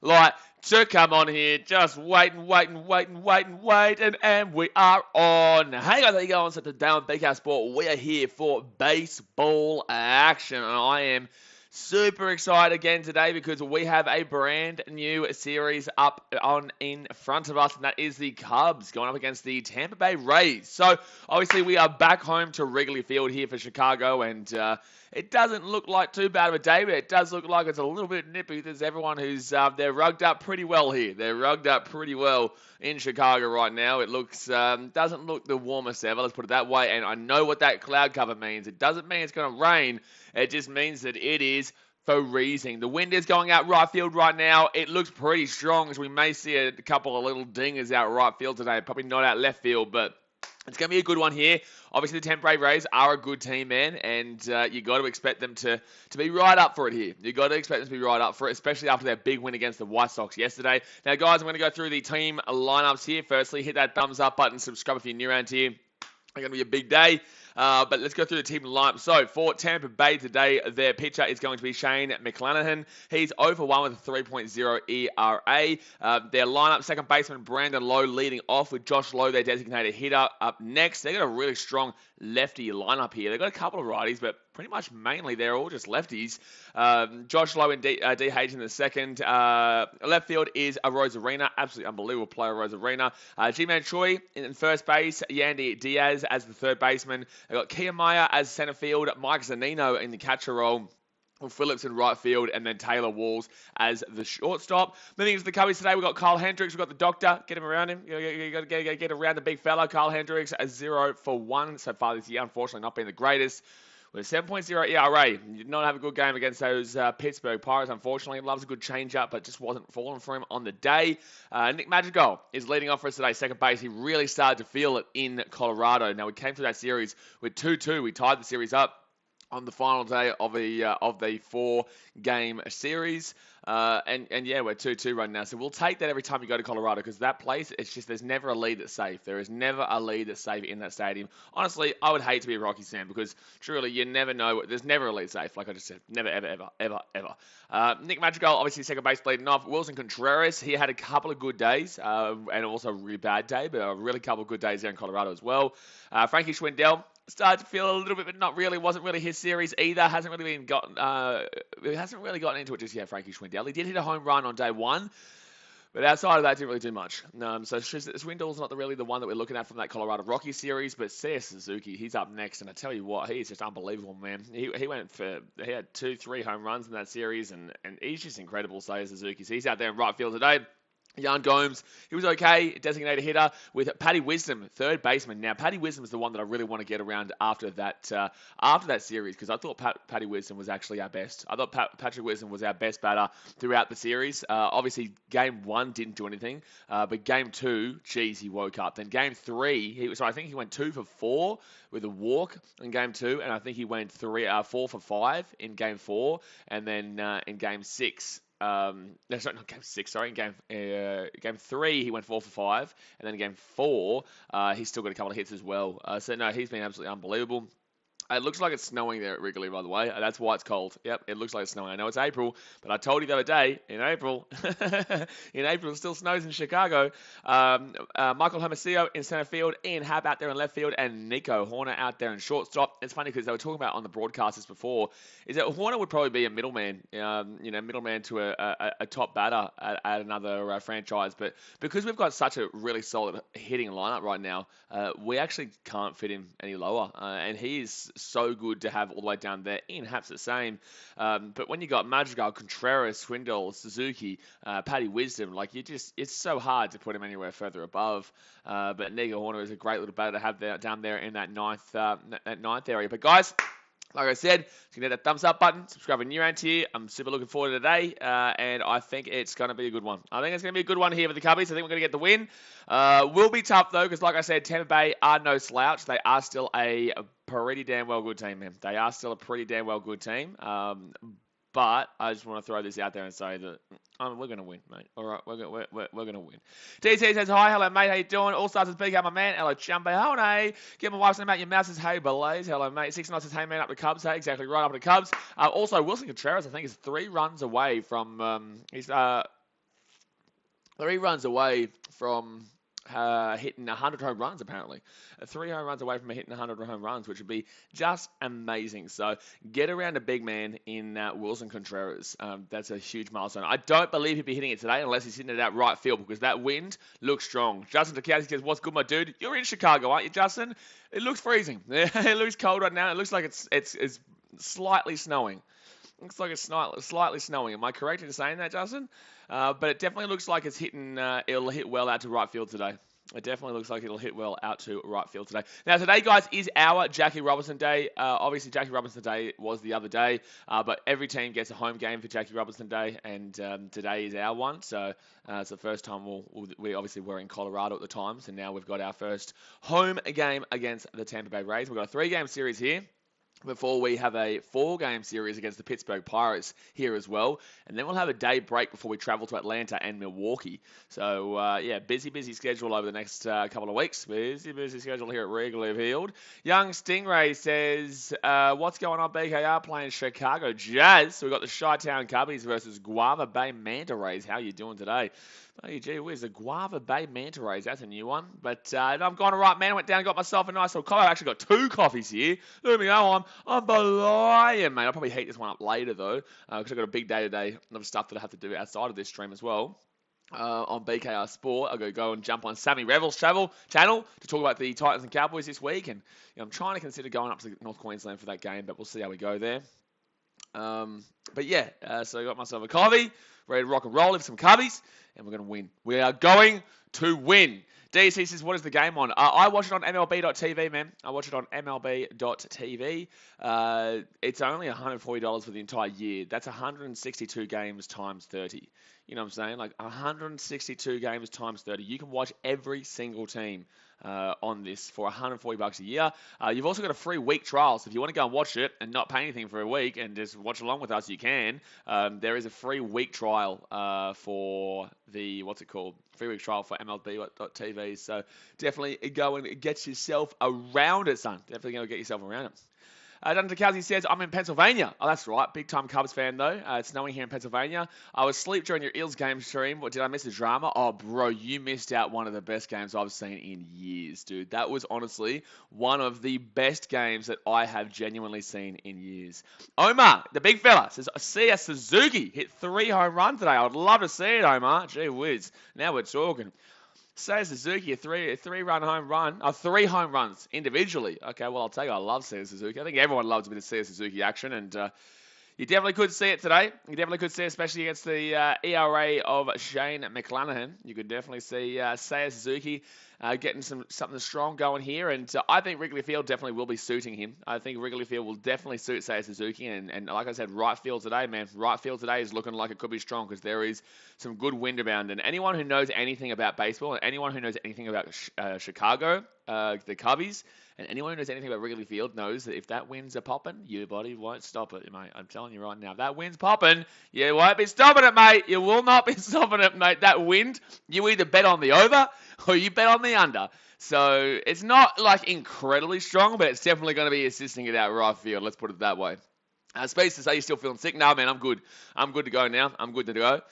Like, to come on here, just waiting, and we are on. Hey guys, how you going? So today on BK Sport, we are here for baseball action, and I am super excited again today because we have a brand new series up on in front of us, and that is the Cubs going up against the Tampa Bay Rays. So obviously we are back home to Wrigley Field here for Chicago, and it doesn't look like too bad of a day, but it does look like it's a little bit nippy. There's everyone who's they're rugged up pretty well here. They're rugged up pretty well in Chicago right now. It looks doesn't look the warmest ever. Let's put it that way. And I know what that cloud cover means. It doesn't mean it's going to rain. It just means that it is freezing. The wind is going out right field right now. It looks pretty strong, as we may see a couple of little dingers out right field today. Probably not out left field, but it's going to be a good one here. Obviously, the Tampa Bay Rays are a good team, man, and you got to expect them to be right up for it here. You got to expect them to be right up for it, especially after their big win against the White Sox yesterday. Now, guys, I'm going to go through the team lineups here. Firstly, hit that thumbs up button, subscribe if you're new around here. It's going to be a big day. But let's go through the team lineup. So for Tampa Bay today, their pitcher is going to be Shane McClanahan. He's 0 for 1 with a 3.0 ERA. Their lineup, second baseman Brandon Lowe leading off with Josh Lowe, their designated hitter, up next. They've got a really strong lefty lineup here. They've got a couple of righties, but pretty much mainly they're all just lefties. Josh Lowe and DH in the second. Left field is a Rosarina. Absolutely unbelievable player, Rosarina. G-Man Choi in first base. Yandy Diaz as the third baseman. They've got Kiyamaya as center field. Mike Zanino in the catcher role. Phillips in right field, and then Taylor Walls as the shortstop. Moving into the Cubbies today, we've got Kyle Hendricks. We've got the doctor. Get him around him. You got to get around the big fella. Kyle Hendricks, a 0 for 1 so far this year. Unfortunately, not being the greatest. With a 7.0 ERA, he did not have a good game against those Pittsburgh Pirates, unfortunately. Loves a good changeup, but just wasn't falling for him on the day. Nick Madrigal is leading off for us today, second base. He really started to feel it in Colorado. Now, we came through that series with 2-2. We tied the series up on the final day of the 4-game series. And yeah, we're 2-2 right now. So we'll take that every time you go to Colorado, because that place, it's just, there's never a lead that's safe. There is never a lead that's safe in that stadium. Honestly, I would hate to be a Rockies fan, because truly you never know. There's never a lead safe, like I just said. Never, ever. Nick Madrigal, obviously second base leading off. Wilson Contreras, he had a couple of good days, and also a really bad day, but a really couple of good days there in Colorado as well. Frankie Schwindel started to feel a little bit, but not really. Wasn't really his series either. Hasn't really gotten into it just yet. Frankie Schwindel. He did hit a home run on day one, but outside of that, didn't really do much. So Schwindel's not really the one that we're looking at from that Colorado Rockies series, but Seiya Suzuki, he's up next, and I tell you what, he is just unbelievable, man. He had 2-3 home runs in that series, and he's just incredible, Seiya Suzuki. So he's out there in right field today. Jan Gomes, he was okay, designated hitter, with Patty Wisdom, third baseman. Now, Patty Wisdom is the one that I really want to get around after that series, because I thought Patty Wisdom was actually our best. I thought Patrick Wisdom was our best batter throughout the series. Obviously, game 1 didn't do anything, but game 2, geez, he woke up. Then game 3, I think he went 2 for 4 with a walk in game 2, and I think he went 4 for 5 in game 4, and then in game 6. No, sorry, not game 6. Sorry, in game 3 he went 4 for 5, and then in game 4 he's still got a couple of hits as well. So no, he's been absolutely unbelievable. It looks like it's snowing there at Wrigley, by the way. That's why it's cold. Yep, it looks like it's snowing. I know it's April, but I told you the other day, in April, it still snows in Chicago. Michael Hermosillo in center field, Ian Happ out there in left field, and Nico Horner out there in shortstop. It's funny because they were talking about on the broadcasters before, is that Horner would probably be a middleman, middleman to a top batter at another franchise. But because we've got such a really solid hitting lineup right now, we actually can't fit him any lower. And he is so good to have all the way down there. Ian Happ's the same. But when you got Madrigal, Contreras, Swindle, Suzuki, Patty Wisdom, it's so hard to put him anywhere further above. But Nico Horner is a great little batter to have there, down there in that ninth area. But guys, like I said, you can hit that thumbs up button, subscribe if you're new around here. I'm super looking forward to today, and I think it's going to be a good one. I think it's going to be a good one here for the Cubbies. I think we're going to get the win. Will be tough, though, because like I said, Tampa Bay are no slouch. They are still a pretty damn well good team, man. They are still a pretty damn well good team. But I just want to throw this out there and say that we're going to win, mate. All right, we're going to win. TT says, hi, hello, mate. How you doing? All stars is BK, my man. Hello, Chumby. Hey, get my wife's name out your mouth. Says, hey, Blaze. Hello, mate. 6 nights says, hey, man, up the Cubs. Hey, exactly right, up the Cubs. Also, Wilson Contreras, I think, is 3 runs away from, he's 3 runs away from hitting 100 home runs, apparently. 3 home runs away from hitting 100 home runs, which would be just amazing. So get around a big man in Wilson Contreras. That's a huge milestone. I don't believe he'll be hitting it today unless he's hitting it out right field because that wind looks strong. Justin Takowski says, what's good, my dude? You're in Chicago, aren't you, Justin? It looks freezing. It looks cold right now. It looks like it's slightly snowing. Looks like it's slightly snowing. Am I correct in saying that, Justin? But it definitely looks like it's hitting. It'll hit well out to right field today. It definitely looks like it'll hit well out to right field today. Now, today, guys, is our Jackie Robinson Day. Obviously, Jackie Robinson Day was the other day, but every team gets a home game for Jackie Robinson Day, and today is our one. So it's the first time we obviously were in Colorado at the time, so now we've got our first home game against the Tampa Bay Rays. We've got a 3-game series here before we have a 4-game series against the Pittsburgh Pirates here as well. And then we'll have a day break before we travel to Atlanta and Milwaukee. So, yeah, busy schedule over the next couple of weeks. Busy schedule here at Wrigley Field. Young Stingray says, what's going on, BKR playing Chicago Jazz? So we've got the Chi-Town Cubbies versus Guava Bay Manta Rays. How are you doing today? Oh, gee whiz, the Guava Bay Manta Rays. That's a new one. But I'm going right, man. I went down and got myself a nice little coffee. I've actually got 2 coffees here. Let me go. I'm below, mate. I'll probably heat this one up later, though, because I've got a big day today of stuff that I have to do outside of this stream as well. On BKR Sport, I'm going to go and jump on Sammy Revel's channel to talk about the Titans and Cowboys this week. And I'm trying to consider going up to North Queensland for that game, but we'll see how we go there. But yeah, so I got myself a coffee, ready to rock and roll with some cubbies, and we're going to win. We are going to win. DC says, what is the game on? I watch it on MLB.TV, man. I watch it on MLB.TV. It's only $140 for the entire year. That's 162 games times 30. You know what I'm saying? Like 162 games times 30. You can watch every single team on this for $140 a year. You've also got a free week trial, so if you want to go and watch it and not pay anything for a week and just watch along with us, you can. There is a free week trial for the, what's it called? Free week trial for MLB.TV. So definitely go and get yourself around it, son. Definitely go get yourself around it. Duncan Takowski says, I'm in Pennsylvania. Oh, that's right. Big time Cubs fan, though. It's snowing here in Pennsylvania. I was asleep during your Eels game stream. Did I miss the drama? Oh, bro, you missed out one of the best games I've seen in years, dude. That was honestly one of the best games that I have genuinely seen in years. Omar, the big fella, says, I see a Suzuki hit 3 home runs today. I would love to see it, Omar. Gee whiz. Now we're talking. Seiya Suzuki, a three-run home run, 3 home runs individually. Okay, well, I'll tell you, I love Seiya Suzuki. I think everyone loves a bit of Seiya Suzuki action, and you definitely could see it today. You definitely could see it, especially against the ERA of Shane McClanahan. You could definitely see Seiya Suzuki getting something strong going here, and I think Wrigley Field definitely will be suiting him. I think Wrigley Field will definitely suit Seiya Suzuki, and like I said, right field today, man. Right field today is looking like it could be strong because there is some good wind around, and anyone who knows anything about baseball, and anyone who knows anything about Chicago, the Cubbies, and anyone who knows anything about Wrigley Field knows that if that wind's a popping, your body won't stop it, mate. I'm telling you right now, if that wind's popping, you won't be stopping it, mate. You will not be stopping it, mate. That wind, you either bet on the over or you bet on the under. So it's not like incredibly strong, but it's definitely going to be assisting it out right field. Let's put it that way. Space to say you're still feeling sick? No, man, I'm good. I'm good to go now. I'm good to go.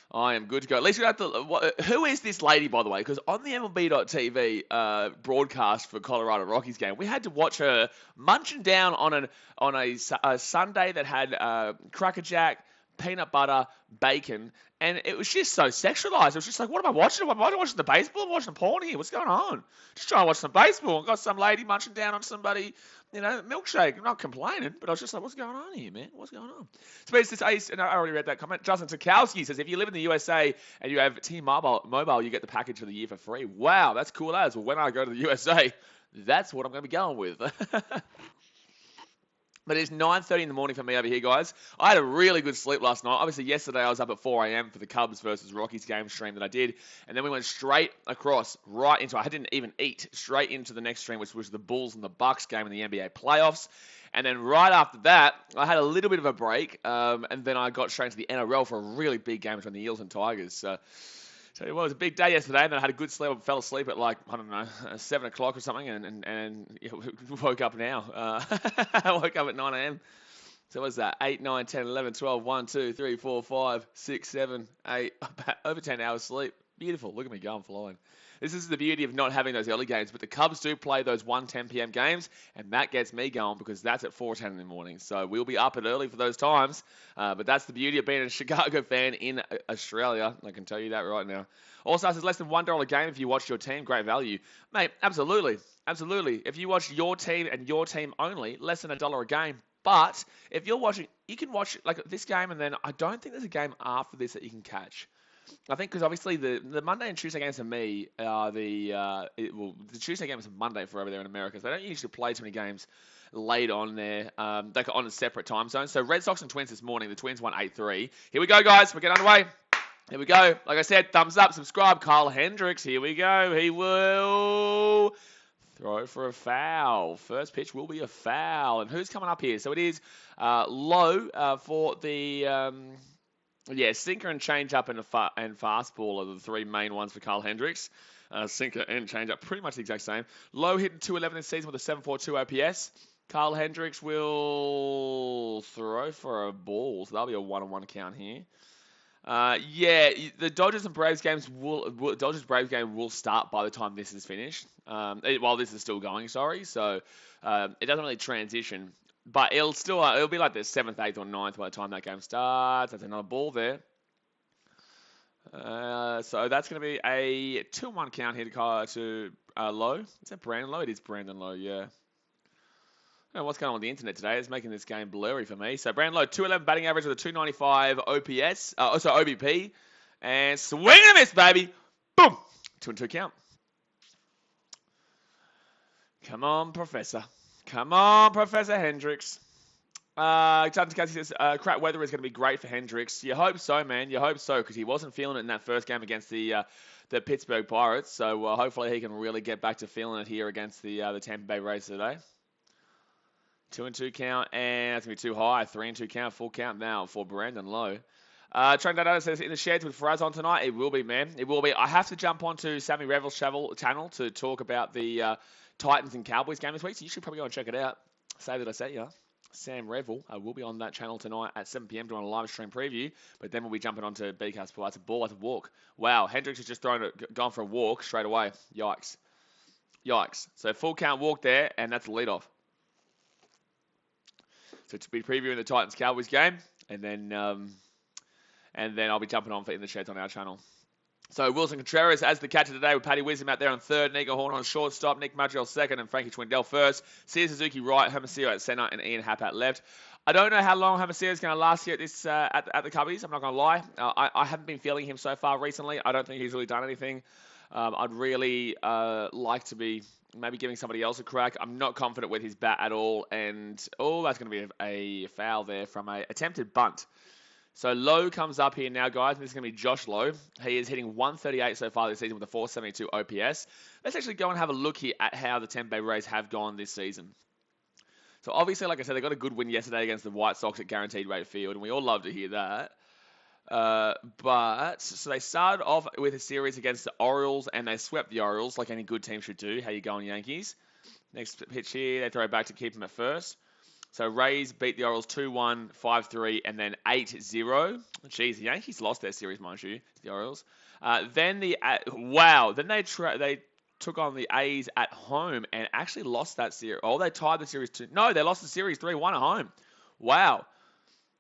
I am good to go. At least we have to. Who is this lady, by the way? Because on the MLB.TV broadcast for Colorado Rockies game, we had to watch her munching down on a Sunday that had Cracker Jack, peanut butter, bacon, and it was just so sexualized. It was just like, what am I watching? Am I watching the baseball? I'm watching the porn here. What's going on? Just trying to watch some baseball. Got some lady munching down on somebody, milkshake. I'm not complaining, but I was just like, what's going on here, man? What's going on? Space this ace, and I already read that comment. Justin Takowski says, if you live in the USA and you have T-Mobile, you get the package for the year for free. Wow, that's cool as. Well, when I go to the USA, that's what I'm going to be going with. But it's 9:30 in the morning for me over here, guys. I had a really good sleep last night. Obviously, yesterday I was up at 4 a.m. for the Cubs versus Rockies game stream that I did. And then we went straight across, right into, I didn't even eat, straight into the next stream, which was the Bulls and the Bucks game in the NBA playoffs. And then right after that, I had a little bit of a break. And then I got straight into the NRL for a really big game between the Eels and Tigers. So it was a big day yesterday, and then I had a good sleep. I fell asleep at 7 o'clock or something, and woke up now. I woke up at 9 a.m. So what was that? 8, 9, 10, 11, 12, 1, 2, 3, 4, 5, 6, 7, 8, over 10 hours sleep. Beautiful. Look at me going flying. This is the beauty of not having those early games, but the Cubs do play those 1:10 p.m. games, and that gets me going because that's at 4:10 in the morning. So we'll be up at early for those times, but that's the beauty of being a Chicago fan in Australia. I can tell you that right now. Also, it's less than $1 a game if you watch your team. Great value. Mate, absolutely. Absolutely. If you watch your team and your team only, less than $1 a game. But if you're watching, you can watch like this game, and then I don't think there's a game after this that you can catch. I think because obviously the Monday and Tuesday games for me are the Tuesday games are Monday for over there in America. So they don't usually play too many games late on there. They're on a separate time zone. So Red Sox and Twins this morning. The Twins won 8-3. Here we go, guys. We're getting underway. Here we go. Like I said, thumbs up, subscribe. Kyle Hendricks. Here we go. He will throw for a foul. First pitch will be a foul. And who's coming up here? So it is Low for the. Yeah, sinker and change-up and fastball are the three main ones for Kyle Hendricks. Sinker and change-up, pretty much the exact same. Low hitting 211 this season with a 7.42 OPS. Kyle Hendricks will throw for a ball, so that'll be a 1-on-1 count here. Yeah, the Dodgers and Braves games Dodgers-Braves game will start by the time this is finished. While this is still going, sorry. So it doesn't really transition. But it'll be like the 7th, 8th, or 9th by the time that game starts. That's another ball there. So that's going to be a 2-1 count here to Low. Is that Brandon Low? It is Brandon Low, yeah. I don't know what's going on with the internet today. It's making this game blurry for me. So Brandon Low, 211 batting average with a 295 OPS. OBP. And swing and a miss, baby. Boom. 2-2 count. Come on, Professor. Come on, Professor Hendricks. Jonathan Cassie says, crap weather is going to be great for Hendricks. You hope so, man. You hope so, because he wasn't feeling it in that first game against the Pittsburgh Pirates. So hopefully he can really get back to feeling it here against the Tampa Bay Rays today. 2-2 count, and that's going to be too high. 3-2 count, full count now for Brandon Lowe. Trent Dado says, in the sheds with Fraz on tonight. It will be, man. It will be. I have to jump onto Sammy Revel's channel to talk about the Titans and Cowboys game this week, so you should probably go and check it out. Say that I said, yeah. Sam Revel will be on that channel tonight at 7 p.m. doing a live stream preview, but then we'll be jumping onto BKR's Sport. That's a ball, that's a walk. Wow, Hendricks has just gone for a walk straight away. Yikes. Yikes. So full count walk there, and that's the leadoff. So to be previewing the Titans Cowboys game, and then I'll be jumping on for In the Sheds on our channel. So Wilson Contreras as the catcher today with Paddy Wisdom out there on third, Nico Horn on shortstop, Nick Madrigal second, and Frankie Twindell first. Sia Suzuki right, Hermosillo at center, and Ian Happ at left. I don't know how long Hermosillo is going to last here at this at the Cubbies. I'm not going to lie. I haven't been feeling him so far recently. I don't think he's really done anything. I'd really like to be maybe giving somebody else a crack. I'm not confident with his bat at all. And, that's going to be a foul there from a attempted bunt. So Lowe comes up here now, guys. And this is going to be Josh Lowe. He is hitting 138 so far this season with a 472 OPS. Let's actually go and have a look here at how the Tampa Bay Rays have gone this season. So obviously, like I said, they got a good win yesterday against the White Sox at Guaranteed Rate Field, and we all love to hear that. So they started off with a series against the Orioles, and they swept the Orioles like any good team should do. How you going, Yankees? Next pitch here, they throw back to keep them at first. So Rays beat the Orioles 2-1, 5-3, and then 8-0. Jeez, the Yankees lost their series, mind you, the Orioles. Then they took on the A's at home and actually lost that series. Oh, they tied the series they lost the series 3-1 at home. Wow.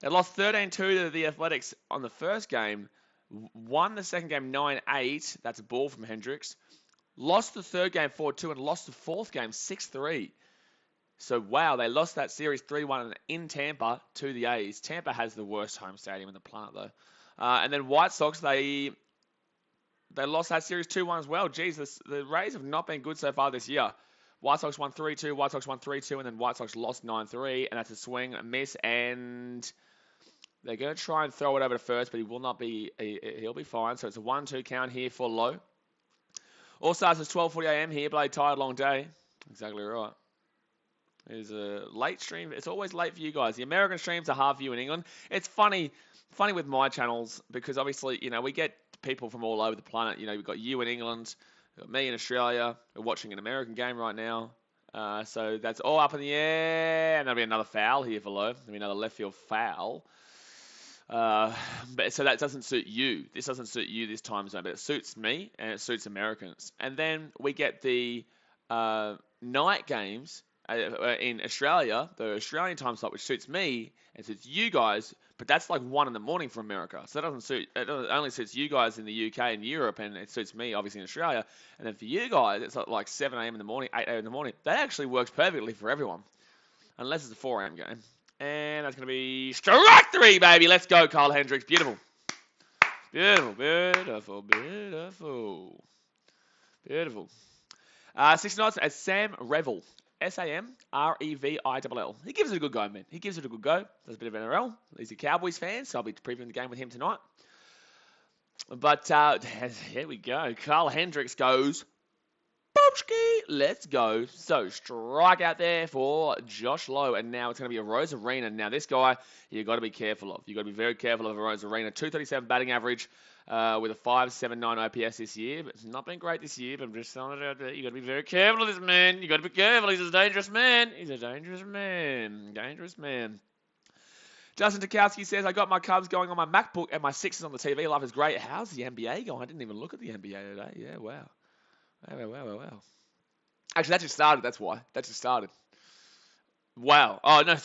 They lost 13-2 to the Athletics on the first game, won the second game 9-8. That's a ball from Hendricks. Lost the third game 4-2 and lost the fourth game 6-3. So, wow, they lost that series 3-1 in Tampa to the A's. Tampa has the worst home stadium in the planet, though. And then White Sox, they lost that series 2-1 as well. Geez, the Rays have not been good so far this year. White Sox won 3-2, White Sox won 3-2, and then White Sox lost 9-3, and that's a swing, a miss, and they're going to try and throw it over to first, but he'll be fine. So it's a 1-2 count here for Lowe. All starts at 12:40 a.m. here, but a tired long day. Exactly right. It's a late stream. It's always late for you guys. The American streams are hard for you in England. It's funny with my channels because obviously, we get people from all over the planet. We've got you in England, we've got me in Australia. We're watching an American game right now. So that's all up in the air. And there'll be another foul here for Lowe. There'll be another left field foul. So that doesn't suit you. This doesn't suit you, this time zone, but it suits me and it suits Americans. And then we get the night games in Australia, the Australian time slot, which suits me and suits you guys, but that's like 1 in the morning for America. So that doesn't suit, it only suits you guys in the UK and Europe, and it suits me, obviously, in Australia. And then for you guys, it's like 7 a.m. in the morning, 8 a.m. in the morning. That actually works perfectly for everyone, unless it's a 4 a.m. game. And that's going to be strike 3, baby. Let's go, Carl Hendricks. Beautiful. Beautiful, beautiful, beautiful. Beautiful. 6 nights as Sam Revel. Samrevill. He gives it a good go, man. He gives it a good go. Does a bit of NRL. He's a Cowboys fan, so I'll be previewing the game with him tonight. But here we go. Carl Hendricks goes. Let's go. So, strike out there for Josh Lowe. And now it's going to be a Rose Arena. Now, this guy, you've got to be careful of. You've got to be very careful of a Rose Arena. 237 batting average with a 5.79 OPS this year. But it's not been great this year, but I'm just throwing it out there. You've got to be very careful of this man. You've got to be careful. He's a dangerous man. He's a dangerous man. Dangerous man. Justin Tukowski says, I got my Cubs going on my MacBook and my Sixers on the TV. Life is great. How's the NBA going? I didn't even look at the NBA today. Yeah, wow. Wow. Actually, that just started. That's why. That just started. Wow. Oh, no.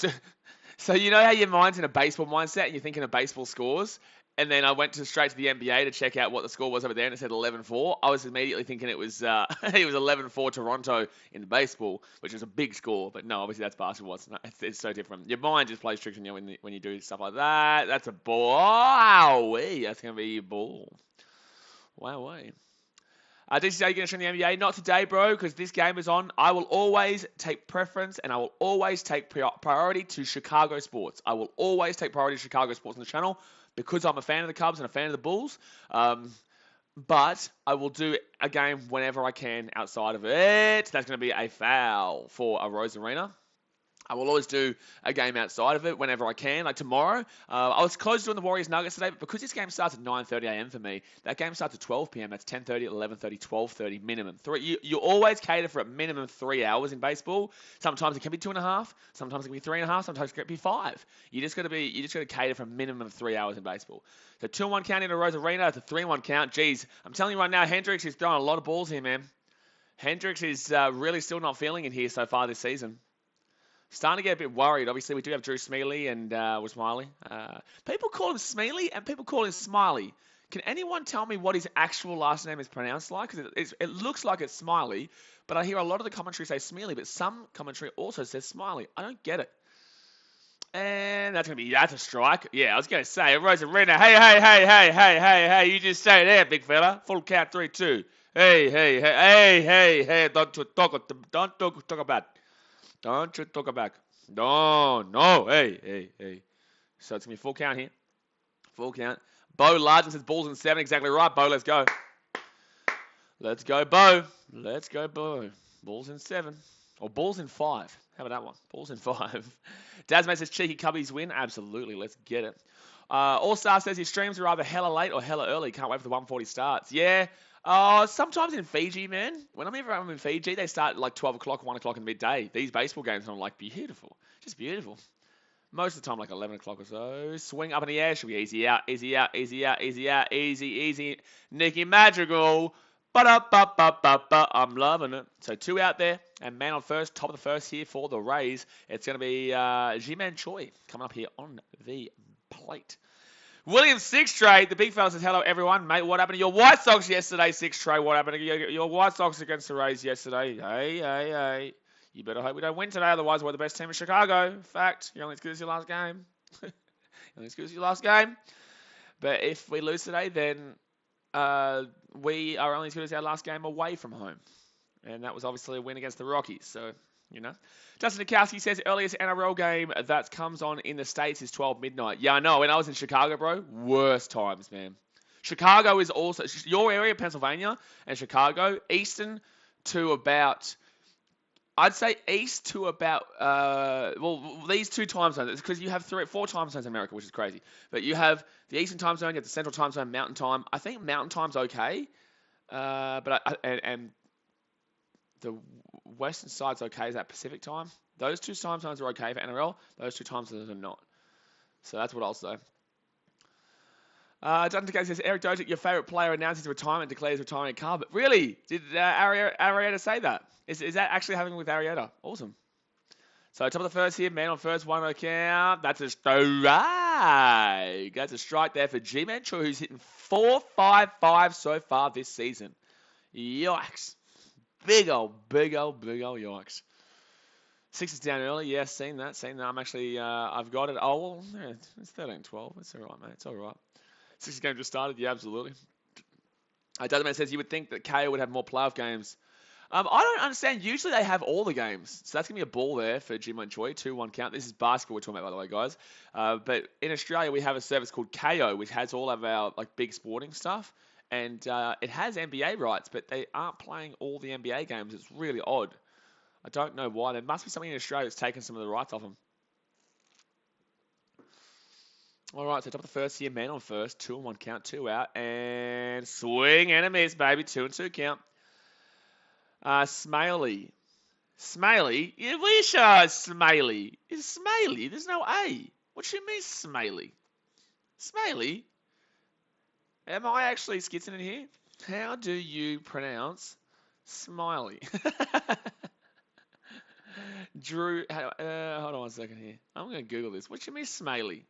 So you know how your mind's in a baseball mindset and you're thinking of baseball scores? And then I went straight to the NBA to check out what the score was over there, and it said 11-4. I was immediately thinking it was 11-4 Toronto in the baseball, which is a big score. But no, obviously that's basketball. It's so different. Your mind just plays tricks on you when you do stuff like that. That's a ball. Wowee. That's going to be a ball. Wowee. DCJ, you going to stream the NBA? Not today, bro, because this game is on. I will always take preference and I will always take priority to Chicago sports. I will always take priority to Chicago sports on the channel because I'm a fan of the Cubs and a fan of the Bulls. But I will do a game whenever I can outside of it. That's going to be a foul for a Rose Arena. I will always do a game outside of it whenever I can. Like tomorrow, I was close to doing the Warriors Nuggets today, but because this game starts at 9:30 a.m. for me, that game starts at 12 p.m. That's 10:30, 11:30, 12:30 minimum. You always cater for a minimum 3 hours in baseball. Sometimes it can be 2.5. Sometimes it can be 3.5. Sometimes it can be 5. You just got to cater for a minimum of 3 hours in baseball. So 2-1 count into Rose Arena. It's a 3-1 count. Jeez, I'm telling you right now, Hendricks is throwing a lot of balls here, man. Hendricks is really still not feeling it here so far this season. Starting to get a bit worried. Obviously, we do have Drew Smealy and Smiley. People call him Smealy and people call him Smiley. Can anyone tell me what his actual last name is pronounced like? Because it looks like it's Smiley, but I hear a lot of the commentary say Smealy, but some commentary also says Smiley. I don't get it. And that's a strike. Yeah, I was going to say, Rose Arena. Hey, you just say there, big fella. Full count, 3-2. Hey, don't talk about. Don't you talk back. No. Hey. So it's going to be full count here. Full count. Bo Largent says balls in 7. Exactly right, Bo. Let's go. Let's go, Bo. Balls in 7. Or balls in 5. How about that one? Balls in 5. Dazmate says cheeky Cubbies win. Absolutely. Let's get it. All-Star says his streams are either hella late or hella early. Can't wait for the 1:40 starts. Yeah. Sometimes in Fiji, man, whenever I'm in Fiji, they start at like 12 o'clock, 1 o'clock in midday. These baseball games, I'm like, beautiful. Just beautiful. Most of the time, like 11 o'clock or so. Swing up in the air. Should be easy out. Easy. Nicky Madrigal. I'm loving it. So 2 out there. And man on first, top of the first here for the Rays. It's going to be Ji-Man Choi coming up here on the plate. William Six Tray, the big fella says, hello everyone, mate. What happened to your White Sox yesterday, Six Tray? What happened to your White Sox against the Rays yesterday? Hey. You better hope we don't win today, otherwise we're the best team in Chicago. Fact, you're only as good as your last game. But if we lose today, then we are only as good as our last game away from home. And that was obviously a win against the Rockies, so, you know. Justin Nikowski says earliest NRL game that comes on in the States is 12 midnight. Yeah, I know. When I was in Chicago, bro, worst times, man. Chicago is also, your area, Pennsylvania, and Chicago, eastern to about, I'd say east to about, these 2 time zones, because you have 4 time zones in America, which is crazy. But you have the eastern time zone, you have the central time zone, mountain time. I think mountain time's okay, and the western side's okay. Is that Pacific time? Those 2 time zones are okay for NRL. Those 2 time zones are not. So that's what I'll say. Jonathan K says, Eric Dozier, your favourite player announces retirement, declares retiring at Carb. Really? Did Arietta say that? Is that actually happening with Arietta? Awesome. So top of the first here, man on first, one account. That's a strike. That's a strike there for G-Man Choi, who's hitting 4.55 so far this season. Yikes. Big old yikes. 6 is down early. Yes, seen that. I'm actually, I've got it. Oh, well, yeah, it's 13-12. It's all right, mate. It's all right. 6 game just started. Yeah, absolutely. Doesman says you would think that KO would have more playoff games. I don't understand. Usually they have all the games. So that's going to be a ball there for Jim Choi. 2-1 count. This is basketball we're talking about, by the way, guys. But in Australia, we have a service called KO, which has all of our big sporting stuff. And it has NBA rights, but they aren't playing all the NBA games. It's really odd. I don't know why. There must be something in Australia that's taken some of the rights off them. All right, so top of the first here, man on first. 2-1 count, 2 out. And swing and a miss, baby. 2-2 count. Smaley. Smaley? Yeah, we sure Smaley. It's Smaley. There's no A. What do you mean, Smaley? Smaley? Am I actually skitzing in here? How do you pronounce Smiley? Drew, hold on 1 second here. I'm going to Google this. What do you mean, Smaley?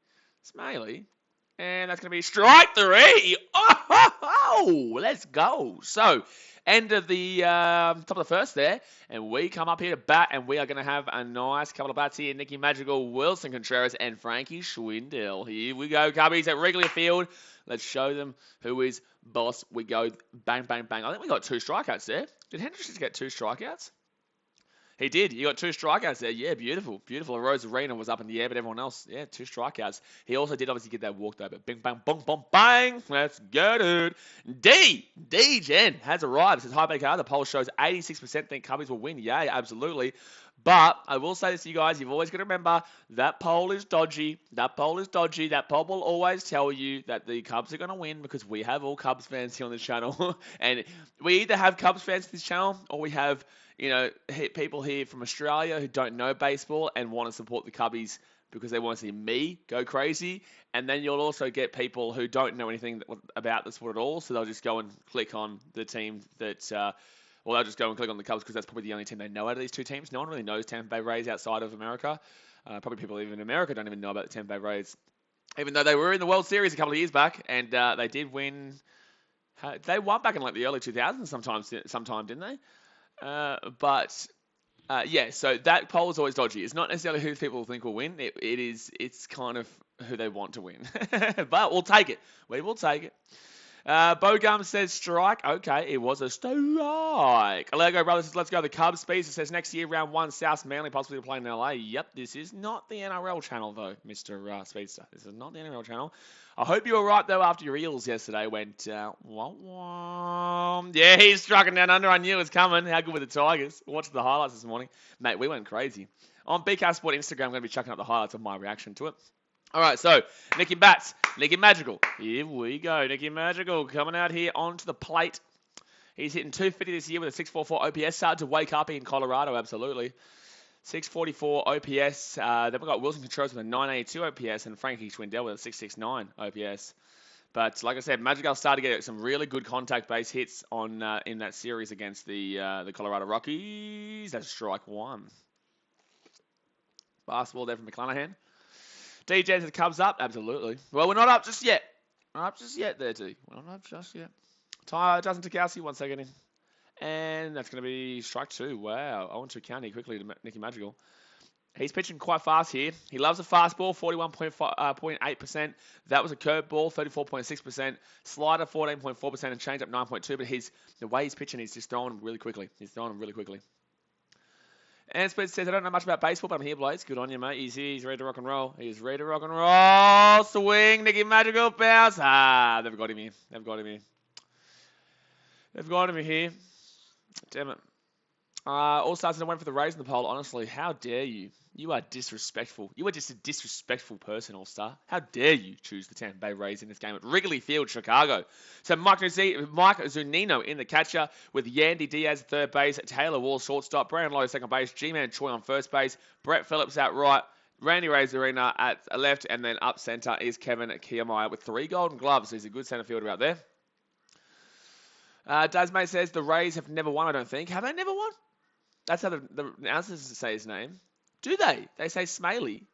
Smaley? And that's going to be strike 3. Oh, let's go. So, end of the top of the first there. And we come up here to bat, and we are going to have a nice couple of bats here. Nicky Magical, Wilson Contreras, and Frankie Schwindel. Here we go, Cubbies at Wrigley Field. Let's show them who is boss. We go bang, bang, bang. I think we got 2 strikeouts there. Did Hendricks just get 2 strikeouts? He did. You got 2 strikeouts there. Yeah, beautiful. Beautiful. Rose Arena was up in the air, but everyone else, yeah, 2 strikeouts. He also did obviously get that walk though, but bing, bang, boom, boom, bang. Let's go, dude. D Jen has arrived. Says, hi, BKR. The poll shows 86% think Cubbies will win. Yay, absolutely. But I will say this to you guys. You've always got to remember that poll is dodgy. That poll is dodgy. That poll will always tell you that the Cubs are going to win because we have all Cubs fans here on this channel. And we either have Cubs fans on this channel or we have, people here from Australia who don't know baseball and want to support the Cubbies because they want to see me go crazy. And then you'll also get people who don't know anything about the sport at all. So they'll just go and click on the team that... Well, they'll just go and click on the Cubs because that's probably the only team they know out of these 2 teams. No one really knows Tampa Bay Rays outside of America. Probably people even in America don't even know about the Tampa Bay Rays. Even though they were in the World Series a couple of years back, and they did win. They won back in the early 2000s sometime, didn't they? Yeah, so that poll is always dodgy. It's not necessarily who people think will win. It's kind of who they want to win. But we'll take it. We will take it. Bogum says strike. Okay, it was a strike. Lego Brothers says let's go the Cubs. Speedster says next year round 1 South Manly possibly playing in LA. Yep, this is not the NRL channel though, Mr. Speedster. This is not the NRL channel. I hope you were right though after your Eels yesterday went Yeah, he's striking down under. I knew it was coming. How good were the Tigers? Watched the highlights this morning. Mate, we went crazy. On BK Sport Instagram, I'm going to be chucking up the highlights of my reaction to it. All right, so Nicky Bats, Nicky Magical. Here we go. Nicky Magical coming out here onto the plate. He's hitting 250 this year with a 644 OPS. Started to wake up in Colorado, absolutely. 644 OPS. Then we've got Wilson Contreras with a 982 OPS and Frankie Schwindel with a 669 OPS. But like I said, Magical started to get some really good contact-based hits on in that series against the Colorado Rockies. That's strike 1. Basketball there from McClanahan. DJ says the Cubs up? Absolutely. Well, we're not up just yet. Not up just yet there, D. We're not up just yet. Justin Tukowski, 1 second in. And that's going to be strike 2. Wow. 0-2 count here quickly to Nicky Magical. He's pitching quite fast here. He loves a fastball, 41.8%. That was a curveball, 34.6%. Slider, 14.4%, and changeup, 9.2%. But the way he's pitching, he's just throwing them really quickly. And Speed says, I don't know much about baseball, but I'm here, Blaze. Good on you, mate. He's ready to rock and roll. He's ready to rock and roll. Swing, Nicky Magical, bounce. They've got him here. They've got him here. Damn it. All stars and went for the Rays in the poll. Honestly, how dare you? You are disrespectful. You are just a disrespectful person, All-Star. How dare you choose the Tampa Bay Rays in this game at Wrigley Field, Chicago? So Mike Zunino in the catcher with Yandy Diaz at third base, Taylor Wall shortstop, Brandon Lowe second base, G-Man Choi on first base, Brett Phillips out right, Randy Ray's Arena at left, and then up center is BKRmy with 3 golden gloves. So he's a good center fielder out there. Dasmate says the Rays have never won, I don't think. Have they never won? That's how the announcers say his name. Do they? They say Smaley.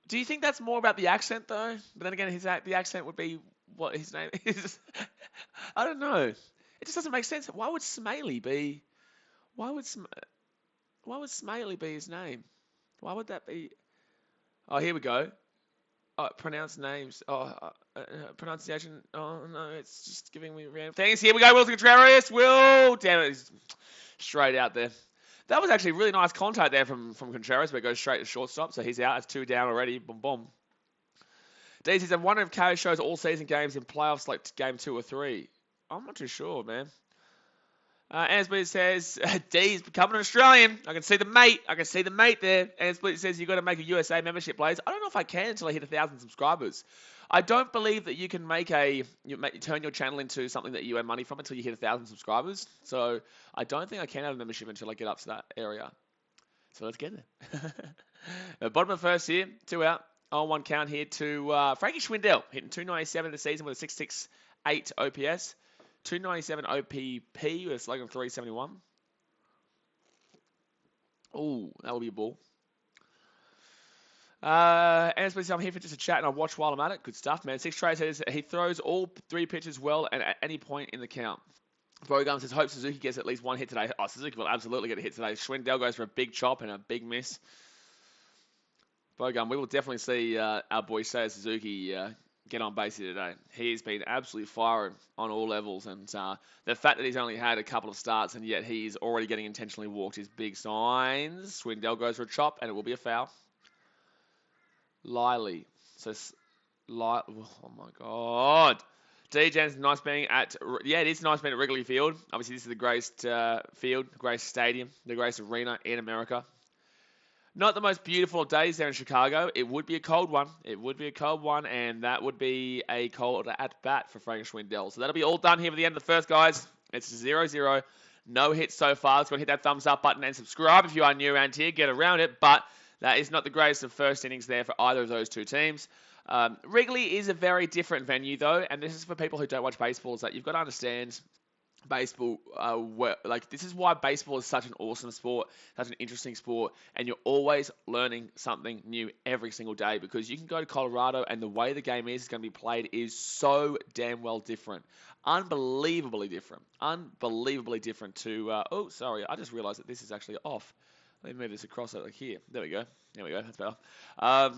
Do you think that's more about the accent, though? But then again, the accent would be what his name is. I don't know. It just doesn't make sense. Why would Smaley be... Why would Smaley be his name? Why would that be... Oh, here we go. Pronounce names. Pronunciation. Oh, no, it's just giving me random things. Here we go, Wilson Contreras. Will. Damn it, he's straight out there. That was actually really nice contact there from Contreras, but it goes straight to shortstop, so he's out. It's 2 down already. Boom, boom. D says, I'm wondering if KO shows all season games in playoffs like game 2 or 3. I'm not too sure, man. Ansblitz says, D's becoming an Australian. I can see the mate. There. Ansblitz says, you've got to make a USA membership, Blaze. I don't know if I can until I hit 1,000 subscribers. I don't believe that you can turn your channel into something that you earn money from until you hit 1,000 subscribers. So I don't think I can have a membership until I get up to that area. So let's get there. Bottom of first here, 2 out. On 1 count here to Frankie Schwindel, hitting 297 this season with a 668 OPS. 297 OPP with a slug of 371. Oh, that will be a ball. I'm here for just a chat and I'll watch while I'm at it. Good stuff, man. 6 Trey says he throws all 3 pitches well and at any point in the count. Bogum says, hope Suzuki gets at least 1 hit today. Oh, Suzuki will absolutely get a hit today. Schwindel goes for a big chop and a big miss. Bogum, we will definitely see our boy Seiya Suzuki get on base here today. He's been absolutely firing on all levels, and the fact that he's only had a couple of starts and yet he's already getting intentionally walked is big signs. Schwindel goes for a chop, and it will be a foul. Liley. Oh my God. D-Jan's nice being at... Yeah, it is nice being at Wrigley Field. Obviously, this is the greatest field, the greatest stadium, the greatest arena in America. Not the most beautiful of days there in Chicago. It would be a cold one. And that would be a cold at-bat for Frank Schwindel. So that'll be all done here for the end of the first, guys. It's 0-0. No hits so far. Let's go and hit that thumbs up button and subscribe if you are new around here. Get around it. But that is not the greatest of first innings there for either of those 2 teams. Wrigley is a very different venue, though. And this is for people who don't watch baseball. Is that you've got to understand... baseball, this is why baseball is such an awesome sport, such an interesting sport, and you're always learning something new every single day, because you can go to Colorado and the way the game is going to be played is so damn well different. Unbelievably different to, I just realized that this is actually off. Let me move this across like here. There we go, that's better. I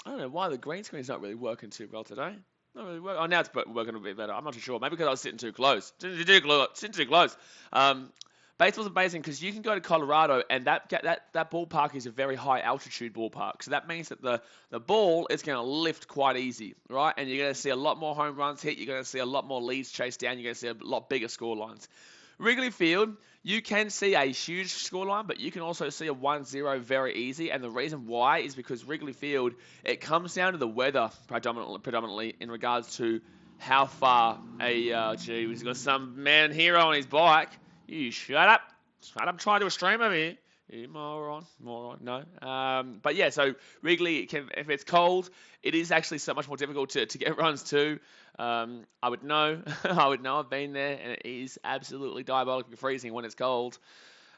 don't know why the green screen is not really working too well today. Not really working. Oh, now it's working a bit better. I'm not too sure. Maybe because I was sitting too close. Baseball's amazing because you can go to Colorado and that ballpark is a very high altitude ballpark. So that means that the ball is going to lift quite easy, right? And you're going to see a lot more home runs hit. You're going to see a lot more leads chased down. You're going to see a lot bigger score lines. Wrigley Field, you can see a huge scoreline, but you can also see a 1-0 very easy. And the reason why is because Wrigley Field, it comes down to the weather predominantly in regards to how far he's got some man hero on his bike. You shut up. I'm trying to do a stream over here. You moron. No. But yeah, so Wrigley, if it's cold, it is actually so much more difficult to get runs too. I would know. I've been there, and it is absolutely diabolically freezing when it's cold.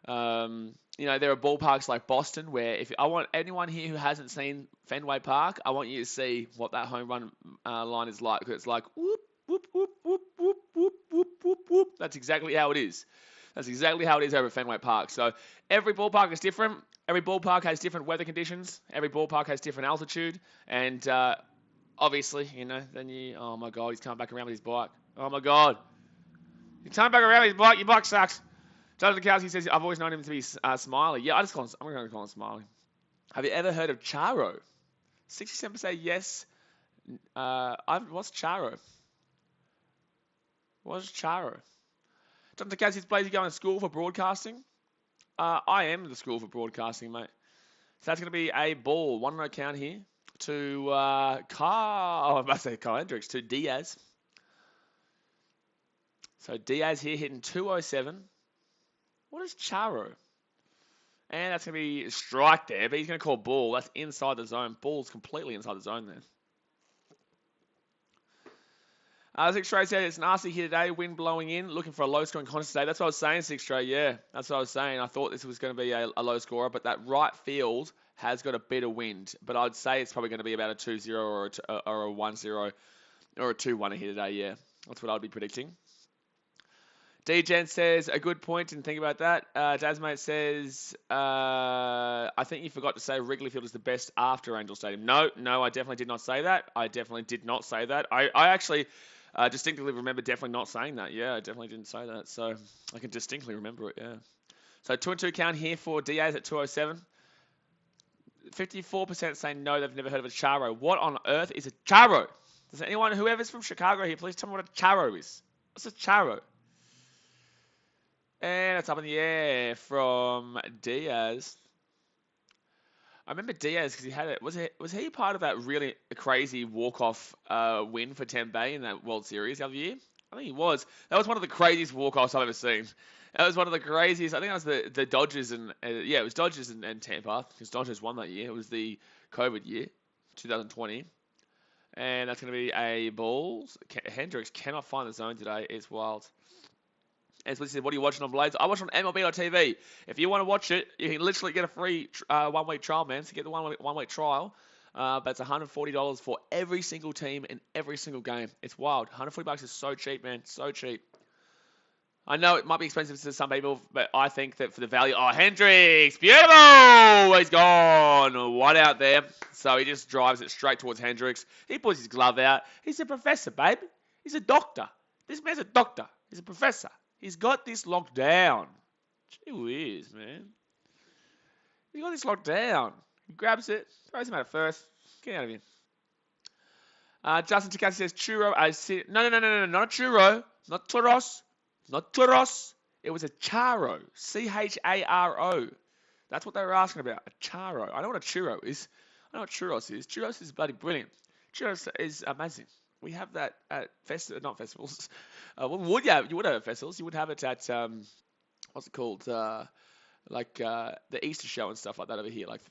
There are ballparks like Boston where if I want anyone here who hasn't seen Fenway Park, I want you to see what that home run line is like. It's like whoop, whoop, whoop, whoop, whoop, whoop, whoop, whoop, whoop. That's exactly how it is. That's exactly how it is over at Fenway Park. So every ballpark is different. Every ballpark has different weather conditions. Every ballpark has different altitude. And obviously, then oh my God, he's coming back around with his bike. Oh my God. He's coming back around with his bike. Your bike sucks. Jonathan Kowski says, I've always known him to be Smiley. Yeah, I'm going to call him Smiley. Have you ever heard of Charo? 67% yes. What's Charo? What's Charo? Jonathan Kowski says, Blaze, you going to school for broadcasting? I am the school for broadcasting, mate. So that's going to be a ball. 1-0 count here to Kyle Hendricks, to Diaz. So Diaz here hitting 207. What is Charo? And that's going to be a strike there, but he's going to call ball. That's inside the zone. Ball's completely inside the zone there. Six Trey said it's nasty here today. Wind blowing in. Looking for a low scoring contest today. That's what I was saying, Six Trey. Yeah, that's what I was saying. I thought this was going to be a low scorer, but that right field has got a bit of wind. But I'd say it's probably going to be about a 2-0 or a 1-0 or a 2-1 here today. Yeah, that's what I'd be predicting. D-Gen says, a good point, didn't think about that. Dasmate says, I think you forgot to say Wrigley Field is the best after Angel Stadium. No, I definitely did not say that. I actually distinctly remember definitely not saying that. Yeah, I definitely didn't say that. So I can distinctly remember it, yeah. So 2-2 count here for DAs at 207. 54% saying no, they've never heard of a charro. What on earth is a charro? Does anyone, whoever's from Chicago here, please tell me what a charro is. What's a charro? And it's up in the air from Diaz. I remember Diaz because he had it. Was he part of that really crazy walk-off win for Tampa Bay in that World Series the other year? I think he was. That was one of the craziest walk-offs I've ever seen. That was one of the craziest. I think that was the Dodgers and it was Dodgers and Tampa because Dodgers won that year. It was the COVID year, 2020. And that's going to be a balls. Hendricks cannot find the zone today. It's wild. As we said, what are you watching on Blaze? I watch on MLB.TV. If you want to watch it, you can literally get a free one-week trial, man. So get the one-week trial. But it's $140 for every single team in every single game. It's wild. $140 is so cheap, man. So cheap. I know it might be expensive to some people, but I think that for the value... Oh, Hendricks! Beautiful! He's gone. One out there. So he just drives it straight towards Hendricks. He puts his glove out. He's a professor, baby. He's a doctor. This man's a doctor. He's a professor. He's got this locked down. Gee whiz, man. He's got this locked down. He grabs it, throws him out at first. Get out of here. Justin Takasi says churro. No, not a churro. Not churros. Not churros. It was a charro. C-H-A-R-O. That's what they were asking about. A charro. I know what a churro is. I know what churros is. Churros is bloody brilliant. Churros is amazing. We have that at not festivals. You would have at festivals. You would have it at what's it called? The Easter show and stuff like that over here, like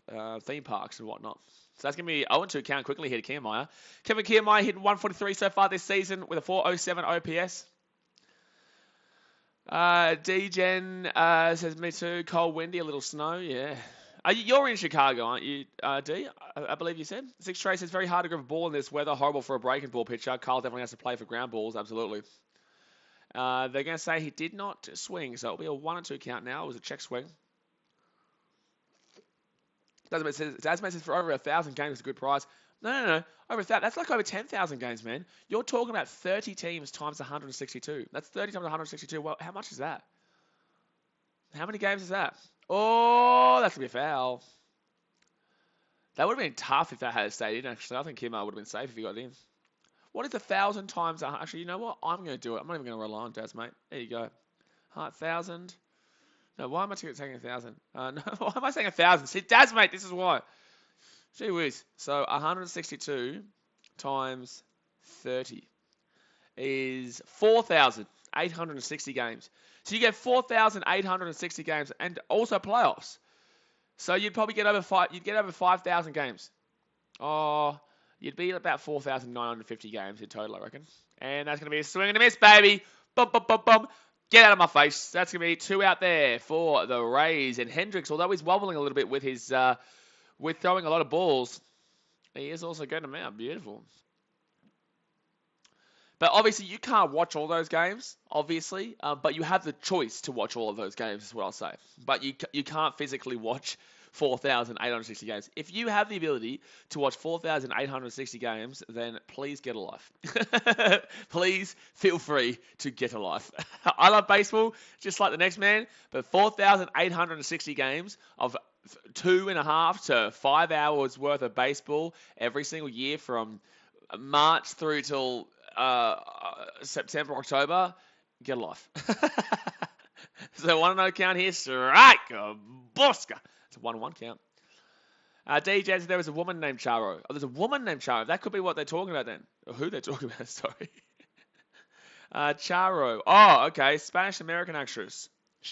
theme parks and whatnot. So that's gonna be 0-2 count quickly here to Kiermaier. Kevin Kiermaier hitting 143 so far this season with a 407 OPS. D-Gen says me too. Cold, windy, a little snow. Yeah. You're in Chicago, aren't you, D? I believe you said. Six Trey says very hard to grab a ball in this weather. Horrible for a breaking ball pitcher. Carl definitely has to play for ground balls. Absolutely. They're going to say he did not swing, so it'll be a 1-2 count now. It was a check swing. Dasman says for over 1,000 games, it's a good price. No. Over 1,000. That's like over 10,000 games, man. You're talking about 30 teams times 162. That's 30 times 162. Well, how much is that? How many games is that? Oh, that's going to be a foul. That would have been tough if that had stayed in, actually. I think Kiermaier would have been safe if he got it in. What is 1,000 times... Actually, you know what? I'm going to do it. I'm not even going to rely on Daz, mate. There you go. 1,000. No, why am I taking 1,000? No, why am I saying 1,000? See, Daz, mate, this is why. Gee whiz. So, 162 times 30 is 4,860 games. So you get 4,860 games and also playoffs. So you'd probably get over 5,000 games. Oh, you'd be about 4,950 games in total, I reckon. And that's going to be a swing and a miss, baby. Bum, bum, bum, bum. Get out of my face. That's going to be 2 out there for the Rays. And Hendricks, although he's wobbling a little bit with his with throwing a lot of balls, he is also getting them out. Beautiful. But obviously, you can't watch all those games, obviously. But you have the choice to watch all of those games, is what I'll say. But you can't physically watch 4,860 games. If you have the ability to watch 4,860 games, then please get a life. Please feel free to get a life. I love baseball, just like the next man, but 4,860 games of 2.5 to 5 hours worth of baseball every single year from March through till September, October, get a life. So 1-0 count here, strike, Bosca. It's a 1-1 count. DJ said there was a woman named Charo. Oh, there's a woman named Charo. That could be what they're talking about then. Or who they're talking about, sorry. Charo. Oh, okay. Spanish-American actress.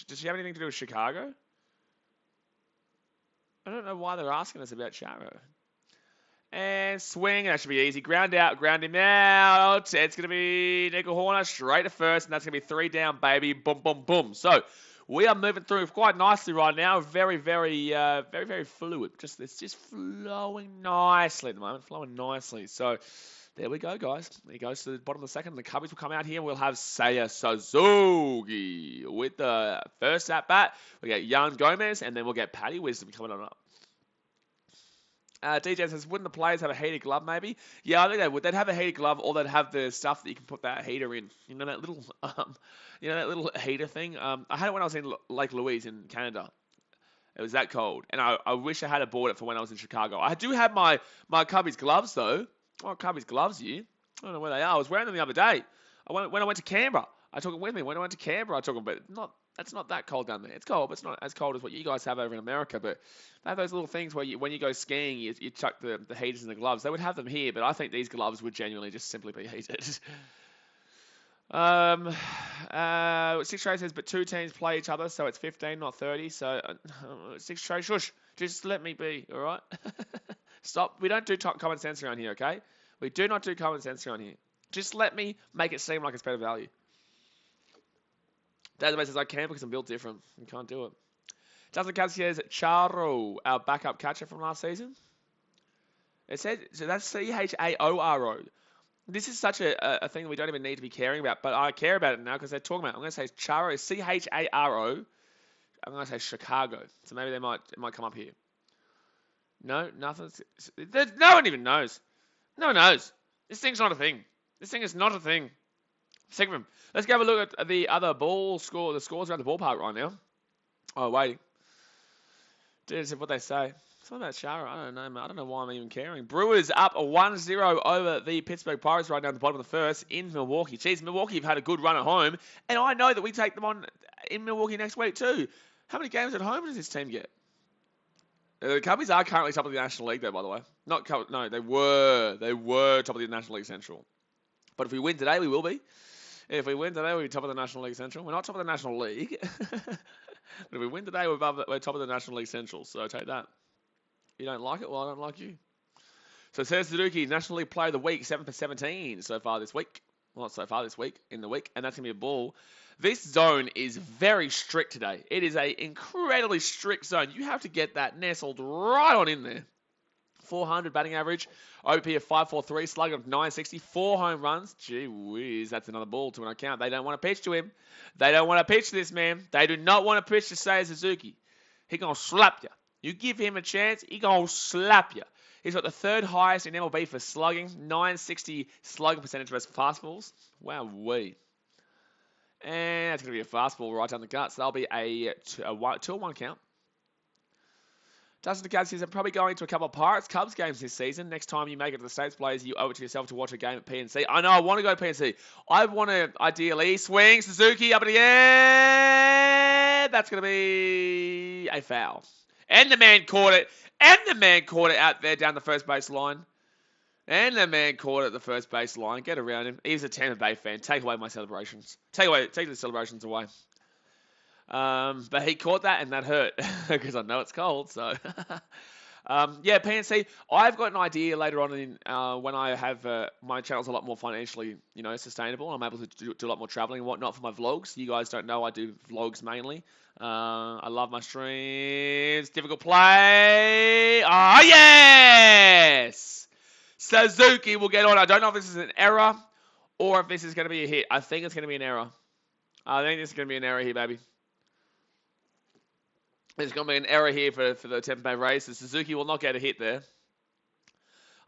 Does she have anything to do with Chicago? I don't know why they're asking us about Charo. And swing, that should be easy. Ground out, ground him out. It's going to be Nickel Horner straight to first, and that's going to be 3 down, baby. Boom, boom, boom. So we are moving through quite nicely right now. Very, very fluid. It's just flowing nicely at the moment. Flowing nicely. So there we go, guys. He goes to the bottom of the second. The Cubbies will come out here, and we'll have Seiya Suzuki with the first at bat. We get Jan Gomez, and then we'll get Patty Wisdom coming on up. DJ says, wouldn't the players have a heated glove maybe? Yeah, I think they would. They'd have a heated glove, or they'd have the stuff that you can put that heater in. You know that little heater thing. I had it when I was in Lake Louise in Canada. It was that cold, and I wish I had bought it for when I was in Chicago. I do have my Cubbies gloves though. Oh, Cubbies gloves here. I don't know where they are. I was wearing them the other day. When I went to Canberra, I took them with me. When I went to Canberra, I took them, but that's not that cold down there. It's cold, but it's not as cold as what you guys have over in America. But they have those little things where when you go skiing, you chuck the heaters in the gloves. They would have them here, but I think these gloves would genuinely just simply be heated. 6 Trade says, but 2 teams play each other, so it's 15, not 30. So 6 Trade, shush, just let me be, all right? Stop. We don't do common sense around here, okay? We do not do common sense around here. Just let me make it seem like it's better value. Database says I can because I'm built different. You can't do it. Justin Katz says Charo, our backup catcher from last season. It says, so that's C-H-A-O-R-O. This is such a thing we don't even need to be caring about, but I care about it now because they're talking about it. I'm going to say Charo, C-H-A-R-O. I'm going to say Chicago. So maybe it might come up here. No, nothing. No one even knows. No one knows. This thing's not a thing. This thing is not a thing. Sick of him. Let's go have a look at the other ball score. The scores around the ballpark right now. Oh, waiting. Dude, what they say. Something about Shara. I don't know, man. I don't know why I'm even caring. Brewers up 1-0 over the Pittsburgh Pirates right now at the bottom of the first in Milwaukee. Jeez, Milwaukee have had a good run at home, and I know that we take them on in Milwaukee next week too. How many games at home does this team get? The Cubbies are currently top of the National League, though, by the way. No, they were top of the National League Central. But if we win today, we will be. If we win today, we'll be top of the National League Central. We're not top of the National League. But if we win today, we're top of the National League Central. So take that. You don't like it? Well, I don't like you. So Seiya Suzuki, National League Player of the Week, 7 for 17 so far this week. Well, not so far this week, in the week. And that's going to be a ball. This zone is very strict today. It is an incredibly strict zone. You have to get that nestled right on in there. 400 batting average, OP of 543, slugging of 960, 4 home runs. Gee whiz, that's another ball to an account. They don't want to pitch to him. They don't want to pitch to this man. They do not want to pitch to Seiya Suzuki. He going to slap you. You give him a chance, he going to slap you. He's got the 3rd highest in MLB for slugging, 960 slugging percentage versus fastballs. Wow, wee. And that's going to be a fastball right down the gut. So that'll be a 2-1 count. Justin DeCaz says, I'm probably going to a couple of Pirates-Cubs games this season. Next time you make it to the States, players, you owe it to yourself to watch a game at PNC. I know, I want to go to PNC. I want to, ideally, swing Suzuki up in the air. That's going to be a foul. And the man caught it. And the man caught it out there down the first base line. And the man caught it at the first base line. Get around him. He's a Tampa Bay fan. Take away my celebrations. Take the celebrations away. But he caught that and that hurt because I know it's cold. So, yeah, PNC. I've got an idea later on in when I have my channel's a lot more financially, sustainable. I'm able to do a lot more traveling and whatnot for my vlogs. You guys don't know I do vlogs mainly. I love my streams. Difficult play. Oh yes, Suzuki will get on. I don't know if this is an error or if this is going to be a hit. I think it's going to be an error. I think this is going to be an error here, baby. There's going to be an error here for the Tampa Bay Rays. So Suzuki will not get a hit there.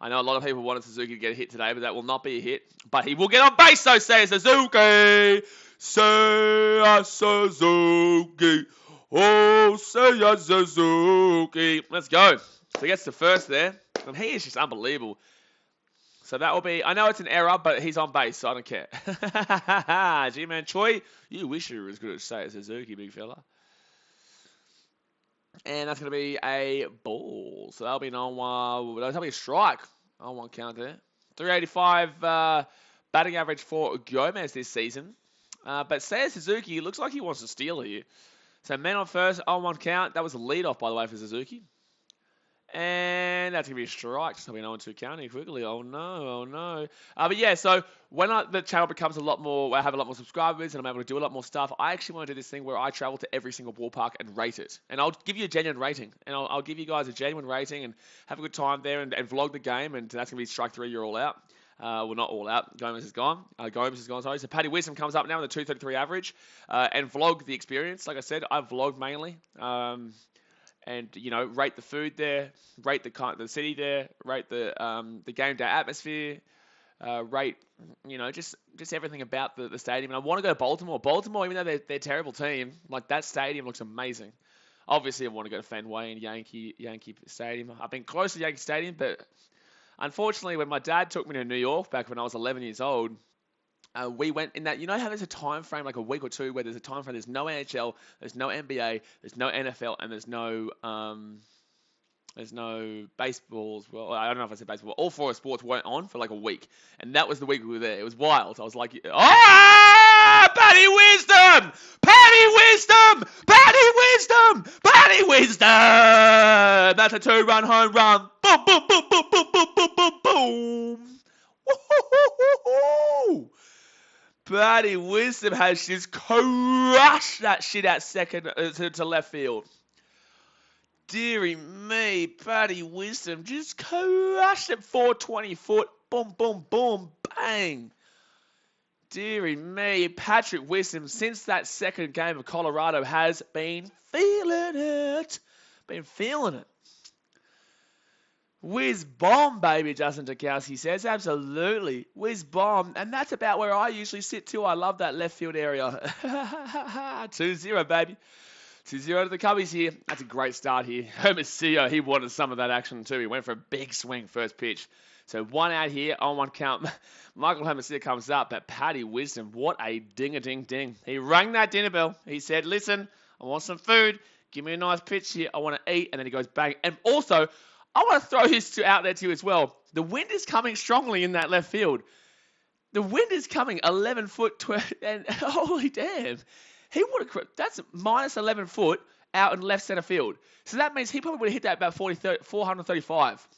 I know a lot of people wanted Suzuki to get a hit today, but that will not be a hit. But he will get on base, so Seiya Suzuki. Seiya Suzuki. Oh, Seiya Suzuki. Let's go. So he gets the first there. And he is just unbelievable. So that will be, I know it's an error, but he's on base, so I don't care. G-Man Choi, you wish you were as good as Seiya Suzuki, big fella. And that's going to be a ball. So that'll be an on-one. That'll be a strike. On-one count there. 385 batting average for Gomez this season. But Seiya Suzuki looks like he wants to steal here. So man on first, on-one count. That was a lead-off, by the way, for Suzuki. And that's going to be a strike. So we know 0-2 counting quickly. Oh no, oh no. But yeah, so when the channel becomes a lot more, I have a lot more subscribers and I'm able to do a lot more stuff, I actually want to do this thing where I travel to every single ballpark and rate it. And I'll give you a genuine rating. And I'll give you guys a genuine rating and have a good time there and vlog the game. And that's going to be strike 3, you're all out. Well, not all out. Gomez is gone. Sorry. So Paddy Wisdom comes up now with a 233 average and vlog the experience. Like I said, I vlog mainly. And rate the food there, rate the city there, rate the game day atmosphere, rate just everything about the stadium. And I want to go to Baltimore. Baltimore, even though they're a terrible team, like that stadium looks amazing. Obviously, I want to go to Fenway and Yankee Stadium. I've been close to Yankee Stadium, but unfortunately, when my dad took me to New York back when I was 11 years old. We went in that, how there's a time frame, like a week or two, where there's a time frame, there's no NHL, there's no NBA, there's no NFL, and there's no baseballs. Well, I don't know if I said baseball. All 4 sports weren't on for like a week, and that was the week we were there. It was wild. I was like, Patty Wisdom! Patty Wisdom! Patty Wisdom! Patty Wisdom! That's a 2-run home run. Boom, boom, boom, boom, boom, boom, boom, boom, boom. Woo-hoo-hoo-hoo-hoo. Patty Wisdom has just crushed that shit out second to left field. Deary me, Patty Wisdom just crushed it 420 foot. Boom, boom, boom, bang. Deary me, Patrick Wisdom, since that second game of Colorado, has been feeling it. Whiz bomb, baby, Justin Tokowski says. Absolutely. Whiz bomb. And that's about where I usually sit too. I love that left field area. 2-0, baby. 2-0 to the Cubbies here. That's a great start here. Hermosillo, he wanted some of that action too. He went for a big swing first pitch. So 1 out here on 1 count. Michael Hermosillo comes up, but Patty Wisdom, what a ding-a-ding-ding. He rang that dinner bell. He said, listen, I want some food. Give me a nice pitch here. I want to eat. And then he goes bang. And also, I want to throw this out there to you as well. The wind is coming strongly in that left field. The wind is coming 11 foot, and holy damn. That's minus 11 foot out in left center field. So that means he probably would have hit that about 435.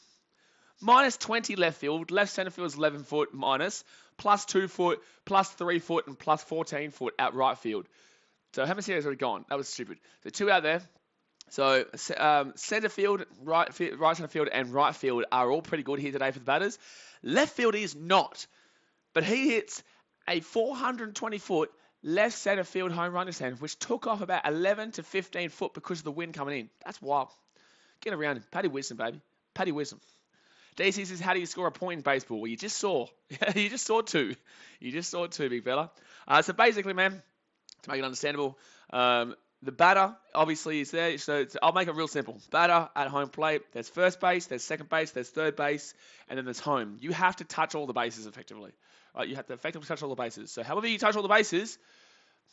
Minus 20 left field. Left center field is 11 foot minus. Plus 2 foot, plus 3 foot, and plus 14 foot out right field. So Hermosillo's already gone. That was stupid. So 2 out there. So center field, right center field, and right field are all pretty good here today for the batters. Left field is not, but he hits a 420-foot left center field home run this hand, which took off about 11 to 15 foot because of the wind coming in. That's wild. Get around him. Patty Wisdom, baby. Patty Wisdom. DC says, how do you score a point in baseball? Well, you just saw. You just saw 2. You just saw 2, big fella. So basically, man, to make it understandable, the batter, obviously, is there. So I'll make it real simple. Batter at home plate. There's first base, there's second base, there's third base, and then there's home. You have to touch all the bases effectively. Right? You have to effectively touch all the bases. So however you touch all the bases,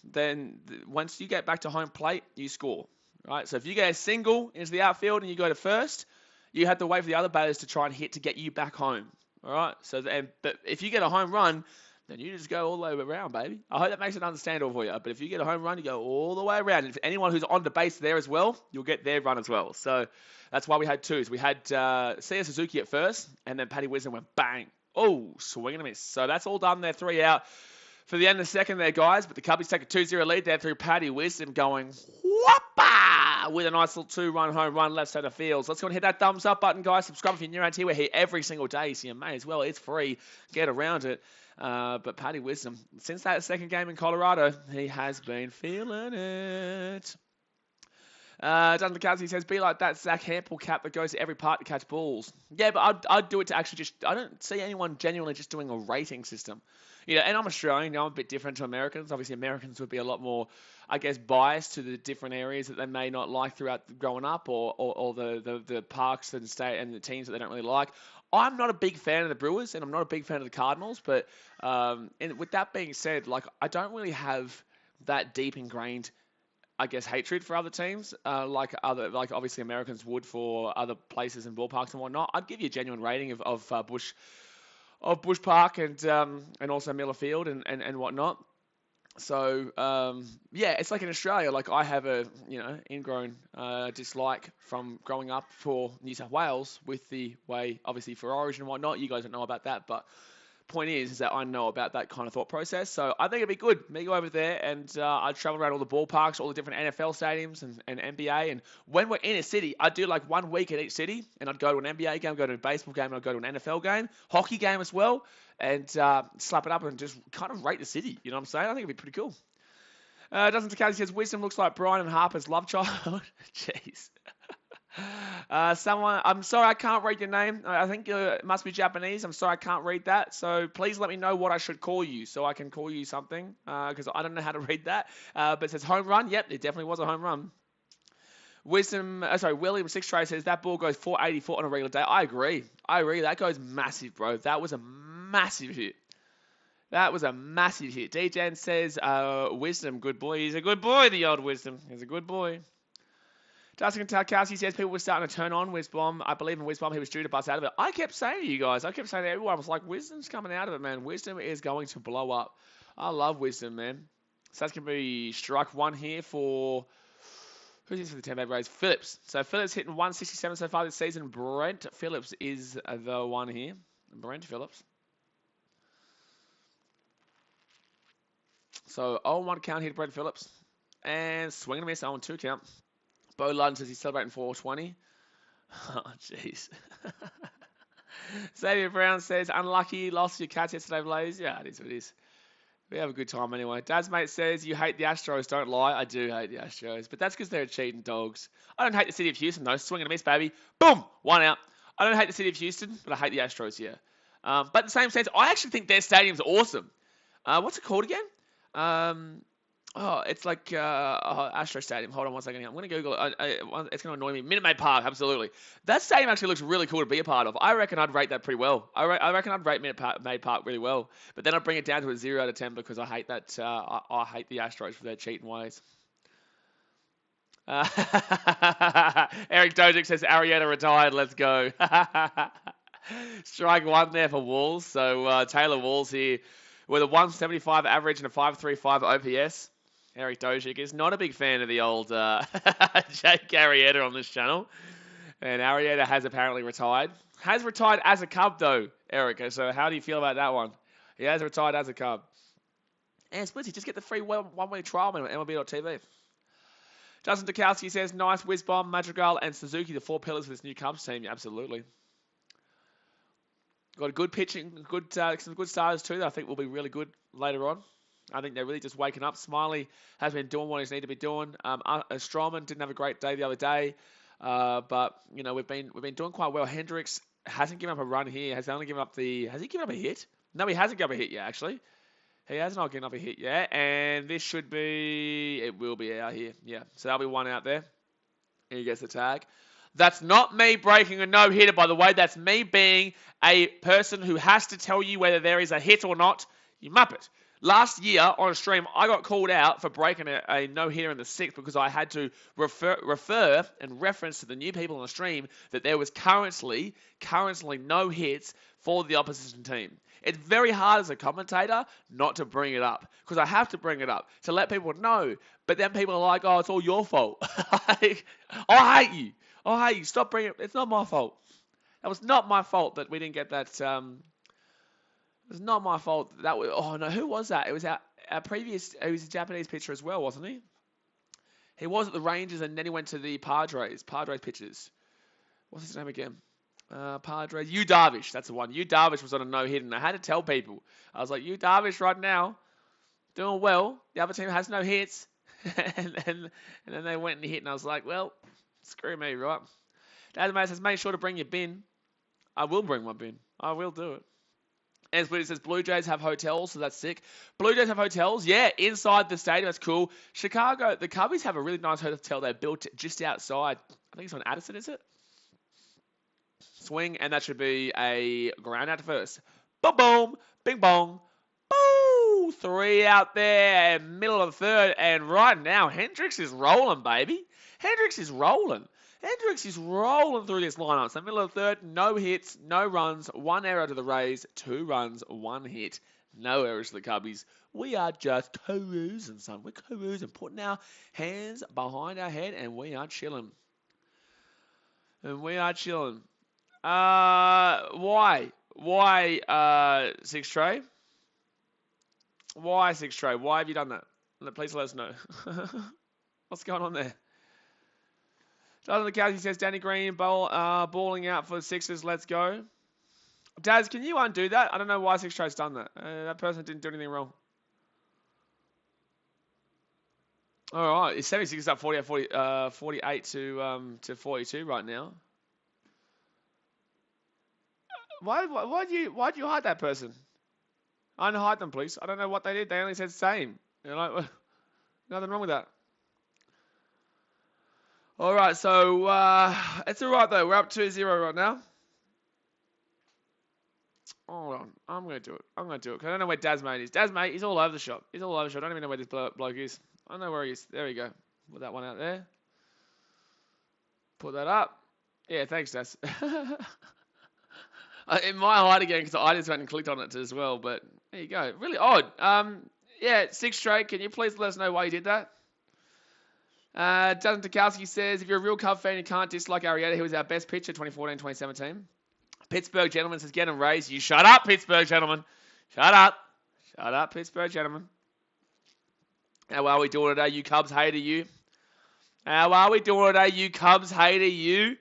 then once you get back to home plate, you score. Right? So if you get a single into the outfield and you go to first, you have to wait for the other batters to try and hit to get you back home. All right? But if you get a home run, then you just go all the way around, baby. I hope that makes it understandable for you. But if you get a home run, you go all the way around. And if anyone who's on the base there as well, you'll get their run as well. So that's why we had 2s. We had Seiya Suzuki at first, and then Patty Wisdom went bang. Oh, swing and a miss. So that's all done there, 3 out for the end of the second there, guys. But the Cubbies take a 2-0 lead there through Patty Wisdom going whoppa with a nice little 2-run home run left center field. So let's go and hit that thumbs up button, guys. Subscribe if you're new around here. We're here every single day, so you may as well. It's free. Get around it. But Patty Wisdom, since that second game in Colorado, he has been feeling it. Jonathan Kelsey says, be like that Zach Hampel cap that goes to every park to catch balls. Yeah, but I'd do it to actually I don't see anyone genuinely just doing a rating system. And I'm Australian, I'm a bit different to Americans. Obviously, Americans would be a lot more, I guess, biased to the different areas that they may not like throughout growing up or the parks and state and the teams that they don't really like. I'm not a big fan of the Brewers, and I'm not a big fan of the Cardinals, but and with that being said, like I don't really have that deep ingrained, I guess, hatred for other teams, like obviously Americans would for other places and ballparks and whatnot. I'd give you a genuine rating of Busch Park and also Miller Field and whatnot. So yeah, it's like in Australia. Like I have a ingrown dislike from growing up for New South Wales with the way, obviously for Origin and whatnot. You guys don't know about that, but point is that I know about that kind of thought process. So I think it'd be good me go over there and I'd travel around all the ballparks, all the different NFL stadiums and NBA. And when we're in a city, I'd do like 1 week in each city, and I'd go to an NBA game, go to a baseball game, and I'd go to an NFL game, hockey game as well, and slap it up and just kind of rate the city. You know what I'm saying? I think it'd be pretty cool. Doesn't Takagi says Wisdom looks like Brian and Harper's love child. Jeez. Someone, I'm sorry, I can't read your name. I think it must be Japanese. I'm sorry, I can't read that. So please let me know what I should call you so I can call you something because I don't know how to read that. But it says home run. Yep, it definitely was a home run. William Six Tray says that ball goes 484 on a regular day. I agree. That goes massive, bro. That was a massive hit. DJN says, Wisdom, good boy. He's a good boy, the old Wisdom. He's a good boy. Justin Tarkowski says people were starting to turn on Wisbom. I believe in Wisbom. He was due to bust out of it. I kept saying to you guys, I kept saying to everyone, I was like, Wisdom's coming out of it, man. Wisdom is going to blow up. I love Wisdom, man. So that's going to be strike one here for... Who's this for the Tampa Bay Rays? Phillips. So Phillips hitting 167 so far this season. Brent Phillips is the one here. Brent Phillips. So 0-1 count here to Brent Phillips. And swing and a miss, 0-2 count. Bo Ludden says he's celebrating 420. Oh, jeez. Xavier Brown says, unlucky, lost your catch yesterday, Blaze. Yeah, it is what it is. We have a good time anyway. Dad's mate says, you hate the Astros, don't lie. I do hate the Astros, but that's because they're cheating dogs. I don't hate the city of Houston, though. Swing and a miss, baby. Boom! One out. I don't hate the city of Houston, but I hate the Astros, yeah. But in the same sense, I actually think their stadium's awesome. What's it called again? It's like Astro Stadium. Hold on one second here. I'm going to Google it. It's going to annoy me. Minute Maid Park, absolutely. That stadium actually looks really cool to be a part of. I reckon I'd rate that pretty well. I reckon I'd rate Minute Maid Park really well. But then I'd bring it down to a 0 out of 10 because I hate that. I hate the Astros for their cheating ways. Eric Dojic says Arietta retired. Let's go. Strike one there for Walls. So Taylor Walls here with a 175 average and a 535 OPS. Eric Dojic is not a big fan of the old Jake Arrieta on this channel. And Arrieta has apparently retired. Has retired as a Cub, though, Eric. So how do you feel about that one? He has retired as a Cub. And Splitsy, just get the free one-week trial on MLB.tv. Justin Dukowski says, nice Wisbom, Madrigal, and Suzuki, the four pillars of this new Cubs team. Yeah, absolutely. Got a good pitching, some good starters too that I think will be really good later on. I think they're really just waking up. Smiley has been doing what he's need to be doing. Stroman didn't have a great day the other day, but we've been doing quite well. Hendricks hasn't given up a run here. Has he given up a hit? No, he hasn't given up a hit yet. Actually, he has not given up a hit yet. And this it will be out here. Yeah, so that'll be one out there. And he gets the tag. That's not me breaking a no-hitter, by the way. That's me being a person who has to tell you whether there is a hit or not. You muppet. Last year on a stream, I got called out for breaking a no-hitter in the sixth because I had to refer and reference to the new people on the stream that there was currently no hits for the opposition team. It's very hard as a commentator not to bring it up because I have to bring it up to let people know. But then people are like, oh, it's all your fault. I hate you. Stop bringing it. It's not my fault. That was not my fault that we didn't get that... It's not my fault. Who was that? It was our previous. He was a Japanese pitcher as well, wasn't he? He was at the Rangers, and then he went to the Padres. Padres pitchers. What's his name again? Padres. Yu Darvish. That's the one. Yu Darvish was on a no hit, and I had to tell people. I was like, Yu Darvish right now, doing well. The other team has no hits, and then they went and hit, and I was like, well, screw me, right? Dad says, make sure to bring your bin. I will bring my bin. I will do it. And it says Blue Jays have hotels, so that's sick. Blue Jays have hotels, yeah, inside the stadium. That's cool. Chicago, the Cubbies have a really nice hotel they built just outside. I think it's on Addison, is it? Swing, and that should be a ground out to first. Boom, boom, bing, bong. Boo! 3 out there, middle of the third. And right now, Hendricks is rolling, baby. Hendricks is rolling through this lineup. So middle of the third, no hits, no runs, 1 error to the Rays, 2 runs, 1 hit. No errors for the Cubbies. We are just cruising, son. We're cruising, putting our hands behind our head, and we are chilling. And we are chilling. Why? Why, Six Tray? Why, Six Tray? Why have you done that? Please let us know. What's going on there? Jonathan McCarthy says Danny Green balling out for the Sixers. Let's go. Daz, can you undo that? I don't know why Six Tray's done that. That person didn't do anything wrong. All right, it's 76 up 48 to 42 right now. Why'd you hide that person? Unhide them, please. I don't know what they did. They only said same. You're like, nothing wrong with that. All right, so it's all right though. We're up 2-0 right now. Hold on, I'm gonna do it. Cause I don't know where Dazmate is. Dazmate, he's all over the shop. I don't even know where this bloke is. I don't know where he is. There we go. Put that one out there. Put that up. Yeah, thanks, Daz. It might hide again because I just went and clicked on it as well. But there you go. Really odd. Yeah, Six Straight. Can you please let us know why you did that? Justin Tokowski says, if you're a real Cub fan, you can't dislike Arrieta. He was our best pitcher 2014-2017. Pittsburgh Gentleman says, get him raised. You shut up, Pittsburgh Gentleman. Shut up. Shut up, Pittsburgh Gentleman. How are we doing today, you Cubs hater, you? How are we doing today, you Cubs hater, you?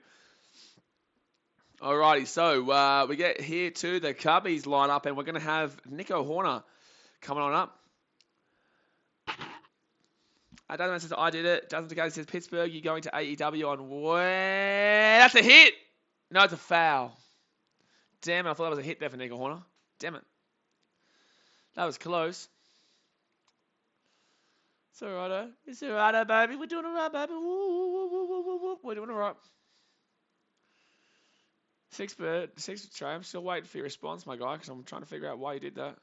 Alrighty, so we get here to the Cubbies lineup, and we're going to have Nico Horner coming on up. Doesn't says I did it. Doesn't Tokowski says Pittsburgh. You're going to AEW on where? That's a hit. No, it's a foul. Damn it! I thought that was a hit there for Nico Horner. Damn it. That was close. It's alright, it's alright, baby. We're doing alright, baby. Woo. We're doing alright. Six Trey. I'm still waiting for your response, my guy, because I'm trying to figure out why you did that.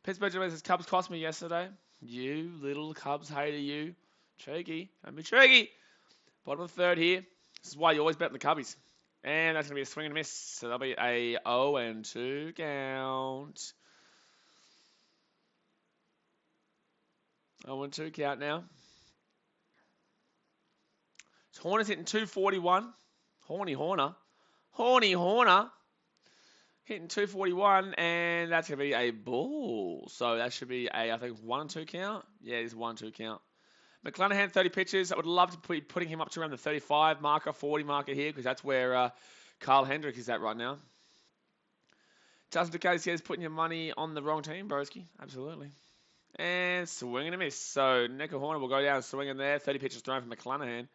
Pittsburgh says Cubs cost me yesterday. You little Cubs hater, you. Cheeky. Don't be cheeky. Bottom of the third here. This is why you always bet on the Cubbies. And that's going to be a swing and a miss. So that'll be a 0-2 count. 0-2 count now. So Horner's hitting 241. Horny Horner. Hitting 241, and that's going to be a ball. So that should be a, I think, 1-2 count. Yeah, it's 1-2 count. McClanahan, 30 pitches. I would love to be putting him up to around the 35 marker, 40 marker here, because that's where Carl Hendrick is at right now. Justin Ducati says putting your money on the wrong team, broski. Absolutely. And swing and a miss. So Nico Horner will go down swinging there. 30 pitches thrown from McClanahan.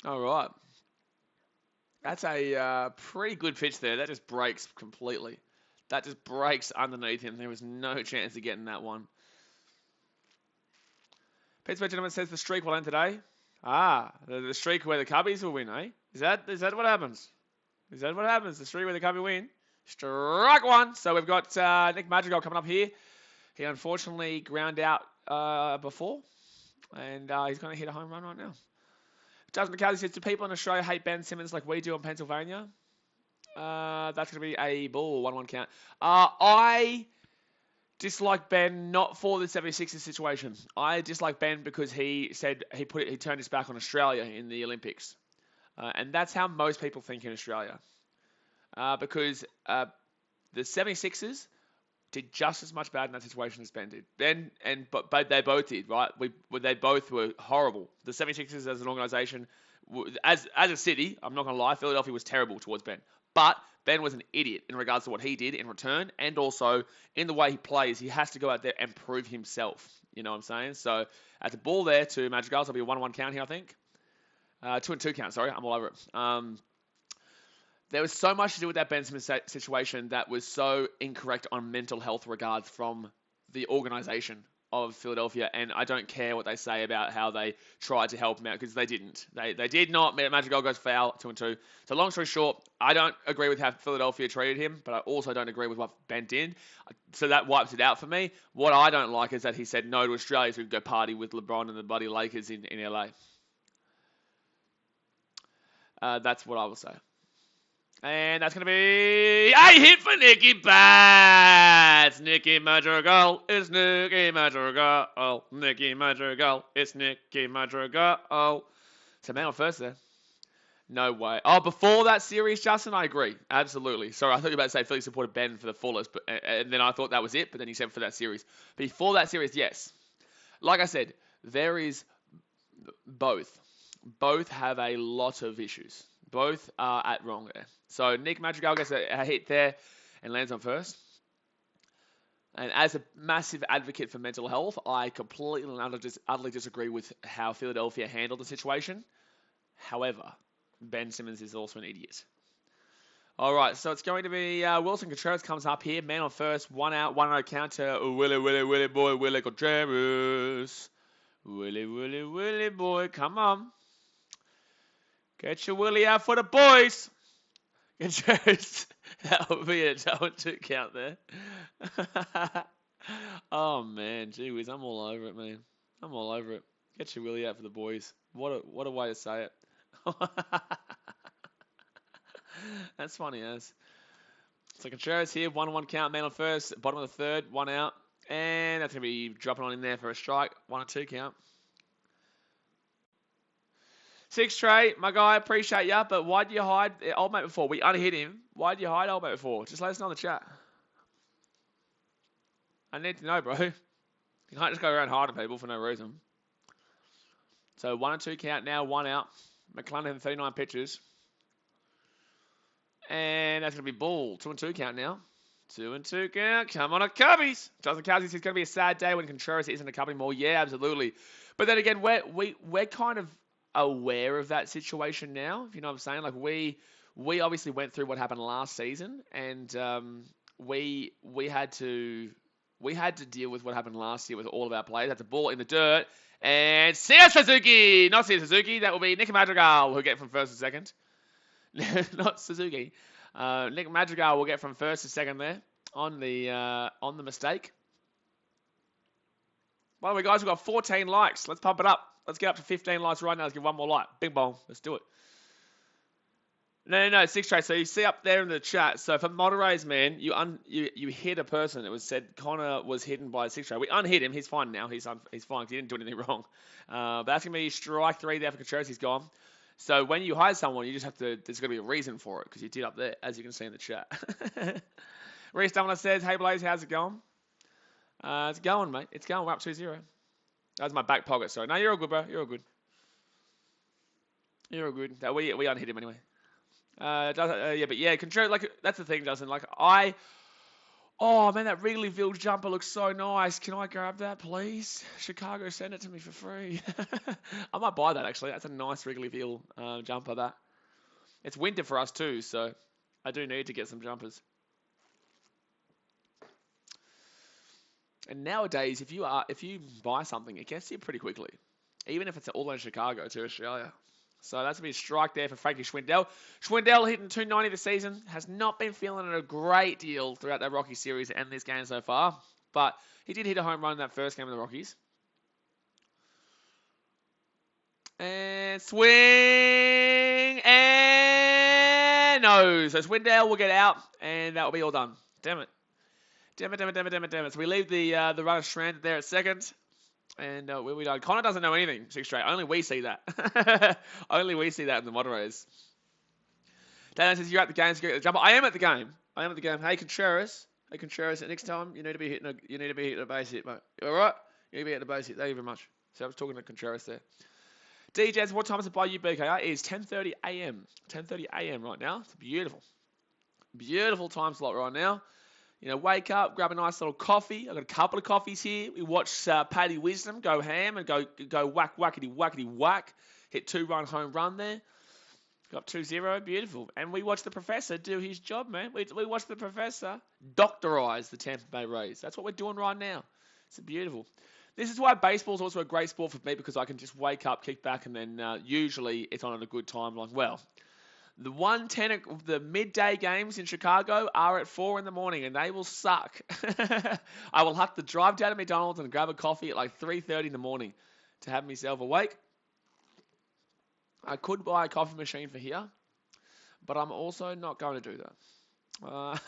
All right. That's a pretty good pitch there. That just breaks completely. That just breaks underneath him. There was no chance of getting that one. Pittsburgh Gentleman says the streak will end today. The streak where the Cubbies will win, eh? Is that what happens? Is that what happens? The streak where the Cubbies win? Strike one. So we've got Nick Madrigal coming up here. He unfortunately ground out before. And he's going to hit a home run right now. Justin McCarthy says, do people in Australia hate Ben Simmons like we do in Pennsylvania? That's going to be a ball, 1-1 count. I dislike Ben not for the 76ers situation. I dislike Ben because he said he turned his back on Australia in the Olympics. And that's how most people think in Australia. Because the 76ers did just as much bad in that situation as Ben did. But they both did, right? They both were horrible. The 76ers as an organization, as a city, I'm not going to lie, Philadelphia was terrible towards Ben. But Ben was an idiot in regards to what he did in return, and also in the way he plays. He has to go out there and prove himself. You know what I'm saying? So at the ball there to Madrigal, it'll be a 1-1 count here, I think. 2-2 count, sorry. I'm all over it. There was so much to do with that Ben Simmons situation that was so incorrect on mental health regards from the organization of Philadelphia, and I don't care what they say about how they tried to help him out, because they didn't. They did not. Madrigal goes foul, 2-2. So long story short, I don't agree with how Philadelphia treated him, but I also don't agree with what Ben did. So that wipes it out for me. What I don't like is that he said no to Australia so he could go party with LeBron and the bloody Lakers in LA. That's what I will say. And that's going to be a hit for Nicky Bats. Nicky Madrigal. It's Nicky Madrigal. Nicky Madrigal. It's Nicky Madrigal. So man on first there. No way. Oh, before that series, Justin, I agree. Absolutely. Sorry, I thought you were about to say Philly supported Ben for the fullest, but and then I thought that was it, but then you said for that series. Before that series, yes. Like I said, there is both. Both have a lot of issues. Both are at wrong there. So Nick Madrigal gets a hit there and lands on first. And as a massive advocate for mental health, I completely and utterly disagree with how Philadelphia handled the situation. However, Ben Simmons is also an idiot. All right, so it's going to be Wilson Contreras comes up here. Man on first, 1 out, 1-0 counter. Willie boy, Willie Contreras. Willie boy, come on. Get your Willie out for the boys. Contreras. That would be a 2 count there. Oh, man. Gee whiz, I'm all over it, man. I'm all over it. Get your Willie out for the boys. What a way to say it. That's funny as. So Contreras here, 1-1 count, man on first, bottom of the third, 1 out. And that's going to be dropping on in there for a strike, 1-2 count. 6 Trey, my guy, appreciate ya, but why'd you hide old mate before? We unhit him. Why'd you hide old mate before? Just let us know in the chat. I need to know, bro. You can't just go around hiding people for no reason. So 1-2 count now, 1 out. McClellan 39 pitches. And that's going to be ball. 2-2 count now. 2-2 count. Come on, Cubbies. Justin Cousins, it's going to be a sad day when Contreras isn't a Cub anymore. Yeah, absolutely. But then again, we're kind of aware of that situation now. If you know what I'm saying? Like we obviously went through what happened last season, and we had to deal with what happened last year with all of our players. That's a ball in the dirt. And Seiya Suzuki! Not Seiya Suzuki. That will be Nick Madrigal, who'll get from first to second. Not Suzuki. Nick Madrigal will get from first to second there on the mistake. By the way, guys, we've got 14 likes. Let's pump it up. Let's get up to 15 likes right now. Let's give one more like. Bing bong. Let's do it. No, 6 Trey. So you see up there in the chat. So for Monterey's, man, you hit a person. It was said Connor was hidden by 6 Trey. We unhit him. He's fine now. He's fine because he didn't do anything wrong. But that's going to be strike 3 there for Contreras. He's gone. So when you hide someone, you just have to, there's going to be a reason for it because you did up there, as you can see in the chat. Reese Dumler says, hey Blaze, how's it going? It's going, mate. It's going. We're up 2-0. That was my back pocket, sorry. No, you're all good, bro. You're all good. You're all good. We unhit him anyway. Contreras, like, that's the thing, Justin. Like, oh, man, that Wrigleyville jumper looks so nice. Can I grab that, please? Chicago, send it to me for free. I might buy that, actually. That's a nice Wrigleyville jumper, that. It's winter for us, too, so I do need to get some jumpers. And nowadays, if you buy something, it gets here pretty quickly. Even if it's all in Chicago to Australia. So that's going to be a strike there for Frankie Schwindel. Schwindel hitting 290 this season. Has not been feeling it a great deal throughout that Rockies series and this game so far. But he did hit a home run in that first game of the Rockies. And swing. And no. So Schwindel will get out. And that will be all done. Damn it. Damn it. So we leave the runner stranded there at second. And we don't. Connor doesn't know anything, 6 Trey. Only we see that. Only we see that in the moderators. Dan says, you're at the game, so you get the jumper. I am at the game. Hey, Contreras. Next time, you need to be hitting a base hit, mate. You all right? You need to be hitting a base hit. Thank you very much. So I was talking to Contreras there. DJs, what time is it by you, BKR? It is 10:30 a.m. 10:30 a.m. right now. It's beautiful. Beautiful time slot right now. You know, wake up, grab a nice little coffee. I've got a couple of coffees here. We watch Paddy Wisdom go ham and go whack. Hit 2-run home run there. Got 2-0. Beautiful. And we watch the professor do his job, man. We watch the professor doctorize the Tampa Bay Rays. That's what we're doing right now. It's beautiful. This is why baseball is also a great sport for me, because I can just wake up, kick back, and then usually it's on at a good time. Like, well, the 1:10 of the midday games in Chicago are at 4 in the morning, and they will suck. I will have to drive down to McDonald's and grab a coffee at like 3:30 in the morning to have myself awake. I could buy a coffee machine for here, but I'm also not going to do that.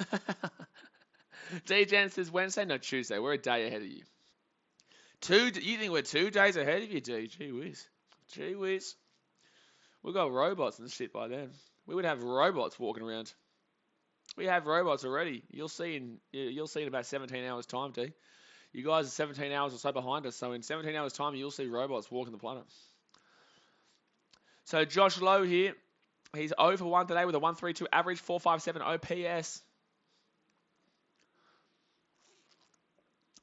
D-Gen says Wednesday, no Tuesday. We're a day ahead of you. You think we're 2 days ahead of you, D? Gee whiz. Gee whiz. We've got robots and shit by then. We would have robots walking around. We have robots already. You'll see in about 17 hours time, D. You guys are 17 hours or so behind us, so in 17 hours time you'll see robots walking the planet. So Josh Lowe here, he's 0 for 1 today with a 132 average, 457 OPS.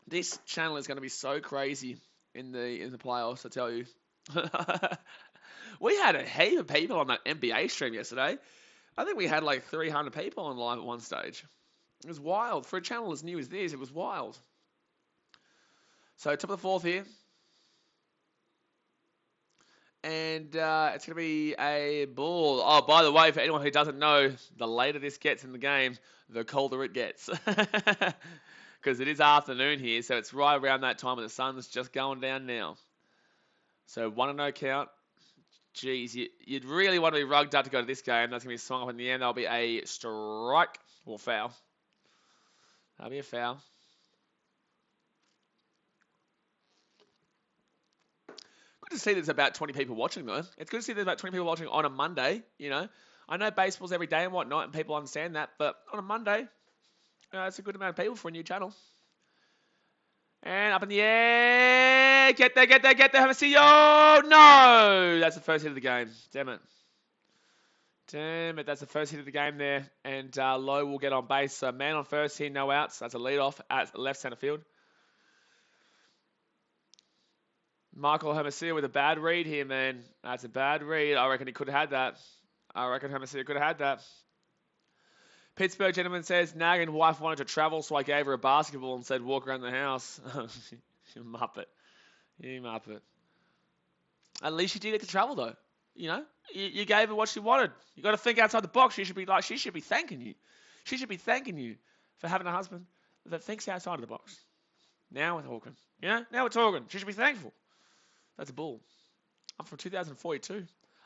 This channel is going to be so crazy in the playoffs, I tell you. We had a heap of people on that NBA stream yesterday. I think we had like 300 people on live at one stage. It was wild. For a channel as new as this, it was wild. So top of the fourth here. And it's going to be a ball. Oh, by the way, for anyone who doesn't know, the later this gets in the game, the colder it gets. Because it is afternoon here, so it's right around that time when the sun's just going down now. So 1-0 count. Jeez, you'd really want to be rugged up to go to this game. That's going to be swung up in the end. That'll be a strike or foul. That'll be a foul. Good to see there's about 20 people watching, though. It's good to see there's about 20 people watching on a Monday, you know. I know baseball's every day and whatnot, and people understand that, but on a Monday, it's a good amount of people for a new channel. And up in the air. Get there, get there, get there. Hermosillo. No! That's the first hit of the game. Damn it. Damn it. That's the first hit of the game there. And Lowe will get on base. So man on first here, no outs. That's a leadoff at left center field. Michael Hermosillo with a bad read here, man. That's a bad read. I reckon he could have had that. I reckon Hermosillo could have had that. Pittsburgh gentleman says, nagging wife wanted to travel, so I gave her a basketball and said, walk around the house. You muppet. You muppet. At least she did get to travel, though. You know, you gave her what she wanted. You got to think outside the box. She should be thanking you. She should be thanking you for having a husband that thinks outside of the box. Now we're talking. You know, now we're talking. She should be thankful. That's a bull. I'm from 2042.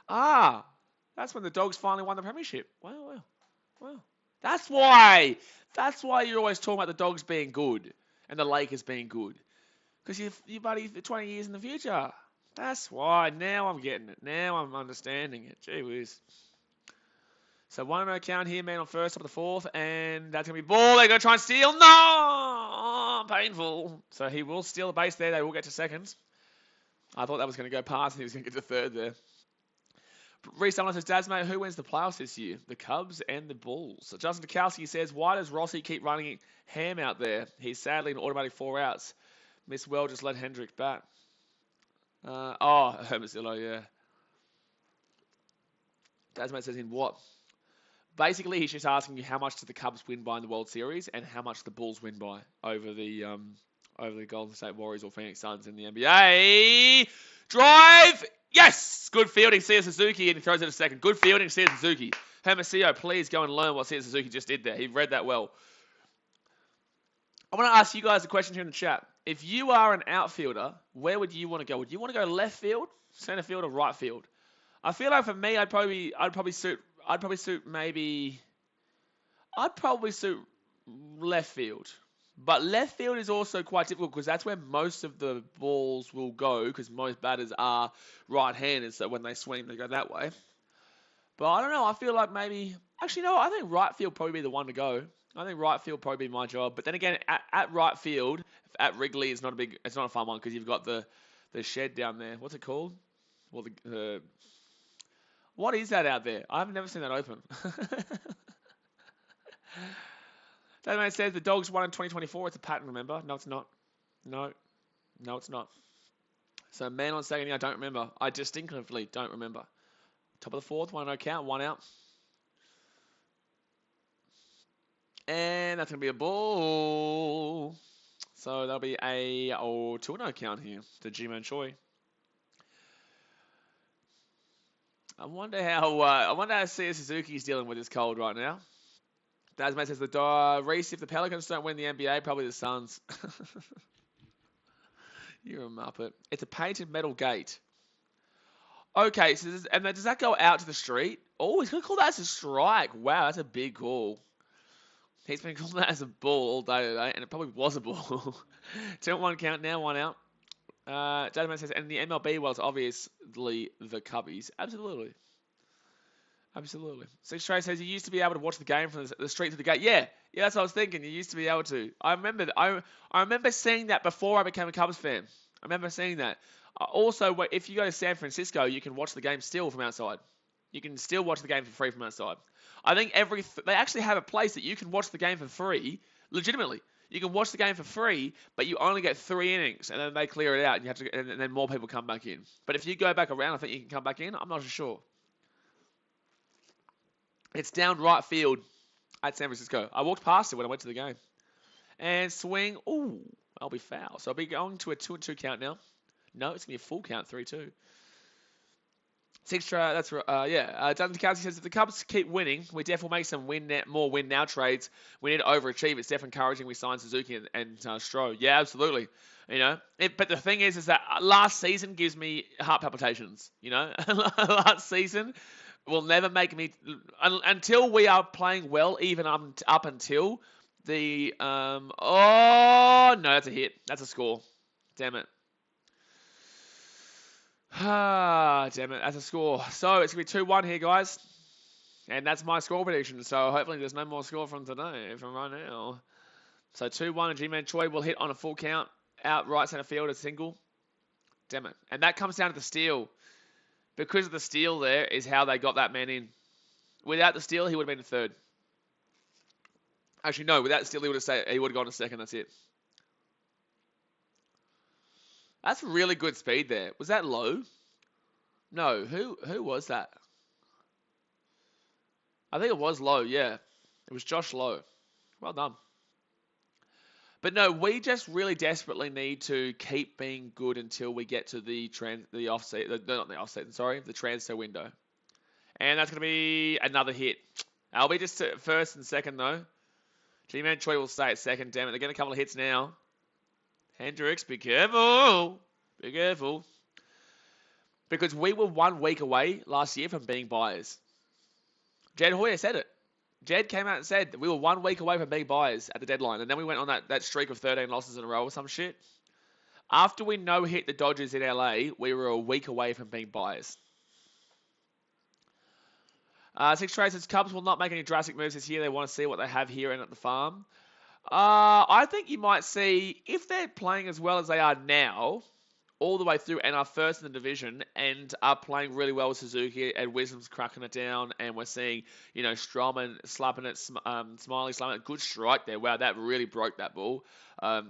Ah, that's when the Dogs finally won the premiership. Wow. That's why you're always talking about the Dogs being good and the Lakers being good. Because you're buddy for 20 years in the future. That's why. Now I'm getting it. Now I'm understanding it. Gee whiz. So 1-0 count here, man on first, top of the fourth. And that's going to be ball. They're going to try and steal. No! Oh, painful. So he will steal the base there. They will get to seconds. I thought that was going to go past and he was going to get to third there. Reese Allen says, Dads, mate, who wins the playoffs this year? The Cubs and the Bulls. So Justin Dukowski says, why does Rossi keep running ham out there? He's sadly an automatic 4 outs. Miss Well just let Hendrick bat. Hermosillo, yeah. Dads, mate says, in what? Basically, he's just asking you how much do the Cubs win by in the World Series and how much the Bulls win by over the Golden State Warriors or Phoenix Suns in the NBA. Drive! Yes! Good fielding, Sia Suzuki, and he throws it a second. Good fielding, Sia Suzuki. Hermosillo, please go and learn what Sia Suzuki just did there. He read that well. I want to ask you guys a question here in the chat. If you are an outfielder, where would you want to go? Would you want to go left field, center field, or right field? I feel like for me, I'd probably suit left field. But left field is also quite difficult because that's where most of the balls will go because most batters are right-handed, so when they swing, they go that way. But I don't know. I feel like maybe... Actually, no, I think right field probably be the one to go. I think right field probably be my job. But then again, at right field, at Wrigley, it's not a fun one because you've got the shed down there. What's it called? Well, what is that out there? I've never seen that open. That man says the Dogs won in 2024. It's a pattern, remember? No, it's not. No, it's not. So, man on second, I don't remember. I distinctively don't remember. Top of the fourth, 1-0 count, 1 out. And that's going to be a ball. So, that'll be a 2-0 count here to Ji-Man Choi. I wonder how Sia Suzuki's dealing with this cold right now. Dasman says the Reese, if the Pelicans don't win the NBA, probably the Suns. You're a muppet. It's a painted metal gate. Okay, so and then does that go out to the street? Oh, he's going to call that as a strike. Wow, that's a big call. He's been calling that as a ball all day today, and it probably was a ball. 2-1 count now, 1 out. Gentleman says, and the MLB, well, it's obviously the Cubbies. Absolutely. Absolutely. Six Trey says, you used to be able to watch the game from the street to the gate. Yeah, that's what I was thinking. You used to be able to. I remember seeing that before I became a Cubs fan. I remember seeing that. Also, if you go to San Francisco, you can watch the game still from outside. You can still watch the game for free from outside. I think they actually have a place that you can watch the game for free, legitimately. You can watch the game for free, but you only get 3 innings, and then they clear it out, and you have to, and then more people come back in. But if you go back around, I think you can come back in. I'm not sure. It's down right field at San Francisco. I walked past it when I went to the game. And swing. Ooh, I'll be foul. So I'll be going to a 2-2 count now. No, it's going to be a full count, 3-2. That's right. Duncan Kelsey says, if the Cubs keep winning, we definitely make some more win now trades. We need to overachieve. It's definitely encouraging we sign Suzuki and Stroh. Yeah, absolutely. But the thing is that last season gives me heart palpitations. Last season will never make me until we are playing well, even up until the oh no, that's a hit. That's a score. Damn it. Damn it, that's a score. So it's going to be 2-1 here, guys. And that's my score prediction. So hopefully there's no more score from today, from right now. So 2-1, and G-Man Choi will hit on a full count out right center field, a single. Damn it. And that comes down to the steal. Because of the steal there is how they got that man in. Without the steal, he would have been the third. Actually, no, without the steal, he would have gone to second. That's it. That's really good speed there. Was that Lowe? No, who was that? I think it was Lowe, yeah. It was Josh Lowe. Well done. But no, we just really desperately need to keep being good until we get to the transfer window. And that's going to be another hit. I'll be just first and second, though. G-Man Choi will stay at second. Damn it, they're getting a couple of hits now. Hendricks, be careful. Be careful. Because we were 1 week away last year from being buyers. Jed Hoyer said it. Jed came out and said that we were 1 week away from being buyers at the deadline. And then we went on that streak of 13 losses in a row or some shit. After we no-hit the Dodgers in LA, we were a week away from being buyers. Six Trey says, Cubs will not make any drastic moves this year. They want to see what they have here and at the farm. I think you might see, if they're playing as well as they are now, all the way through, and are first in the division, and are playing really well with Suzuki, and Wisdom's cracking it down, and we're seeing, Stroman slapping it, Smiley slapping it. Good strike there. Wow, that really broke that ball.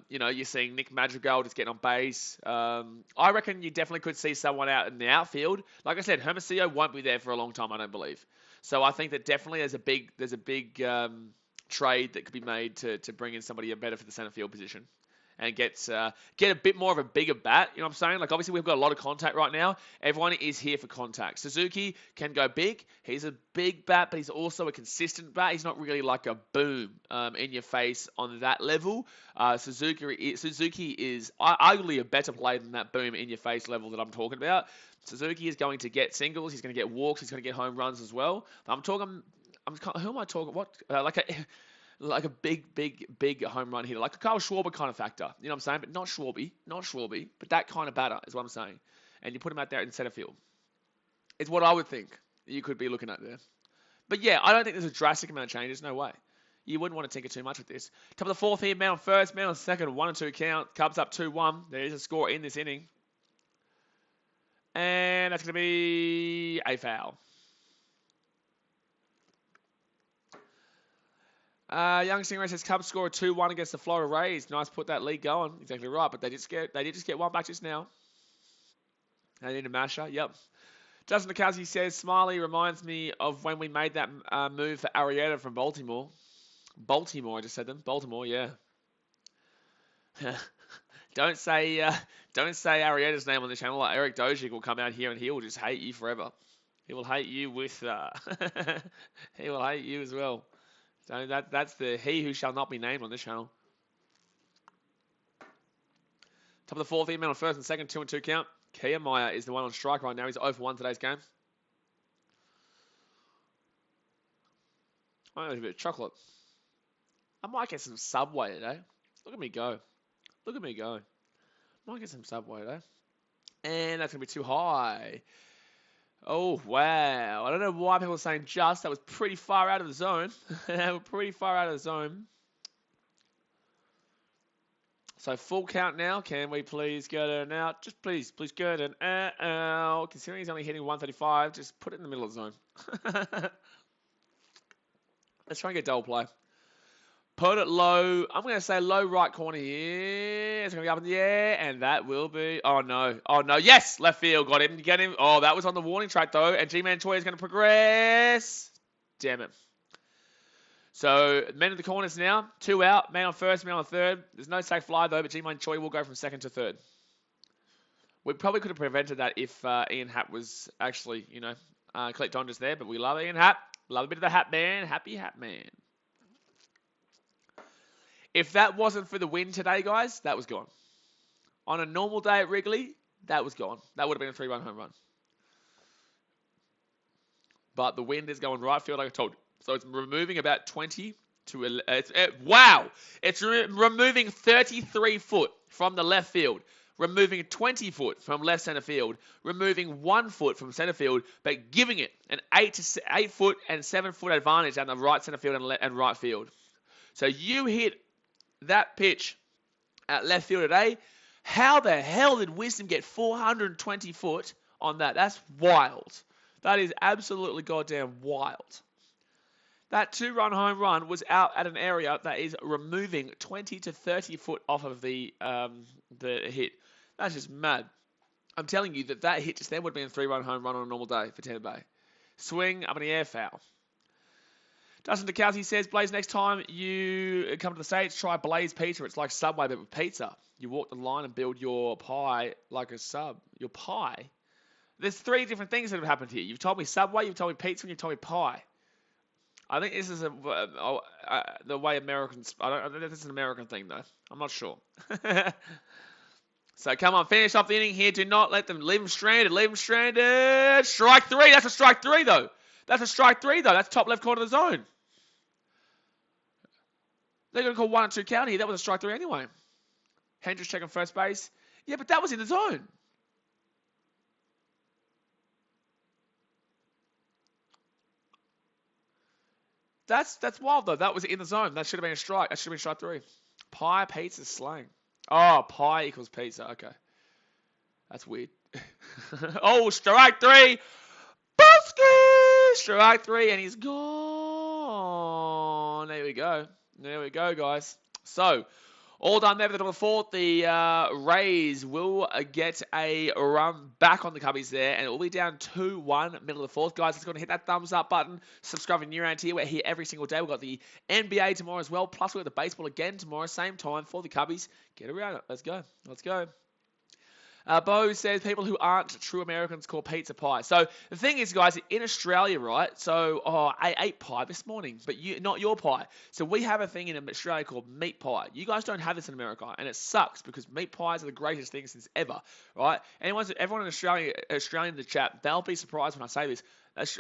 You're seeing Nick Madrigal just getting on base. I reckon you definitely could see someone out in the outfield. Like I said, Hermosillo won't be there for a long time, I don't believe. So I think that definitely there's a big trade that could be made to bring in somebody better for the center field position. And get a bit more of a bigger bat. You know what I'm saying? Like, obviously, we've got a lot of contact right now. Everyone is here for contact. Suzuki can go big. He's a big bat, but he's also a consistent bat. He's not really like a boom in your face on that level. Suzuki is arguably a better player than that boom in your face level that I'm talking about. Suzuki is going to get singles. He's going to get walks. He's going to get home runs as well. Who am I talking? What? Like a big home run hitter, like a Kyle Schwarber kind of factor. You know what I'm saying? But not Schwarby, but that kind of batter is what I'm saying. And you put him out there in center field. It's what I would think you could be looking at there. But yeah, I don't think there's a drastic amount of changes. No way. You wouldn't want to tinker too much with this. Top of the fourth here, man on first, man on second, 1-2 count. Cubs up 2-1. There is a score in this inning. And that's going to be a foul. Young Stingray says Cubs score a 2-1 against the Florida Rays. Nice, put that lead going. Exactly right, but they did just get one back just now. They need a masher. Yep. Justin Nikowski says Smiley reminds me of when we made that move for Arrieta from Baltimore. Baltimore, I just said them. Baltimore, yeah. Don't say Arrieta's name on the channel. Like Eric Dozier will come out here and he will just hate you forever. He will hate you with. He will hate you as well. So that's the he who shall not be named on this channel. Top of the fourth, man on first and second, 2-2 count. BKRmy is the one on strike right now. He's 0 for 1 today's game. I need a bit of chocolate. I might get some Subway today. Look at me go. Look at me go. Might get some Subway today. And that's going to be too high. Oh, wow. I don't know why people are saying just. That was pretty far out of the zone. Pretty far out of the zone. So full count now. Can we please get it out? Just please get it out. Considering he's only hitting 135, just put it in the middle of the zone. Let's try and get double play. Put it low. I'm going to say low right corner here. It's going to be up in the air, and that will be... Oh, no. Oh, no. Yes! Left field. Got him. Get him. Oh, that was on the warning track, though. And G-Man Choi is going to progress. Damn it. So, men in the corners now. 2 out. Man on first, man on third. There's no sack fly, though, but G-Man Choi will go from second to third. We probably could have prevented that if Ian Happ was actually, collect on just there, but we love Ian Happ. Love a bit of the Hat Man. Happy Hat Man. If that wasn't for the win today, guys, that was gone. On a normal day at Wrigley, that was gone. That would have been a 3-run home run. But the wind is going right field, like I told you. So it's removing about 20 to... wow! It's removing 33 foot from the left field. Removing 20 foot from left center field. Removing 1 foot from center field, but giving it an 8 foot and 7 foot advantage down the right center field and right field. So you hit that pitch at left field today. How the hell did Wisdom get 420 foot on that? That's wild. That is absolutely goddamn wild. That 2-run home run was out at an area that is removing 20 to 30 foot off of the hit. That's just mad. I'm telling you that hit just then would have been a 3-run home run on a normal day for Tampa Bay. Swing, up in the air, foul. Dustin DeKowski says, Blaze, next time you come to the States, try Blaze Pizza. It's like Subway, but with pizza. You walk the line and build your pie like a sub. Your pie? There's 3 different things that have happened here. You've told me Subway, you've told me pizza, and you've told me pie. I think this is the way Americans... I don't think this is an American thing, though. I'm not sure. So, come on, finish off the inning here. Do not let them leave them stranded. Leave them stranded. Strike 3. That's a strike 3, though. That's a strike 3, though. That's top left corner of the zone. They're going to call 1 and 2 count here. That was a strike 3 anyway. Hendricks checking first base. Yeah, but that was in the zone. That's wild, though. That was in the zone. That should have been a strike. That should have been strike 3. Pie, pizza, slang. Oh, pie equals pizza. Okay. That's weird. Oh, strike 3. Boski! Strike 3, and he's gone. There we go. There we go, guys. So, all done there for the number 4. The Rays will get a run back on the Cubbies there, and it will be down 2-1, middle of the 4th. Guys, let's go and hit that thumbs up button. Subscribe if you're new around here. We're here every single day. We've got the NBA tomorrow as well, plus we've got the baseball again tomorrow, same time for the Cubbies. Get around it. Let's go. Let's go. Bo says people who aren't true Americans call pizza pie. So the thing is, guys, in Australia, right? So I ate pie this morning, but not your pie. So we have a thing in Australia called meat pie. You guys don't have this in America, and it sucks because meat pies are the greatest thing since ever, right? Everyone in Australian in the chat, they'll be surprised when I say this.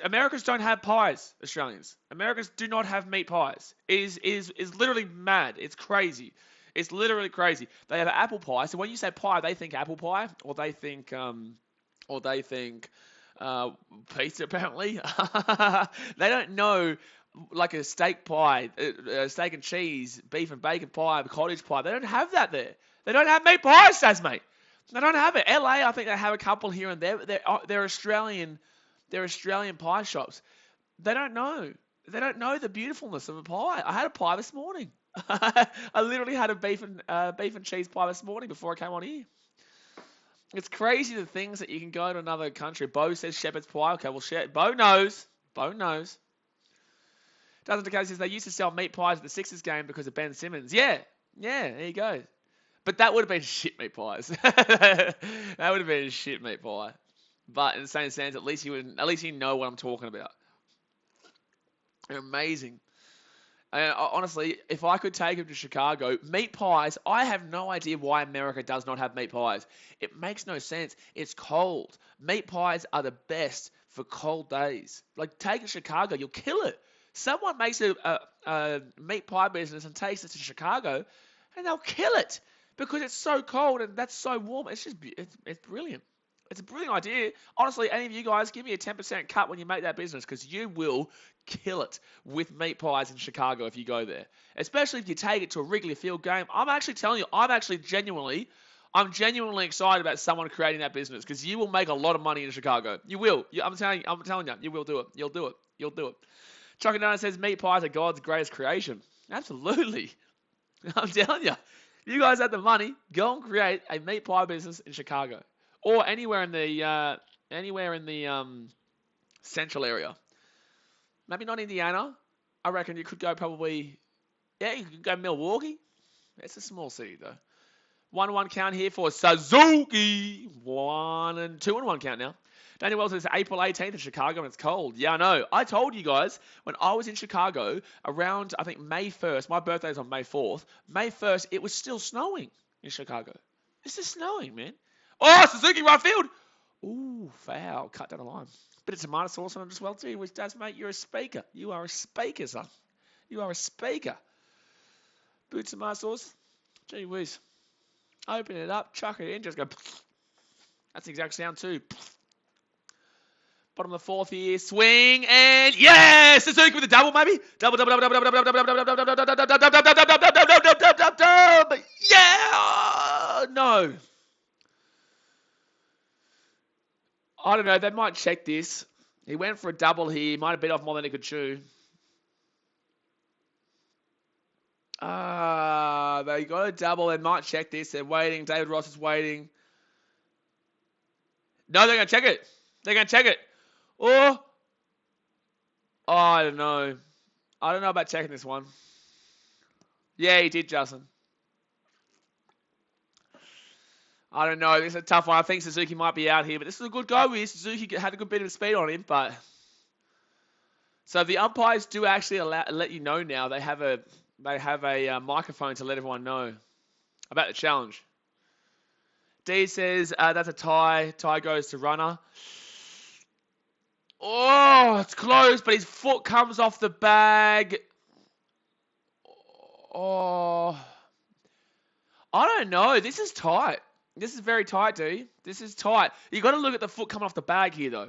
Americans don't have pies, Australians. Americans do not have meat pies. It is literally mad. It's crazy. It's literally crazy. They have apple pie. So when you say pie, they think apple pie, or they think pizza. Apparently, they don't know like a steak pie, steak and cheese, beef and bacon pie, cottage pie. They don't have that there. They don't have meat pies, Saz, mate. They don't have it. LA, I think they have a couple here and there. They're Australian. They're Australian pie shops. They don't know. They don't know the beautifulness of a pie. I had a pie this morning. I literally had a beef and cheese pie this morning before I came on here. It's crazy the things that you can go to another country. Bo says shepherd's pie. Okay, well, Bo knows. Bo knows. Doesn't the says they used to sell meat pies at the Sixers game because of Ben Simmons. Yeah, there you go. But that would have been shit meat pies. That would have been shit meat pie. But in the same sense, at least you know what I'm talking about. They're amazing. And honestly, if I could take him to Chicago, meat pies, I have no idea why America does not have meat pies. It makes no sense. It's cold. Meat pies are the best for cold days. Like, take it to Chicago, you'll kill it. Someone makes a meat pie business and takes it to Chicago, and they'll kill it because it's so cold and that's so warm. It's just, it's brilliant. It's a brilliant idea. Honestly, any of you guys, give me a 10% cut when you make that business because you will kill it with meat pies in Chicago if you go there. Especially if you take it to a Wrigley Field game. I'm actually telling you, I'm genuinely excited about someone creating that business because you will make a lot of money in Chicago. You will. I'm telling you, you will do it. You'll do it. You'll do it. Chuck Down says meat pies are God's greatest creation. Absolutely. I'm telling you. You guys have the money, go and create a meat pie business in Chicago. Or anywhere in the central area. Maybe not Indiana. I reckon you could go probably, you could go Milwaukee. It's a small city though. 1-1 count here for Suzuki. 1-2-1 count now. Daniel Wells says April 18th in Chicago and it's cold. Yeah, I know. I told you guys when I was in Chicago around, I think, May 1st. My birthday is on May 4th. May 1st, it was still snowing in Chicago. It's just snowing, man. Oh, Suzuki right field. Ooh, foul. Cut down the line. Bit of tomato sauce on it as well, too, which does make you a speaker. You are a speaker, son. You are a speaker. Boots tomato sauce. Gee whiz. Open it up, chuck it in, just go. That's the exact sound, too. Bottom of the fourth here. Swing, and yes! Suzuki with a double, maybe? Double. Yeah! No. I don't know. They might check this. He went for a double here. He might have bit off more than he could chew. They got a double. They might check this. They're waiting. David Ross is waiting. No, they're going to check it. They're going to check it. Or, I don't know. I don't know about checking this one. Yeah, he did, Justin. I don't know. This is a tough one. I think Suzuki might be out here, but this is a good go here. Suzuki had a good bit of speed on him, but so the umpires do actually let you know now. They have a microphone to let everyone know about the challenge. D says that's a tie. Tie goes to runner. Oh, it's close, but his foot comes off the bag. Oh, I don't know. This is tight. This is very tight, dude. This is tight. You got to look at the foot coming off the bag here, though.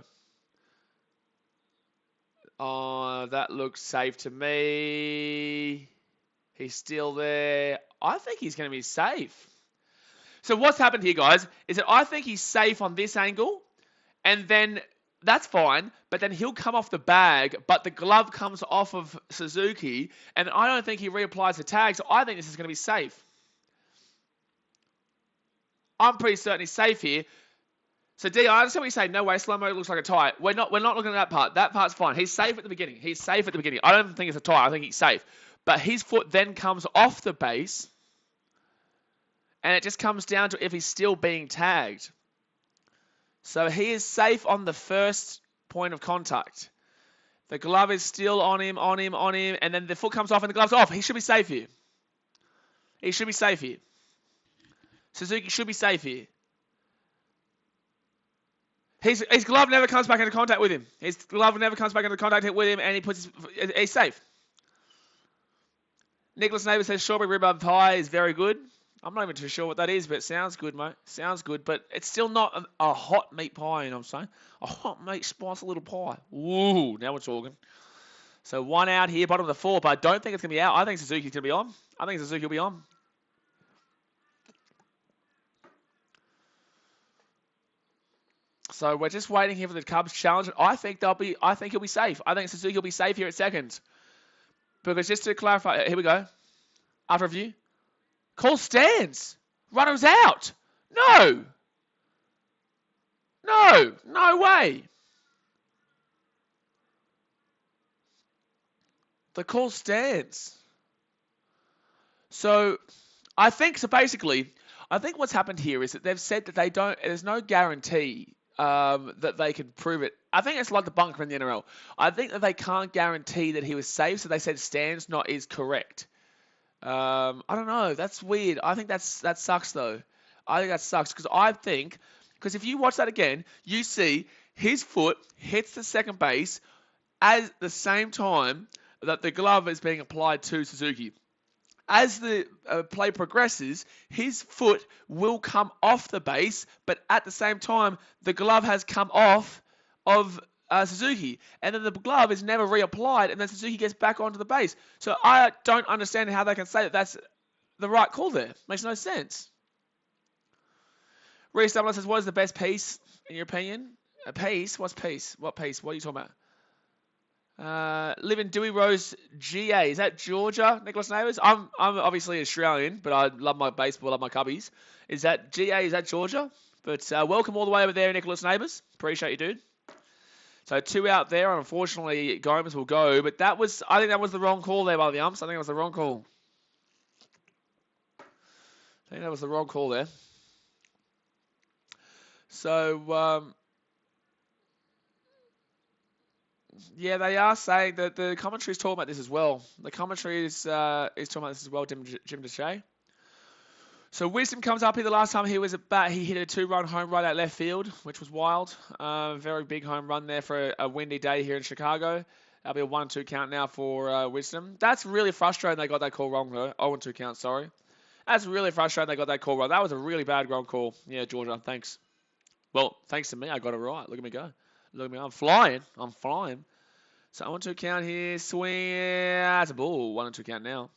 Oh, that looks safe to me. He's still there. I think he's going to be safe. So what's happened here, guys, is that I think he's safe on this angle, and then that's fine, but then he'll come off the bag, but the glove comes off of Suzuki, and I don't think he reapplies the tag, so I think this is going to be safe. I'm pretty certain he's safe here. So D, I understand what you say. No way, slow-mo looks like a tie. We're not looking at that part. That part's fine. He's safe at the beginning. He's safe at the beginning. I don't think it's a tie. I think he's safe. But his foot then comes off the base, and it just comes down to if he's still being tagged. So he is safe on the first point of contact. The glove is still on him, and then the foot comes off and the glove's off. He should be safe here. He should be safe here. Suzuki should be safe here. His glove never comes back into contact with him. His glove never comes back into contact with him, and he's safe. Nicholas Neighbour says strawberry rhubarb pie is very good. I'm not even too sure what that is, but it sounds good, mate. Sounds good, but it's still not a hot meat pie, you know what I'm saying? A hot meat spicy little pie. Ooh, now we're talking. So one out here, bottom of the four, but I don't think it's going to be out. I think Suzuki's going to be on. I think Suzuki will be on. So we're just waiting here for the Cubs challenge. I think he'll be safe. I think Suzuki will be safe here at second. Because just to clarify, here we go. After review. Call stands. Runners out. No. No way. The call stands. So basically, I think what's happened here is that they've said that there's no guarantee that they can prove it I think it's like the bunker in the NRL. I think that they can't guarantee that he was safe, so they said stands not is correct. I don't know. That's weird. I think that sucks though. I think that sucks because if you watch that again, you see his foot hits the second base at the same time that the glove is being applied to Suzuki. As the play progresses, his foot will come off the base, but at the same time, the glove has come off of Suzuki, and then the glove is never reapplied, and then Suzuki gets back onto the base. So I don't understand how they can say that that's the right call there. Makes no sense. Reese Dublin says, what is the best piece, in your opinion? A piece? What's piece? What piece? What are you talking about? Live in Dewey Rose, GA. Is that Georgia, Nicholas Neighbours? I'm obviously Australian, but I love my baseball, love my Cubbies. Is that GA? Is that Georgia? But welcome all the way over there, Nicholas Neighbours. Appreciate you, dude. So 2 out there, and unfortunately Gomez will go. But I think that was the wrong call there by the umps. I think it was the wrong call. There. So, yeah, they are saying that the commentary is talking about this as well. The commentary is talking about this as well, Jim Deshay. So Wisdom comes up here. The last time he was at bat, he hit a 2-run home run out left field, which was wild. Very big home run there for a windy day here in Chicago. That'll be a 1-2 count now for Wisdom. That's really frustrating they got that call wrong, though. 0-2 count, sorry. That's really frustrating they got that call wrong. That was a really bad ground call. Yeah, Georgia, thanks. Well, thanks to me, I got it right. Look at me go. Look at me, I'm flying. So 1-2 count here, swing, that's a ball. 1-2 count now.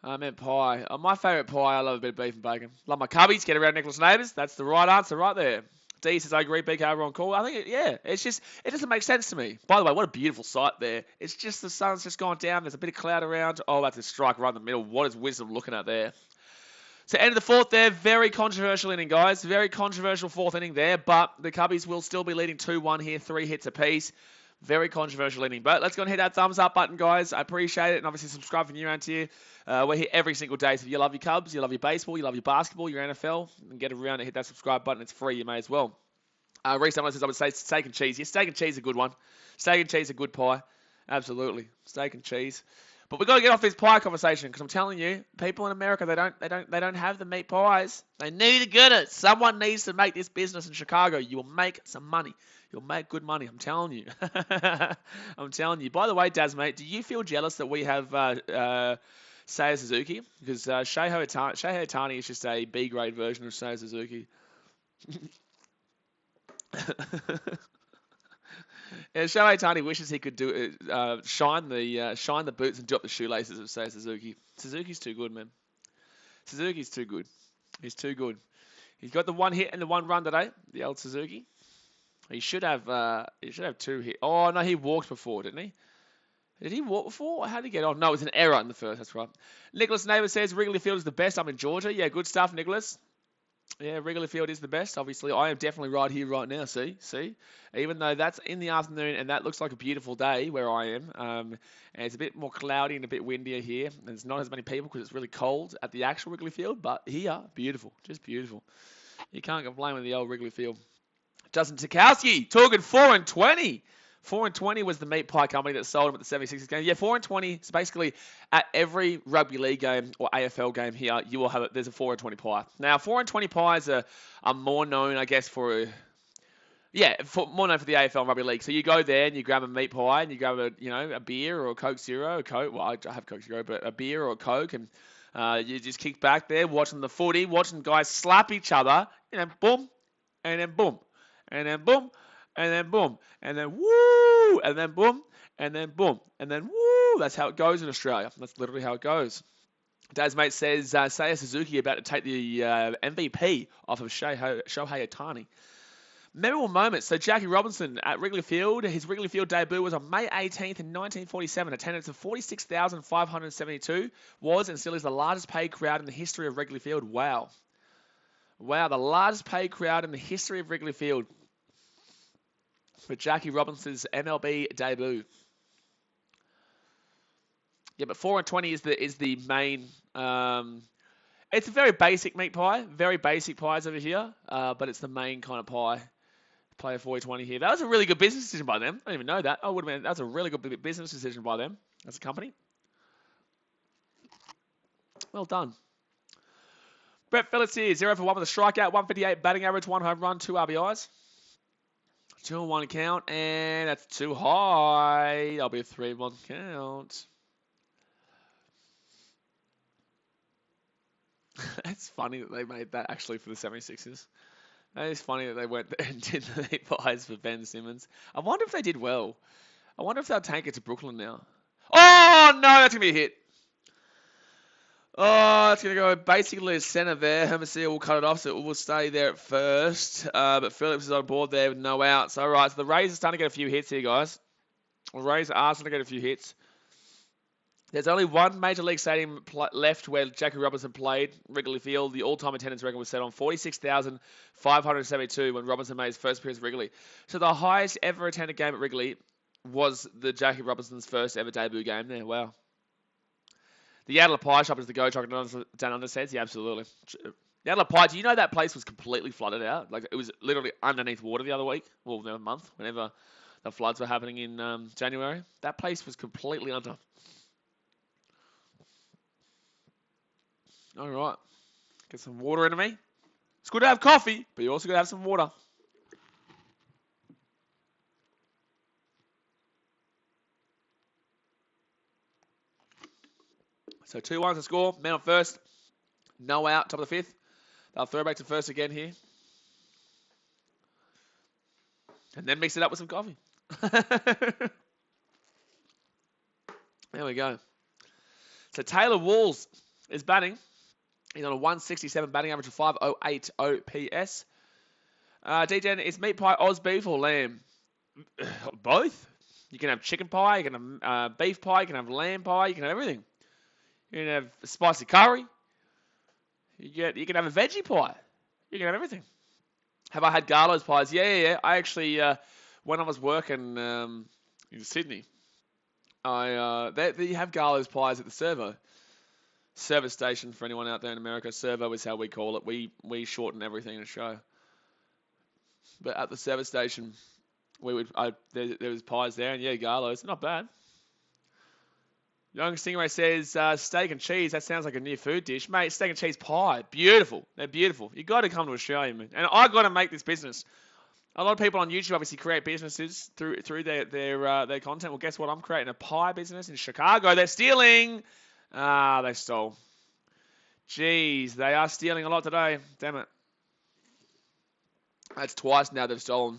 I meant pie. My favourite pie, I love a bit of beef and bacon. Love my Cubbies, get around Nicholas Neighbours. That's the right answer right there. D says, I agree, BK on call. I think, it doesn't make sense to me. By the way, what a beautiful sight there. It's just the sun's just gone down. There's a bit of cloud around. Oh, that's a strike right in the middle. What is Wisdom looking at there? So end of the fourth there, very controversial inning, guys. Very controversial fourth inning there, but the Cubbies will still be leading 2-1 here, 3 hits apiece. Very controversial inning. But let's go and hit that thumbs up button, guys. I appreciate it. And obviously subscribe if you're new around here. We're here every single day. So if you love your Cubs, you love your baseball, you love your basketball, your NFL, and get around and hit that subscribe button. It's free. You may as well. Reese says, I would say steak and cheese. Yes, steak and cheese is a good one. Steak and cheese is a good pie. Absolutely. Steak and cheese. But we've got to get off this pie conversation because I'm telling you, people in America, they don't have the meat pies. They need to get it. Someone needs to make this business in Chicago. You will make some money. You'll make good money. I'm telling you. I'm telling you. By the way, Daz, mate, do you feel jealous that we have Seiya Suzuki? Because Shohei Ohtani is just a B-grade version of Seiya Suzuki. Yeah, Shohei Ohtani wishes he could do shine the boots and do up the shoelaces of Seiya Suzuki. Suzuki's too good, man. Suzuki's too good. He's too good. He's got the 1 hit and the 1 run today. The old Suzuki. He should have 2 hits. Oh no, he walked before, didn't he? Did he walk before? How did he get on? No, it was an error in the first. That's right. Nicholas Neighbour says Wrigley Field is the best. I'm in Georgia. Yeah, good stuff, Nicholas. Yeah, Wrigley Field is the best, obviously. I am definitely right here, right now, see? Even though that's in the afternoon and that looks like a beautiful day where I am, and it's a bit more cloudy and a bit windier here, and there's not as many people because it's really cold at the actual Wrigley Field, but here, beautiful, just beautiful. You can't complain with the old Wrigley Field. Justin Tukowski, talking 4-20. 4-20 was the meat pie company that sold him at the 76ers game. Yeah, 4-20 is basically at every rugby league game or AFL game here, you will have it. There's a 4-20 pie. Now, 4-20 pies are more known, I guess, more known for the AFL and rugby league. So you go there and you grab a meat pie and you grab a beer or a Coke Zero, a Coke. Well, I have Coke Zero, but a beer or a Coke, and you just kick back there watching the footy, watching guys slap each other, and then boom, and then boom, and then boom. And then boom, and then woo, and then boom, and then boom, and then woo. That's how it goes in Australia. That's literally how it goes. Dad's mate says, Seiya Suzuki about to take the MVP off of Shohei Ohtani. Memorable moments. So Jackie Robinson at Wrigley Field. His Wrigley Field debut was on May 18th in 1947. Attendance of 46,572 was and still is the largest paid crowd in the history of Wrigley Field. Wow. Wow, the largest paid crowd in the history of Wrigley Field for Jackie Robinson's MLB debut. Yeah, but 4-20 is the main. It's a very basic meat pie, very basic pies over here, but it's the main kind of pie. Player 40-20 here. That was a really good business decision by them. I didn't even know that. I would have been. That's a really good business decision by them as a company. Well done. Brett Phillips here, 0 for 1 with a strikeout, 158 batting average, 1 home run, 2 RBIs. 2-1 count, and that's too high. That'll be a 3-1 count. It's funny that they made that actually for the 76ers. That is funny that they went and did the buys for Ben Simmons. I wonder if they did well. I wonder if they'll tank it to Brooklyn now. Oh, no, that's going to be a hit. Oh, it's going to go basically to center there. Hermosillo will cut it off, so it will stay there at first. But Phillips is on board there with no outs. All right, so the Rays are starting to get a few hits here, guys. The Rays are starting to get a few hits. There's only one Major League Stadium left where Jackie Robinson played, Wrigley Field. The all-time attendance record was set on 46,572 when Robinson made his first appearance at Wrigley. So the highest ever attended game at Wrigley was the Jackie Robinson's first ever debut game there. Wow. The Adler Pie Shop is the go truck down under says. Yeah, absolutely. The Adler Pie, do you know that place was completely flooded out? Like, it was literally underneath water the other week, well, the other month, whenever the floods were happening in January. That place was completely under. All right. Get some water into me. It's good to have coffee, but you also got to have some water. So 2-1 to score. Man on first. No out. Top of the fifth. They'll throw back to first again here. And then mix it up with some coffee. There we go. So Taylor Walls is batting. He's on a 167 batting average of 508 OPS. D-Gen, is meat pie Oz beef or lamb? Both. You can have chicken pie, you can have beef pie, you can have lamb pie, you can have everything. You can have spicy curry. You can have a veggie pie. You can have everything. Have I had Garlo's pies? Yeah. I actually, when I was working in Sydney, they have Garlo's pies at the service station for anyone out there in America. Servo is how we call it. We shorten everything in a show. But at the service station, there was pies there, and yeah, Garlo's, not bad. Young Stingray says steak and cheese. That sounds like a new food dish, mate. Steak and cheese pie, beautiful. They're beautiful. You got to come to Australia, man. And I got to make this business. A lot of people on YouTube obviously create businesses through their content. Well, guess what? I'm creating a pie business in Chicago. They're stealing. They stole. Jeez, they are stealing a lot today. Damn it. That's twice now they've stolen.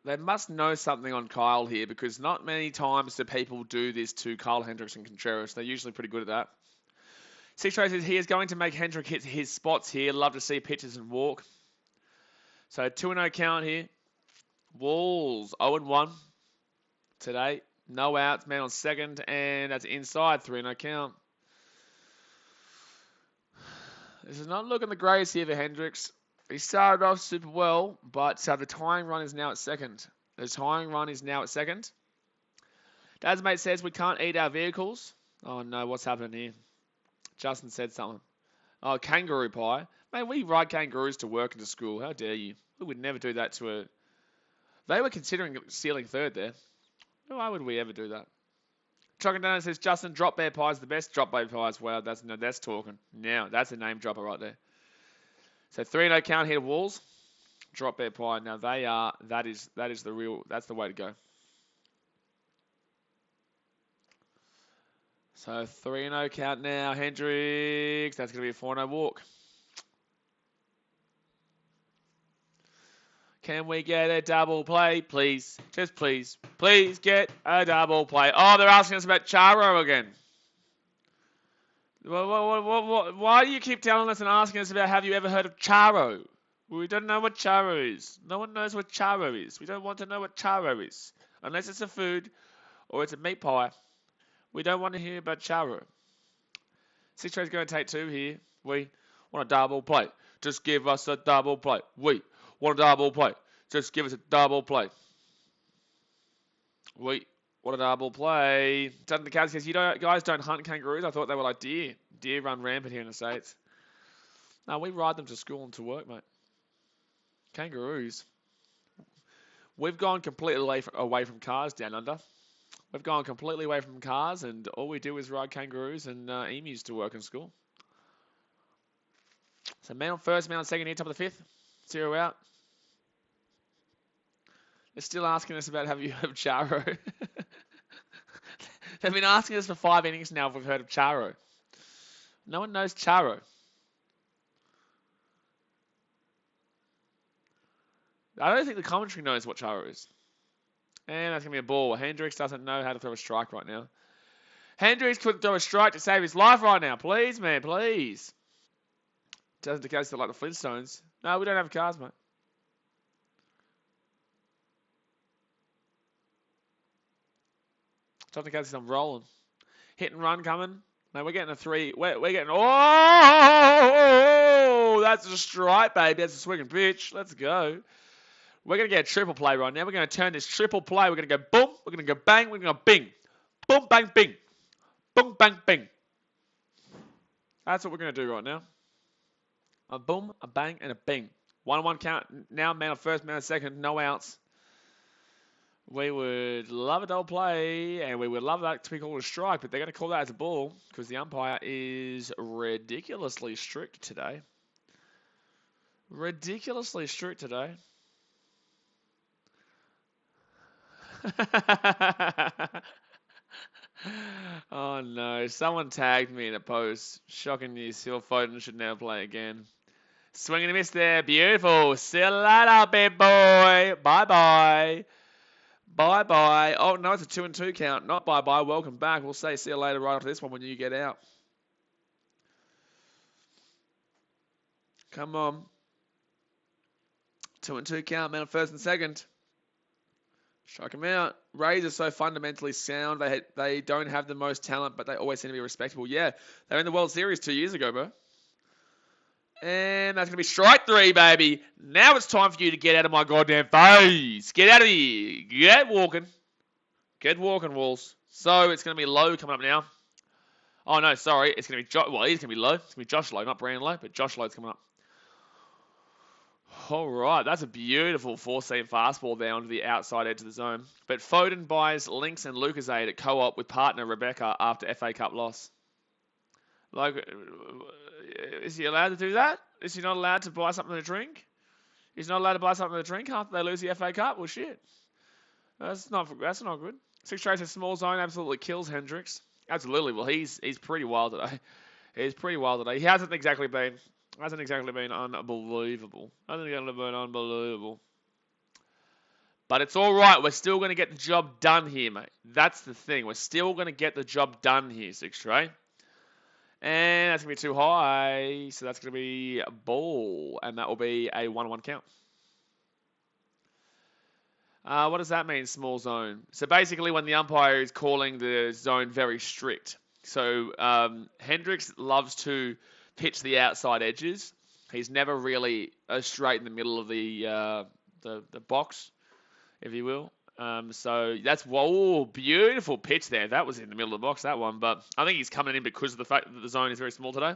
They must know something on Kyle here, because not many times do people do this to Kyle Hendricks and Contreras. They're usually pretty good at that. Six Ray says he is going to make Hendrick hit his spots here. Love to see pitches and walk. So 2-0 count here. Walls 0-1 today. No outs, man on second, and that's inside. 3-0 count. This is not looking the greatest here for Hendricks. He started off super well, but the tying run is now at second. The tying run is now at second. Dad's mate says we can't eat our vehicles. Oh no, what's happening here? Justin said something. Oh, kangaroo pie. Mate, we ride kangaroos to work and to school. How dare you? We would never do that to a... They were considering stealing third there. Why would we ever do that? Trucking Down says, Justin, drop bear pie is the best. Drop bear pies. Wow, that's talking. Now, that's a name dropper right there. So 3-0 count here to Walls. Drop bear pie. Now that is the real, that's the way to go. So 3-0 count now. Hendricks. That's going to be a 4-0 walk. Can we get a double play, please? Just please. Please get a double play. Oh, they're asking us about Charo again. Why do you keep telling us and asking us about have you ever heard of Charo? We don't know what Charo is. No one knows what Charo is. We don't want to know what Charo is. Unless it's a food or it's a meat pie. We don't want to hear about Charo. 6 Trey's going to take 2 here. We want a double play. Just give us a double play. We want a double play. Just give us a double play. We want a double play. Dutton the Cat says, guys don't hunt kangaroos. I thought they were like deer. Deer run rampant here in the States. No, we ride them to school and to work, mate. Kangaroos. We've gone completely away from cars down under. We've gone completely away from cars, and all we do is ride kangaroos and emus to work and school. So man on first, man on second here, top of the fifth. 0 out. They're still asking us about have you heard of Charo. They've been asking us for 5 innings now if we've heard of Charo. No one knows Charo. I don't think the commentary knows what Charo is. And that's going to be a ball. Hendricks doesn't know how to throw a strike right now. Hendricks couldn't throw a strike to save his life right now. Please, man, please. Doesn't the case like the Flintstones. No, we don't have cars, mate. Doesn't the case I'm rolling. Hit and run coming. No, we're getting a 3. We're getting... Oh! That's a strike, baby. That's a swinging pitch. Let's go. We're going to get a triple play right now. We're going to turn this triple play. We're going to go boom. We're going to go bang. We're going to go bing. Boom, bang, bing. Boom, bang, bing. That's what we're going to do right now. A boom, a bang, and a bing. 1-1 count. Now man on first, man on second. No outs. We would love a double play, and we would love that to be called a strike, but they're going to call that as a ball because the umpire is ridiculously strict today. Ridiculously strict today. Oh no, someone tagged me in a post. Shocking news, Phil Foden should never play again. Swing and a miss there, beautiful. See you later, big boy. Bye-bye. Bye-bye. Oh no, it's a 2-2 count. Not bye-bye, welcome back. We'll say see you later right after this one when you get out. Come on. 2-2 count, man on first and second. Strike him out. Rays are so fundamentally sound. They don't have the most talent, but they always seem to be respectable. Yeah, they were in the World Series 2 years ago, bro. And that's going to be strike 3, baby. Now it's time for you to get out of my goddamn face. Get out of here. Get walking. Get walking, Wolves. So it's going to be Lowe coming up now. Oh, no, sorry. It's going to be well, he's going to be Lowe. It's going to be Josh Lowe, not Brandon Lowe, but Josh Lowe's coming up. All right, that's a beautiful 4-seam fastball there onto the outside edge of the zone. But Foden buys Lynx and Lucasade at co-op with partner Rebecca after FA Cup loss. Like, is he allowed to do that? Is he not allowed to buy something to drink? He's not allowed to buy something to drink after they lose the FA Cup? Well, shit. That's not good. 6 trace in small zone absolutely kills Hendricks. Absolutely. Well, he's pretty wild today. He's pretty wild today. He hasn't exactly been unbelievable. But it's all right. We're still going to get the job done here, mate. That's the thing. We're still going to get the job done here, 6 tray. And that's going to be too high. So that's going to be a ball. And that will be a 1-1 count. What does that mean, small zone? So basically when the umpire is calling the zone very strict. So Hendricks loves to pitch the outside edges. He's never really straight in the middle of the box, if you will. So that's, whoa, beautiful pitch there. That was in the middle of the box, that one. But I think he's coming in because of the fact that the zone is very small today.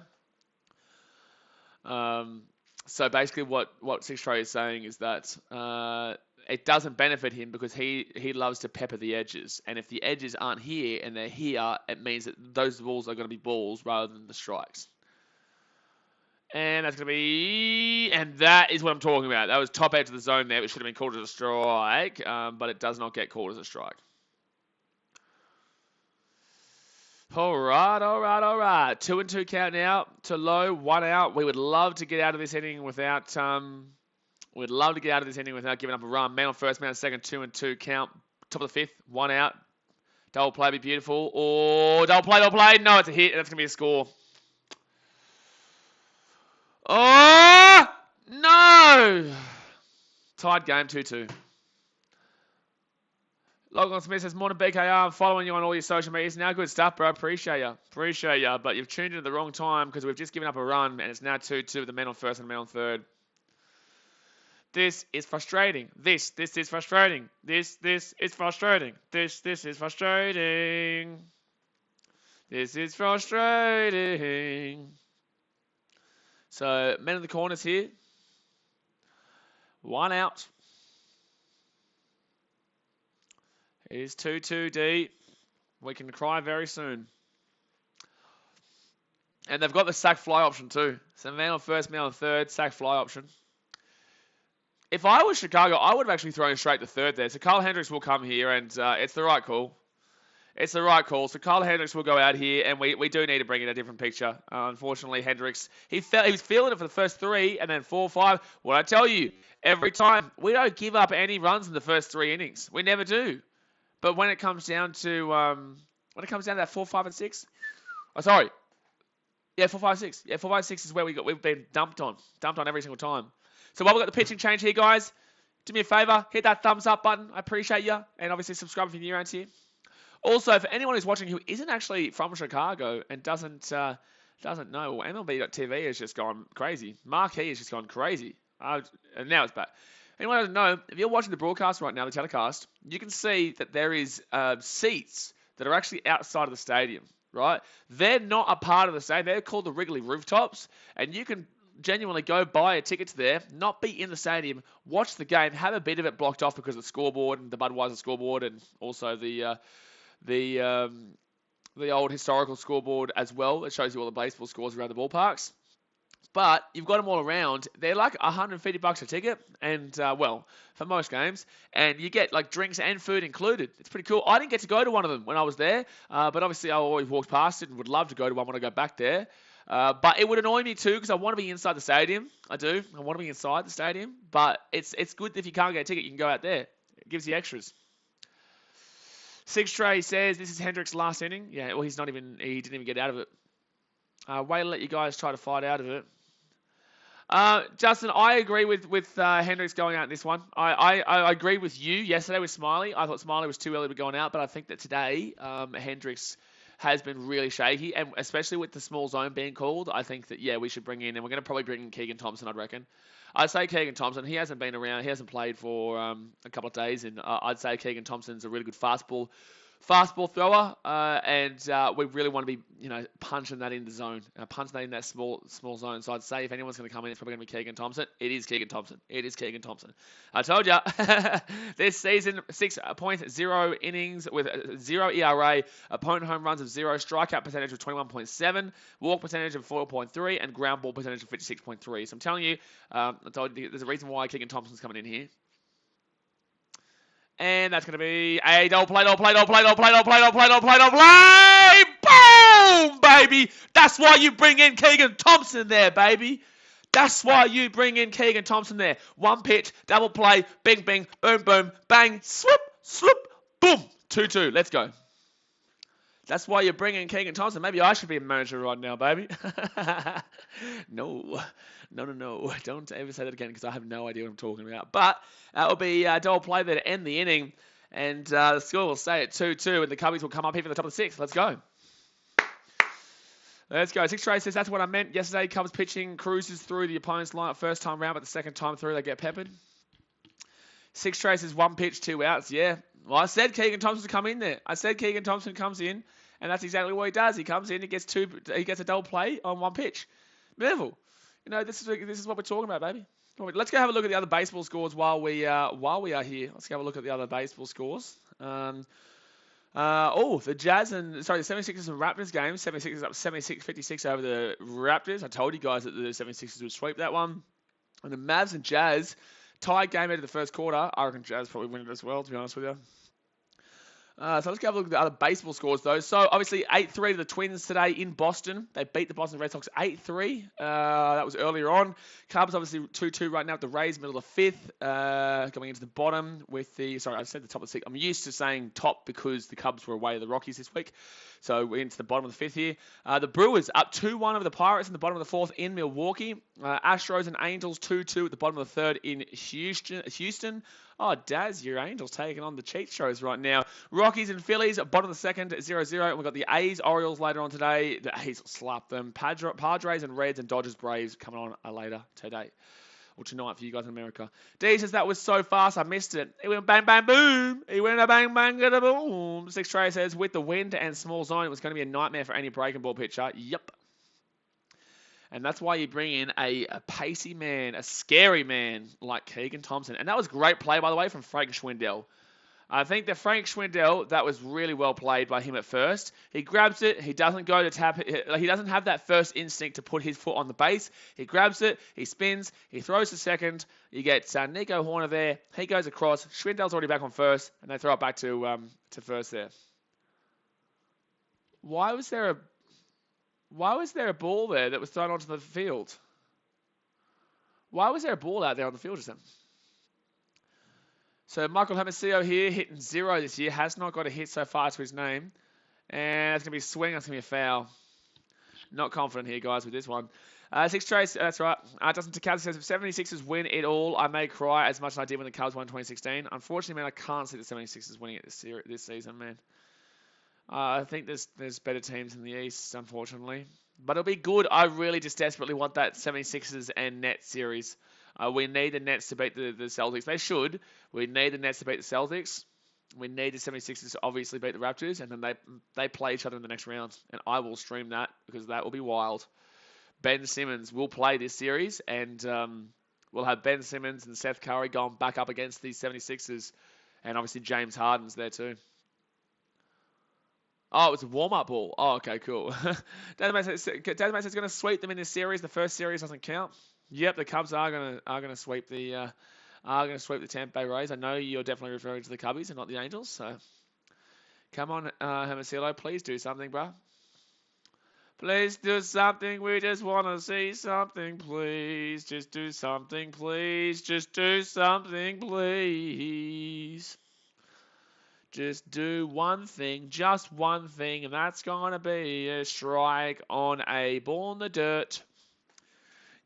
So basically what 6 Tray is saying is that it doesn't benefit him because he loves to pepper the edges. And if the edges aren't here and they're here, it means that those balls are going to be balls rather than the strikes. And that's going to be... And that is what I'm talking about. That was top edge of the zone there, which should have been called as a strike, but it does not get called as a strike. All right. 2-2 count now to Low, 1 out. We would love to get out of this inning without... We'd love to get out of this inning without giving up a run. Man on first, man on second, 2-2 count. Top of the fifth, 1 out. Double play be beautiful. Oh, double play. No, it's a hit. That's going to be a score. Oh, no! Tied game, 2-2. Logan Smith says, morning BKR, I'm following you on all your social medias. Now good stuff, bro. Appreciate you. But you've tuned in at the wrong time because we've just given up a run and it's now 2-2 with the man on first and the man on third. This is frustrating. This is frustrating. This is frustrating. This is frustrating. This is frustrating. So men in the corners here. 1 out. It is 2-2D. We can cry very soon. And they've got the sack fly option too. So man on first, man on third, sack fly option. If I was Chicago, I would have actually thrown straight to third there. So Carl Hendricks will come here, and it's the right call. It's the right call. So Carl Hendricks will go out here, and we do need to bring in a different picture. Unfortunately, Hendricks, he was feeling it for the first 3, and then 4, 5. What I tell you, every time, we don't give up any runs in the first 3 innings. We never do. But when it comes down to that 4, 5, and 6, oh sorry, yeah, 4, 5, 6. Yeah, 4, 5, 6 is where we've been dumped on every single time. So while we've got the pitching change here, guys, do me a favor, hit that thumbs up button. I appreciate you, and obviously subscribe if you're new around here. Also, for anyone who's watching who isn't actually from Chicago and doesn't know, well, MLB.TV has just gone crazy. Marquee has just gone crazy. And now it's back. Anyone who doesn't know, if you're watching the broadcast right now, the telecast, you can see that there is seats that are actually outside of the stadium, right? They're not a part of the stadium. They're called the Wrigley Rooftops, and you can genuinely go buy a ticket to there, not be in the stadium, watch the game, have a bit of it blocked off because of the scoreboard and the Budweiser scoreboard, and also the old historical scoreboard as well. It shows you all the baseball scores around the ballparks. But you've got them all around. They're like $150 a ticket, and well, for most games, and you get like drinks and food included. It's pretty cool. I didn't get to go to one of them when I was there, but obviously I always walked past it and would love to go to one when I go back there. But it would annoy me too because I want to be inside the stadium. I do. I want to be inside the stadium. But it's good if you can't get a ticket, you can go out there. It gives you extras. Six Trey says this is Hendricks' last inning. Yeah, well, he didn't even get out of it. Way to let you guys try to fight out of it. Justin, I agree with Hendricks going out in this one. I agreed with you yesterday with Smiley. I thought Smiley was too early to be going out, but I think that today Hendricks has been really shaky, and especially with the small zone being called, I think that, yeah, we should bring in, and we're going to probably bring in Keegan Thompson, I'd reckon. I'd say Keegan Thompson. He hasn't been around. He hasn't played for a couple of days, and I'd say Keegan Thompson's a really good fastball thrower, and we really want to be, punching that in the zone, punching that in that small zone. So I'd say if anyone's going to come in, it's probably going to be Keegan Thompson. It is Keegan Thompson. I told you, this season, 6.0 innings with 0 ERA, opponent home runs of 0, strikeout percentage of 21.7, walk percentage of 4.3, and ground ball percentage of 56.3. So I'm telling you, there's a reason why Keegan Thompson's coming in here. And that's going to be a double play. Boom, baby. That's why you bring in Keegan Thompson there, baby. That's why you bring in Keegan Thompson there. One pitch, double play, bing, bing, boom, boom, bang, swoop, boom. 2-2. Let's go. That's why you're bringing Keegan Thompson. Maybe I should be a manager right now, baby. No. Don't ever say that again because I have no idea what I'm talking about. But that will be a double play there to end the inning. And the score will stay at 2-2. And the Cubbies will come up here for the top of the 6th. Let's go. Six Trey says, that's what I meant. Yesterday, Cubs pitching cruises through the opponent's lineup first time round, but the second time through, they get peppered. Six Trey says, 1 pitch, 2 outs. Yeah. Well, I said Keegan Thompson to come in there. I said Keegan Thompson comes in. And that's exactly what he does. He comes in, he gets a double play on 1 pitch. Beautiful. This is what we're talking about, baby. Let's go have a look at the other baseball scores while we are here. Let's go have a look at the other baseball scores. The Jazz the 76ers and Raptors game. 76ers up 76-56 over the Raptors. I told you guys that the 76ers would sweep that one. And the Mavs and Jazz tied game into the first quarter. I reckon Jazz probably win it as well, to be honest with you. So let's go have a look at the other baseball scores, though. So, obviously, 8-3 to the Twins today in Boston. They beat the Boston Red Sox 8-3. That was earlier on. Cubs, obviously, 2-2 right now with the Rays, middle of the 5th. Coming into the bottom with the... Sorry, I said the top of the 6th. I'm used to saying top because the Cubs were away to the Rockies this week. So, we're into the bottom of the 5th here. The Brewers up 2-1 over the Pirates in the bottom of the 4th in Milwaukee. Astros and Angels 2-2 at the bottom of the 3rd in Houston. Oh, Daz, your Angels taking on the cheat shows right now. Rockies and Phillies, bottom of the 2nd, 0-0. And we've got the A's, Orioles later on today. The A's slapped them. Padres and Reds and Dodgers, Braves coming on later today. Or tonight for you guys in America. D says, that was so fast, I missed it. It went bang, bang, boom. It went a bang, bang, boom. Six Trey says, with the wind and small zone, it was going to be a nightmare for any breaking ball pitcher. Yep. And that's why you bring in a pacey man, a scary man like Keegan Thompson. And that was great play, by the way, from Frank Schwindel. I think that Frank Schwindel, that was really well played by him at first. He grabs it. He doesn't go to tap it. He doesn't have that first instinct to put his foot on the base. He grabs it. He spins. He throws to second. You get Nico Horner there. He goes across. Schwindel's already back on first, and they throw it back to first there. Why was there a ball there that was thrown onto the field? Why was there a ball out there on the field just then? So Michael Hermosillo here, hitting 0 this year. Has not got a hit so far to his name. And it's going to be a swing. That's going to be a foul. Not confident here, guys, with this one. 6 trace, that's right. Justin Takata says, if 76ers win it all, I may cry as much as I did when the Cubs won in 2016. Unfortunately, man, I can't see the 76ers winning it this season, man. I think there's better teams in the East, unfortunately. But it'll be good. I really just desperately want that 76ers and Nets series. We need the Nets to beat the Celtics. They should. We need the Nets to beat the Celtics. We need the 76ers to obviously beat the Raptors. And then they play each other in the next round. And I will stream that because that will be wild. Ben Simmons will play this series. And we'll have Ben Simmons and Seth Curry going back up against these 76ers. And obviously James Harden's there too. Oh, it was a warm-up ball. Oh, okay, cool. Database says it's going to sweep them in this series. The first series doesn't count. Yep, the Cubs are gonna sweep the Tampa Bay Rays. I know you're definitely referring to the Cubbies and not the Angels. So come on, Hermosillo, please do something, bro. Please do something. We just want to see something, please. Just do something, please. Just do something, please. Just do one thing, just one thing, and that's going to be a strike on a ball in the dirt.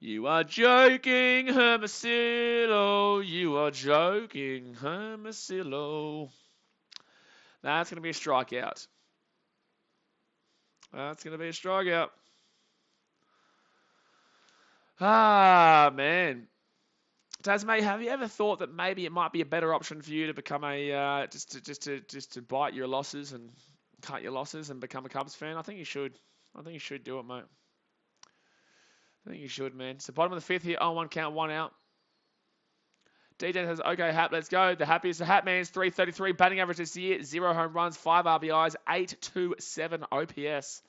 You are joking, Hermosillo. You are joking, Hermosillo. That's going to be a strikeout. That's going to be a strikeout. Ah, man. Tasmay, have you ever thought that maybe it might be a better option for you to become a just to bite your losses and cut your losses and become a Cubs fan? I think you should. I think you should do it, mate. I think you should, man. So bottom of the fifth here, 0-1 count, 1 out. DJ says, okay, Hap, let's go. The happiest, the Hat Man's 333 batting average this year, 0 home runs, 5 RBIs, 827 OPS.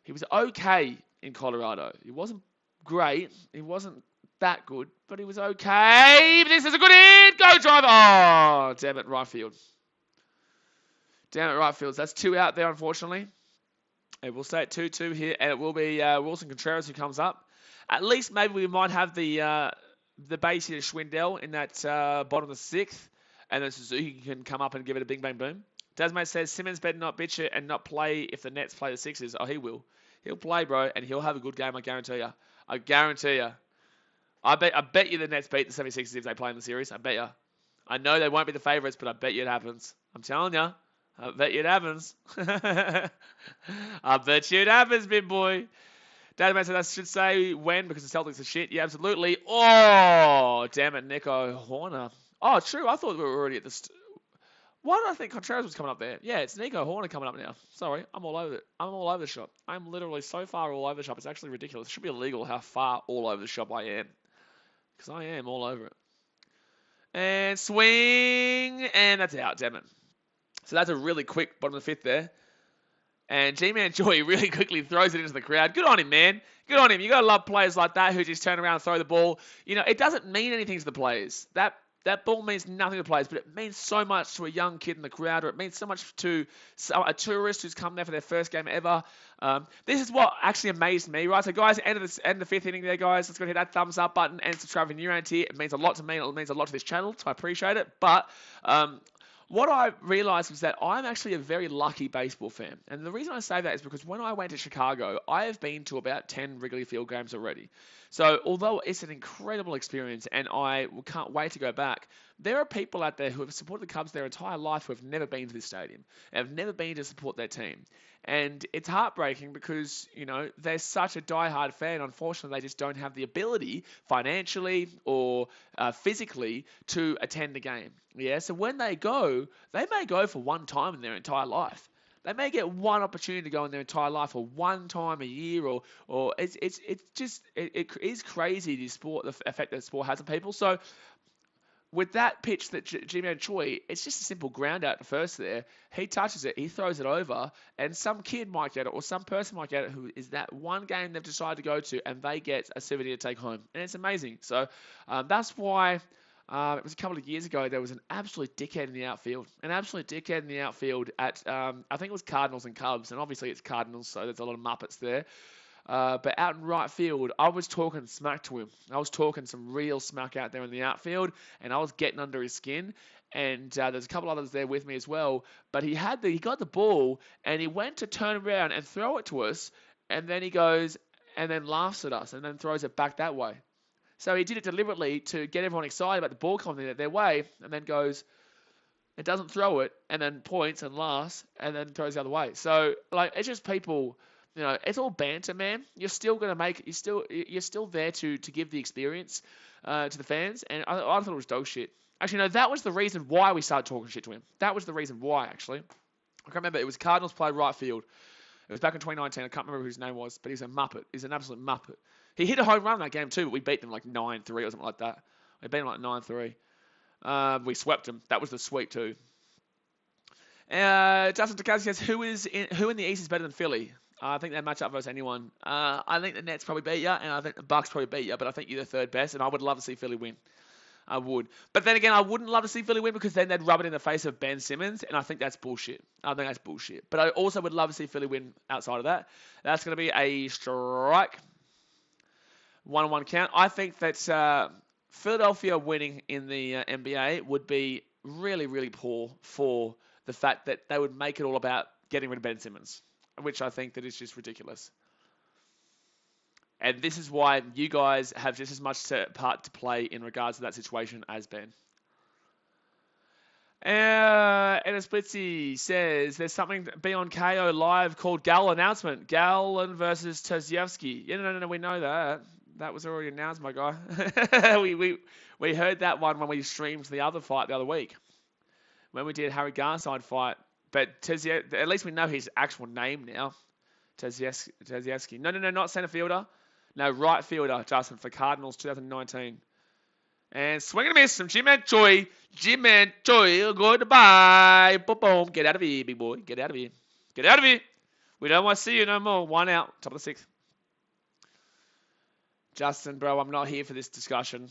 He was okay in Colorado. He wasn't great. He wasn't that good, but he was okay. This is a good hit. Go driver. Oh, damn it, right field. Damn it, right field. So that's 2 out there, unfortunately. It will stay at 2-2 here, and it will be Wilson Contreras who comes up. At least maybe we might have the base here, Schwindel, in that bottom of the 6th, and then Suzuki can come up and give it a bing, bang, boom. Dasmate says Simmons better not bitch it and not play if the Nets play the Sixers. Oh, he will. He'll play, bro, and he'll have a good game, I guarantee you. I guarantee you. I bet you the Nets beat the 76ers if they play in the series. I bet you. I know they won't be the favourites, but I bet you it happens. I'm telling you. I bet you it happens. I bet you it happens, big boy. Database said I should say when because the Celtics are shit. Yeah, absolutely. Oh, damn it, Nico Horner. Oh, true. I thought we were already at the... Why did I think Contreras was coming up there? Yeah, it's Nico Horner coming up now. Sorry, I'm all over it. I'm all over the shop. I'm literally so far all over the shop. It's actually ridiculous. It should be illegal how far all over the shop I am. Because I am all over it. And swing. And that's out, damn it. So that's a really quick bottom of the 5th there. And G-Man Joy really quickly throws it into the crowd. Good on him, man. Good on him. You got to love players like that who just turn around and throw the ball. You know, it doesn't mean anything to the players. That ball means nothing to the players, but it means so much to a young kid in the crowd, or it means so much to a tourist who's come there for their first game ever. This is what actually amazed me, right? So, guys, end of the 5th inning there, guys. Let's go hit that thumbs up button and subscribe if you're new around here. It means a lot to me. It means a lot to this channel, so I appreciate it. But what I realized was that I'm actually a very lucky baseball fan. And the reason I say that is because when I went to Chicago, I have been to about 10 Wrigley Field games already. So although it's an incredible experience and I can't wait to go back, there are people out there who have supported the Cubs their entire life who have never been to this stadium and have never been to support their team. And it's heartbreaking because, you know, they're such a diehard fan. Unfortunately, they just don't have the ability financially or physically to attend the game. Yeah, so when they go, they may go for one time in their entire life. They may get one opportunity to go in their entire life, or one time a year, or it is crazy the effect that sport has on people. So with that pitch that Ji-Man Choi, it's just a simple ground out to first there. He touches it, he throws it over, and some kid might get it, or some person might get it who is that one game they've decided to go to, and they get a souvenir to take home. And it's amazing. So that's why it was a couple of years ago, there was an absolute dickhead in the outfield. An absolute dickhead in the outfield at, I think it was Cardinals and Cubs, and obviously it's Cardinals, so there's a lot of Muppets there. But out in right field, I was talking smack to him. I was talking some real smack out there in the outfield, and I was getting under his skin. And there's a couple others there with me as well. But he got the ball, and he went to turn around and throw it to us, and then he goes and then laughs at us, and then throws it back that way. So he did it deliberately to get everyone excited about the ball coming their way, and then goes, it doesn't throw it, and then points and laughs, and then throws the other way. So like, it's just people. You know, it's all banter, man. You're still there to give the experience to the fans, and I thought it was dog shit. Actually, no, that was the reason why we started talking shit to him. That was the reason why, actually. I can't remember. It was Cardinals played right field. It was back in 2019. I can't remember who his name was, but he's a muppet. He's an absolute muppet. He hit a home run in that game too, but we beat them like 9-3 or something like that. We beat them like 9-3. We swept them. That was the sweep too. Justin Takazi says, who in the East is better than Philly? I think they match up versus anyone. I think the Nets probably beat you, and I think the Bucks probably beat you, but I think you're the third best, and I would love to see Philly win. I would. But then again, I wouldn't love to see Philly win because then they'd rub it in the face of Ben Simmons, and I think that's bullshit. But I also would love to see Philly win outside of that. That's going to be a strike. 1-1 count. I think that Philadelphia winning in the NBA would be really, really poor for the fact that they would make it all about getting rid of Ben Simmons, which I think that is just ridiculous. And this is why you guys have just as much part to play in regards to that situation as Ben. And Splitsy says there's something to be on KO Live called Gal Announcement. Gallon versus Tosievsky. Yeah, no, we know that. That was already announced, my guy. we heard that one when we streamed the other fight the other week. When we did Harry Garside fight. But at least we know his actual name now. Tosievsky. No, not centre fielder. No, right fielder, Justin, for Cardinals 2019. And swing and a miss from Ji-Man Choi. Ji-Man Choi, goodbye. Boom. Get out of here, big boy. Get out of here. Get out of here. We don't want to see you no more. 1 out. Top of the 6th. Justin, bro, I'm not here for this discussion.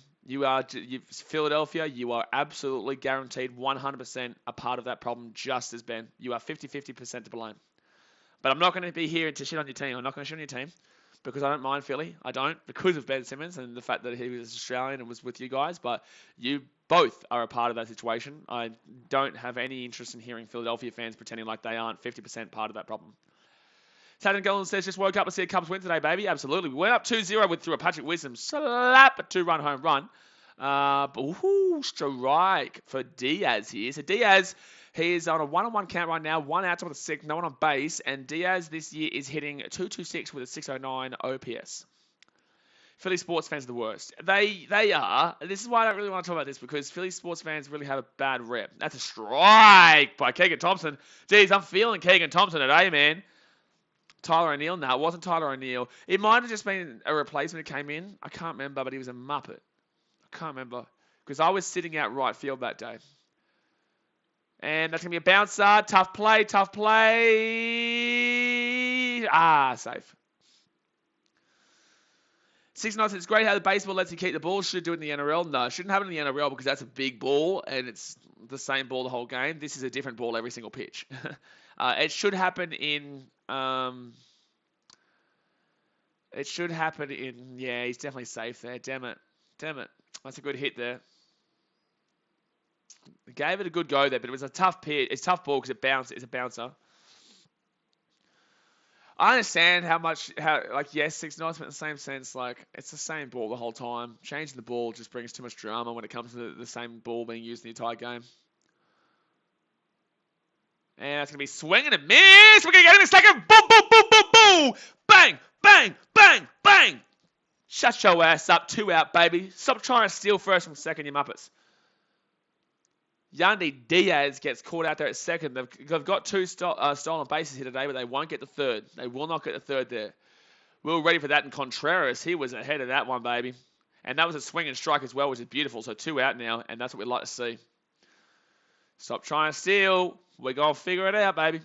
Philadelphia, you are absolutely guaranteed 100% a part of that problem, just as Ben. You are 50% to blame. But I'm not going to be here to shit on your team. I'm not going to shit on your team because I don't mind Philly. I don't, because of Ben Simmons and the fact that he was Australian and was with you guys. But you both are a part of that situation. I don't have any interest in hearing Philadelphia fans pretending like they aren't 50% part of that problem. Saturn Golden says, just woke up to see a Cubs win today, baby. Absolutely. We went up 2-0 through a Patrick Wisdom slap, a 2-run home run. Strike for Diaz here. So Diaz, he is on a 1-on-1 count right now, 1 out to the 6th, no one on base. And Diaz this year is hitting .226 with a .609 OPS. Philly sports fans are the worst. They are. This is why I don't really want to talk about this, because Philly sports fans really have a bad rep. That's a strike by Keegan Thompson. Jeez, I'm feeling Keegan Thompson today, man. Tyler O'Neill? No, it wasn't Tyler O'Neill. It might have just been a replacement that came in. I can't remember, but he was a Muppet. I can't remember. Because I was sitting out right field that day. And that's going to be a bouncer. Tough play. Safe. 6-9 says, it's great how the baseball lets you keep the ball. Should do it in the NRL? No, it shouldn't happen in the NRL because that's a big ball and it's the same ball the whole game. This is a different ball every single pitch. It should happen in... Yeah, he's definitely safe there. Damn it. That's a good hit there. Gave it a good go there, but it was a tough pitch. It's a tough ball because it bounced. It's a bouncer. I understand yes, 6-9, but in the same sense, it's the same ball the whole time. Changing the ball just brings too much drama when it comes to the same ball being used in the entire game. And that's going to be swing and a miss. We're going to get in a second. Boom. Bang. Shut your ass up. 2 out, baby. Stop trying to steal first from second, you Muppets. Yandy Diaz gets caught out there at second. They've got 2 stolen bases here today, but they won't get the third. They will not get the third there. We were ready for that, and Contreras, he was ahead of that one, baby. And that was a swing and strike as well, which is beautiful. So 2 out now, and that's what we'd like to see. Stop trying to steal. We're going to figure it out, baby.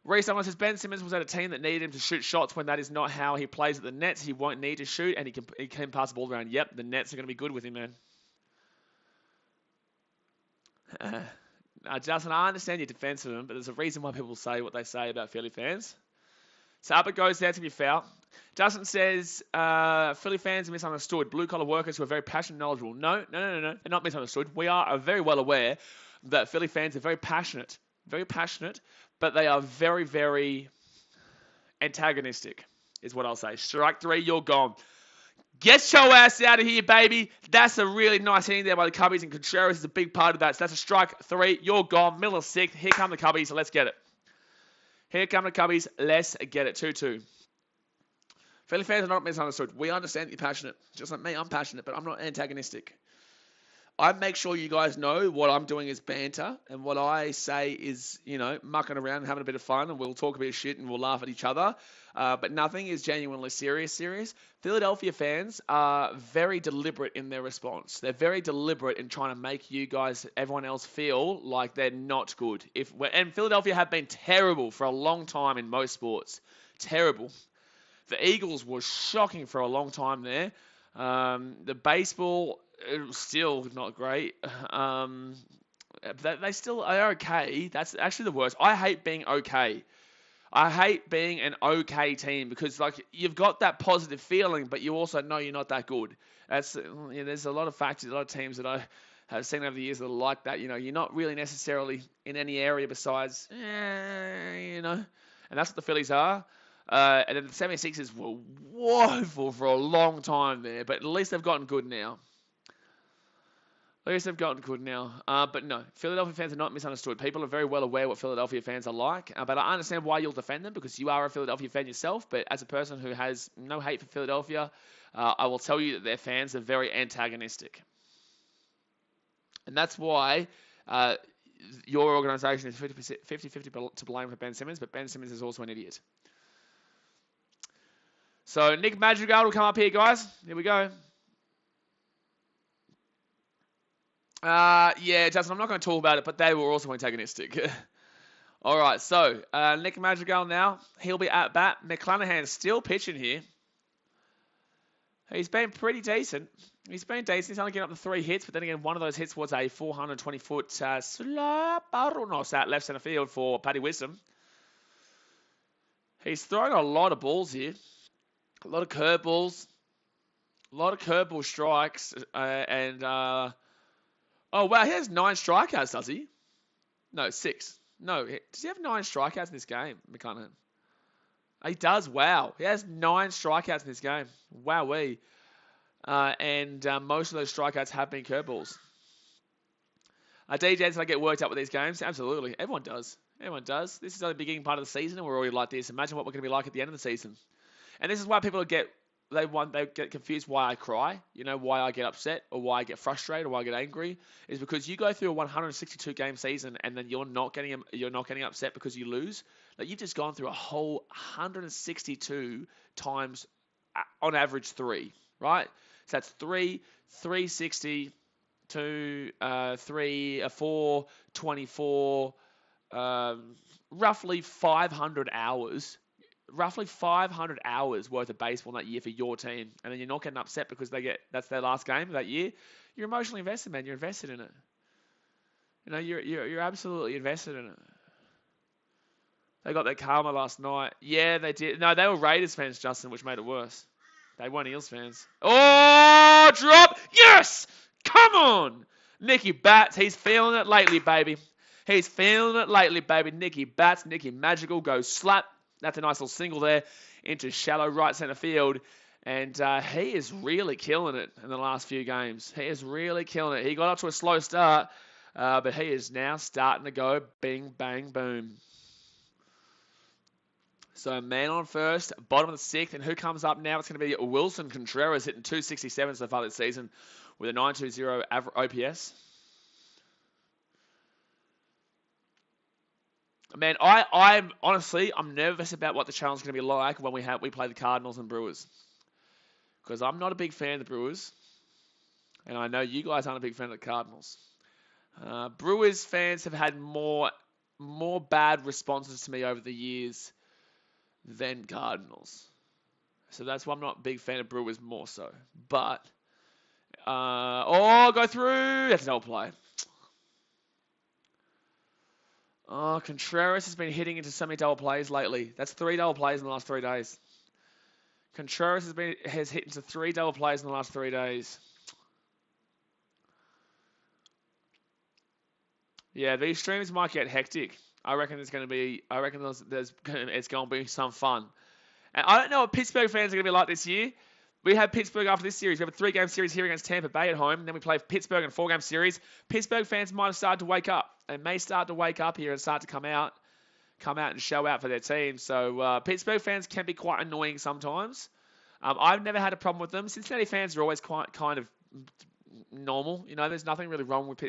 Reese Owens says Ben Simmons was at a team that needed him to shoot shots when that is not how he plays at the Nets. He won't need to shoot, and he can pass the ball around. Yep, the Nets are going to be good with him, man. Justin, I understand your defense of him, but there's a reason why people say what they say about Philly fans. So up it goes there to be foul. Justin says, Philly fans are misunderstood. Blue-collar workers who are very passionate and knowledgeable. No. They're not misunderstood. We are very well aware that Philly fans are very passionate, but they are very, very antagonistic, is what I'll say. Strike 3, you're gone. Get your ass out of here, baby. That's a really nice hitting there by the Cubbies, and Contreras is a big part of that. So that's a strike 3. You're gone. Middle of 6th. Here come the Cubbies. Let's get it. Here come the Cubbies. Let's get it. 2-2. Philly fans are not misunderstood. We understand you're passionate. Just like me, I'm passionate, but I'm not antagonistic. I make sure you guys know what I'm doing is banter, and what I say is, mucking around and having a bit of fun, and we'll talk a bit of shit and we'll laugh at each other. But nothing is genuinely serious. Philadelphia fans are very deliberate in their response. They're very deliberate in trying to make you guys, everyone else, feel like they're not good. And Philadelphia have been terrible for a long time in most sports. Terrible. The Eagles were shocking for a long time there. The baseball, still not great. They still are okay. That's actually the worst. I hate being okay. I hate being an okay team because, you've got that positive feeling, but you also know you're not that good. There's a lot of factors, a lot of teams that I have seen over the years that are like that. You're not really necessarily in any area besides, and that's what the Phillies are. And then the 76ers were woeful for a long time there, but at least they've gotten good now. But no, Philadelphia fans are not misunderstood. People are very well aware what Philadelphia fans are like. But I understand why you'll defend them because you are a Philadelphia fan yourself. But as a person who has no hate for Philadelphia, I will tell you that their fans are very antagonistic. And that's why your organization is 50-50 to blame for Ben Simmons, but Ben Simmons is also an idiot. So Nick Madrigal will come up here, guys. Here we go. Yeah, Justin, I'm not going to talk about it, but they were also antagonistic. All right, so Nick Madrigal now. He'll be at bat. McClanahan's still pitching here. He's been pretty decent. He's only getting up to 3 hits, but then again, one of those hits was a 420-foot slap out left center field for Paddy Wisdom. He's throwing a lot of balls here. A lot of curveballs. A lot of curveball strikes. Oh, wow, he has 9 strikeouts, does he? No, 6. No, does he have 9 strikeouts in this game, McClanahan? He does, wow. He has 9 strikeouts in this game. Wowee. And most of those strikeouts have been curveballs. DJs, I get worked up with these games? Absolutely. Everyone does. This is the beginning part of the season, and we're already like this. Imagine what we're going to be like at the end of the season. And this is why people get confused why I cry, why I get upset or why I get frustrated or why I get angry, is because you go through a 162 game season and then you're not getting upset because you lose. Like, you've just gone through a whole 162 times on average 3, right? So that's 360 to 4, 24, roughly 500 hours. Roughly 500 hours worth of baseball in that year for your team, and then you're not getting upset because that's their last game of that year. You're emotionally invested, man. You're invested in it. You're absolutely invested in it. They got their karma last night. Yeah, they did. No, they were Raiders fans, Justin, which made it worse. They weren't Eels fans. Oh, drop! Yes! Come on! Nicky Bats, he's feeling it lately, baby. Nicky Bats, Nicky Magical goes slap. That's a nice little single there into shallow right center field. And he is really killing it in the last few games. He is really killing it. He got up to a slow start, but he is now starting to go bing, bang, boom. So man on first, bottom of the 6th. And who comes up now? It's going to be Wilson Contreras hitting 267 so far this season with a 920 OPS. Man, I'm honestly, I'm nervous about what the challenge is going to be like when we play the Cardinals and Brewers, because I'm not a big fan of the Brewers, and I know you guys aren't a big fan of the Cardinals. Brewers fans have had more bad responses to me over the years than Cardinals, so that's why I'm not a big fan of Brewers more so. But go through. That's no play. Oh, Contreras has been hitting into so many double plays lately. That's 3 double plays in the last 3 days. Contreras has hit into 3 double plays in the last 3 days. Yeah, these streams might get hectic. I reckon it's going to be some fun. And I don't know what Pittsburgh fans are going to be like this year. We have Pittsburgh after this series. We have a 3-game series here against Tampa Bay at home. And then we play Pittsburgh in a 4-game series. Pittsburgh fans might have started to wake up. They may start to wake up here and start to come out and show out for their team. So Pittsburgh fans can be quite annoying sometimes. I've never had a problem with them. Cincinnati fans are always quite kind of normal. You know, there's nothing really wrong with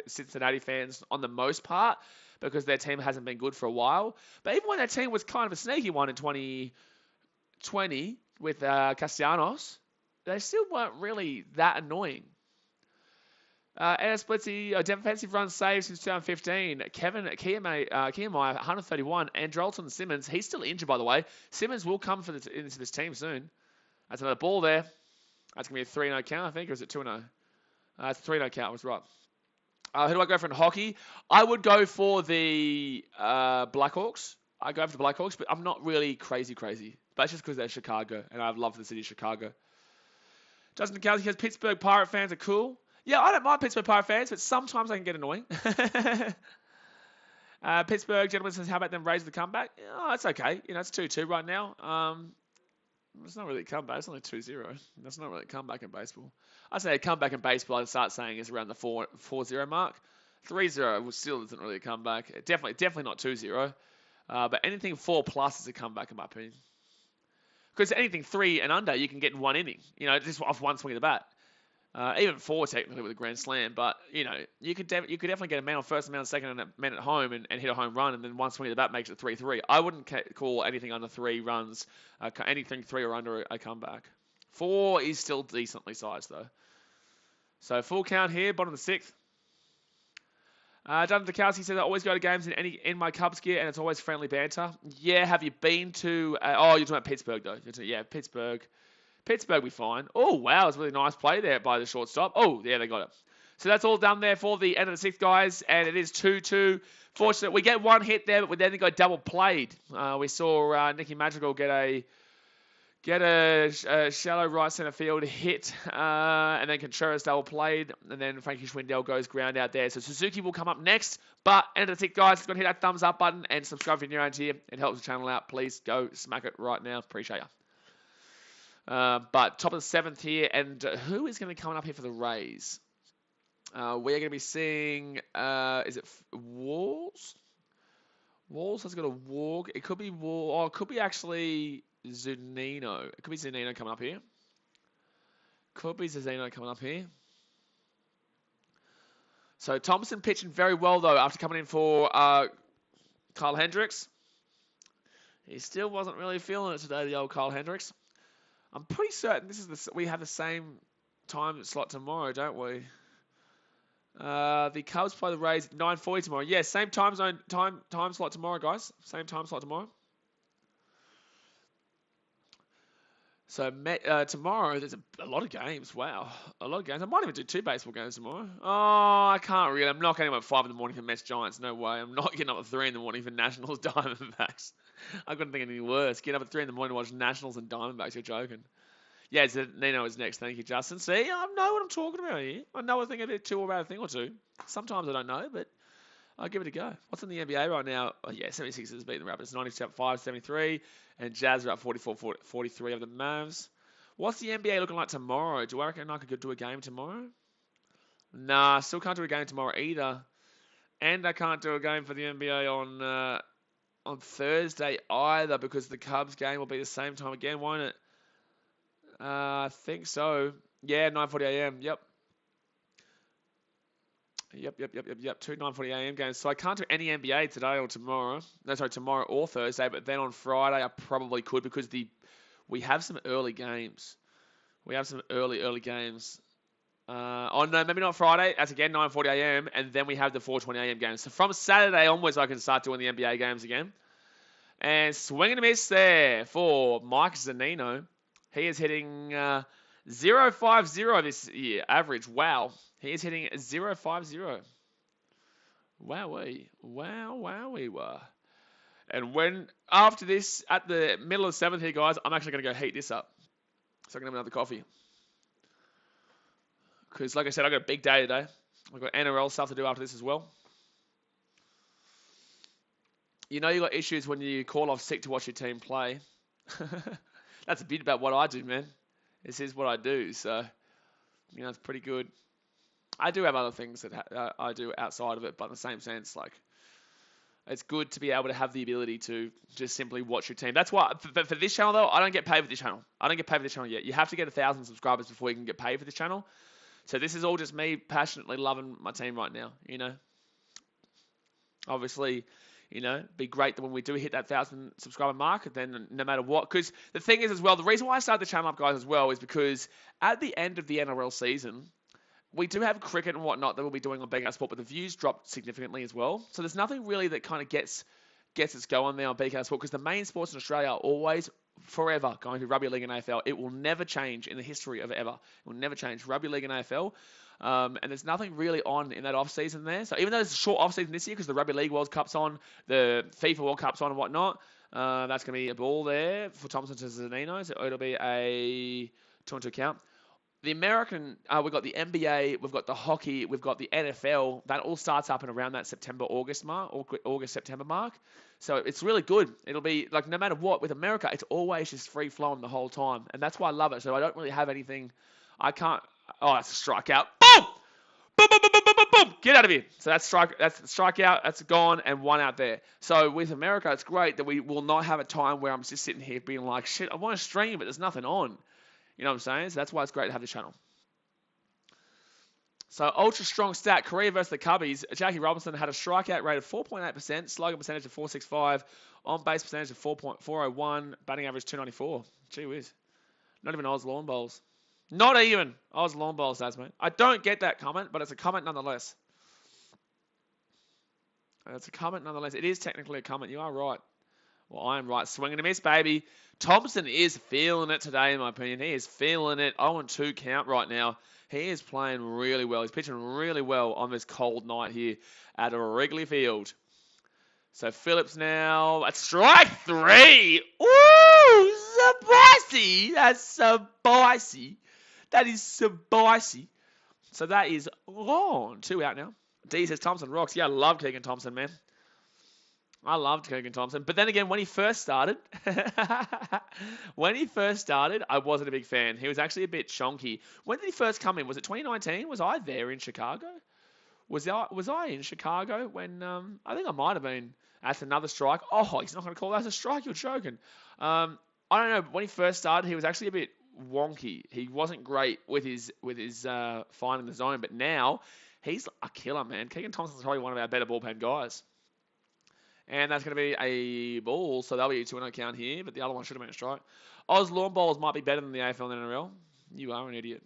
Cincinnati fans on the most part because their team hasn't been good for a while. But even when their team was kind of a sneaky one in 2020 with Castellanos, they still weren't really that annoying. Ennis Blitzy, defensive run saved since 2015. Kevin Kiermaier, 131. Andrelton Simmons, he's still injured, by the way. Simmons will come into this team soon. That's another ball there. That's going to be a 3-0 count, I think, or is it 2-0? It's a 3-0 count, I was right. Who do I go for in hockey? I would go for the Blackhawks. I go for the Blackhawks, but I'm not really crazy. But it's just because they're Chicago, and I love the city of Chicago. Justin Kowski says Pittsburgh Pirate fans are cool. Yeah, I don't mind Pittsburgh Pirate fans, but sometimes they can get annoying. Pittsburgh gentleman says, how about them Rays the comeback? Oh, it's okay. You know, it's 2-2 right now. It's not really a comeback. It's only 2-0. That's not really a comeback in baseball. I'd say a comeback in baseball, I'd start saying is around the 4-0 mark. 3-0 still isn't really a comeback. Definitely not 2-0. But anything 4+ is a comeback in my opinion. Because anything 3 and under, you can get in 1 inning. You know, just off one swing of the bat. Even 4 technically with a grand slam, but you know you could definitely get a man on first, a man on second, and a man at home and hit a home run, and then one swing of the bat makes it 3-3. I wouldn't call anything under 3 runs, anything 3 or under a comeback. 4 is still decently sized though. So full count here, bottom of the 6th. Jonathan Dukowski says I always go to games in my Cubs gear, and it's always friendly banter. Yeah, have you been to? You're talking about Pittsburgh though. Yeah, Pittsburgh. Pittsburgh be fine. Oh, wow. It's a really nice play there by the shortstop. Oh, yeah, they got it. So that's all done there for the end of the 6th, guys. And it is 2-2. Fortunately, we get 1 hit there, but we then got double played. We saw Nicky Madrigal get a shallow right center field hit, and then Contreras double played, and then Frankie Schwindel goes ground out there. So Suzuki will come up next. But end of the 6th, guys. Got to hit that thumbs up button and subscribe if you're new around here. It helps the channel out. Please go smack it right now. Appreciate you. But top of the 7th here, and who is going to be coming up here for the Rays? We're going to be seeing, is it Walls? Walls has got a walk. It could be Wall. Oh, it could be actually Zunino. It could be Zunino coming up here. Could be Zunino coming up here. So Thompson pitching very well though after coming in for Kyle Hendricks. He still wasn't really feeling it today, the old Kyle Hendricks. I'm pretty certain we have the same time slot tomorrow, don't we? The Cubs play the Rays at 9:40 tomorrow. Yeah, same time slot tomorrow, guys. Same time slot tomorrow. So tomorrow there's a lot of games. Wow, a lot of games. I might even do 2 baseball games tomorrow. Oh, I can't really. I'm not getting up at 5 in the morning for Mets Giants. No way. I'm not getting up at 3 in the morning for Nationals Diamondbacks. I couldn't think of anything worse. Get up at 3 in the morning to watch Nationals and Diamondbacks. You're joking. Yeah, Nino is next. Thank you, Justin. See, I know what I'm talking about here. I know a thing about 2 about a thing or 2. Sometimes I don't know, but I'll give it a go. What's in the NBA right now? Oh, yeah, 76ers beating the Raptors 95-73, and Jazz are up 44-43 of the Mavs. What's the NBA looking like tomorrow? Do I reckon I could do a game tomorrow? Nah, still can't do a game tomorrow either. And I can't do a game for the NBA on Thursday either because the Cubs game will be the same time again, won't it? I think so. Yeah, 9:40 a.m. Yep. Yep. 9:40 a.m. games. So I can't do any NBA today or tomorrow. No, sorry, tomorrow or Thursday. But then on Friday I probably could because we have some early games. We have some early games. Oh no, maybe not Friday. That's again 9:40 a.m. And then we have the 4:20 a.m. games. So from Saturday onwards, I can start doing the NBA games again. And swing and a miss there for Mike Zanino. He is hitting 0.50 this year average. Wow, he is hitting 0.50. Wowee, wow. And when after this, at the middle of the seventh here, guys, I'm actually going to go heat this up. So I'm going to have another coffee. Because, like I said, I got a big day today. I've got NRL stuff to do after this as well. You know you got issues when you call off sick to watch your team play. That's a bit about what I do, man. This is what I do, so you know it's pretty good. I do have other things that I do outside of it, but in the same sense, like it's good to be able to have the ability to just simply watch your team. That's why for this channel though, I don't get paid for this channel. I don't get paid for this channel yet. You have to get 1,000 subscribers before you can get paid for this channel. So this is all just me passionately loving my team right now. You know, obviously. You know, be great that when we do hit that 1,000 subscriber mark, then no matter what. Because the thing is as well, the reason why I started the channel up, guys, as well, is because at the end of the NRL season, we do have cricket and whatnot that we'll be doing on BKR Sport, but the views dropped significantly as well. So there's nothing really that kind of gets us going there on BKR Sport because the main sports in Australia are always, forever, going to rugby league and AFL. It will never change in the history of ever. It will never change. Rugby league and AFL. And there's nothing really on in that off-season there. So even though it's a short off-season this year because the Rugby League World Cup's on, the FIFA World Cup's on and whatnot, that's going to be a ball there for Thompson to Zanino. So it'll be a two into account. The American, we've got the NBA, we've got the hockey, we've got the NFL. That all starts up in around that September-August mark, August-September mark. So it's really good. It'll be, like, no matter what, with America, it's always just free-flowing the whole time. And that's why I love it. So I don't really have anything, I can't, oh, that's a strikeout. Boom! Boom, boom, boom, boom, boom, boom, boom. Get out of here. So that's strikeout, that's gone, and one out there. So with America, it's great that we will not have a time where I'm just sitting here being like, shit, I want to stream, but there's nothing on. You know what I'm saying? So that's why it's great to have the channel. So ultra strong stat, Korea versus the Cubbies. Jackie Robinson had a strikeout rate of 4.8%, slugging percentage of 465, on base percentage of 4.401, batting average 294. Gee whiz. Not even Oz lawn bowls. Not even Oz lawn bowls, that's mate. I don't get that comment, but it's a comment nonetheless. It's a comment nonetheless. It is technically a comment. You are right. Well, I am right. Swing and a miss, baby. Thompson is feeling it today, in my opinion. He is feeling it. 0-2 count right now. He is playing really well. He's pitching really well on this cold night here at Wrigley Field. So Phillips now at strike 3. Ooh, spicy. That's spicy. That is spicy. So that is on. 2 out now. D says Thompson rocks. Yeah, I love Keegan Thompson, man. I loved Keegan Thompson. But then again, when he first started, I wasn't a big fan. He was actually a bit chonky. When did he first come in? Was it 2019? Was I there in Chicago? Was I in Chicago when, I think I might have been. That's another strike. Oh, he's not going to call that a strike. You're joking. I don't know. When he first started, he was actually a bit wonky. He wasn't great with his finding the zone. But now, he's a killer, man. Keegan Thompson's probably one of our better bullpen guys. And that's going to be a ball, so that'll be a 2-0 count here, but the other one should have been a strike. Oz lawn bowls might be better than the AFL and NRL. You are an idiot.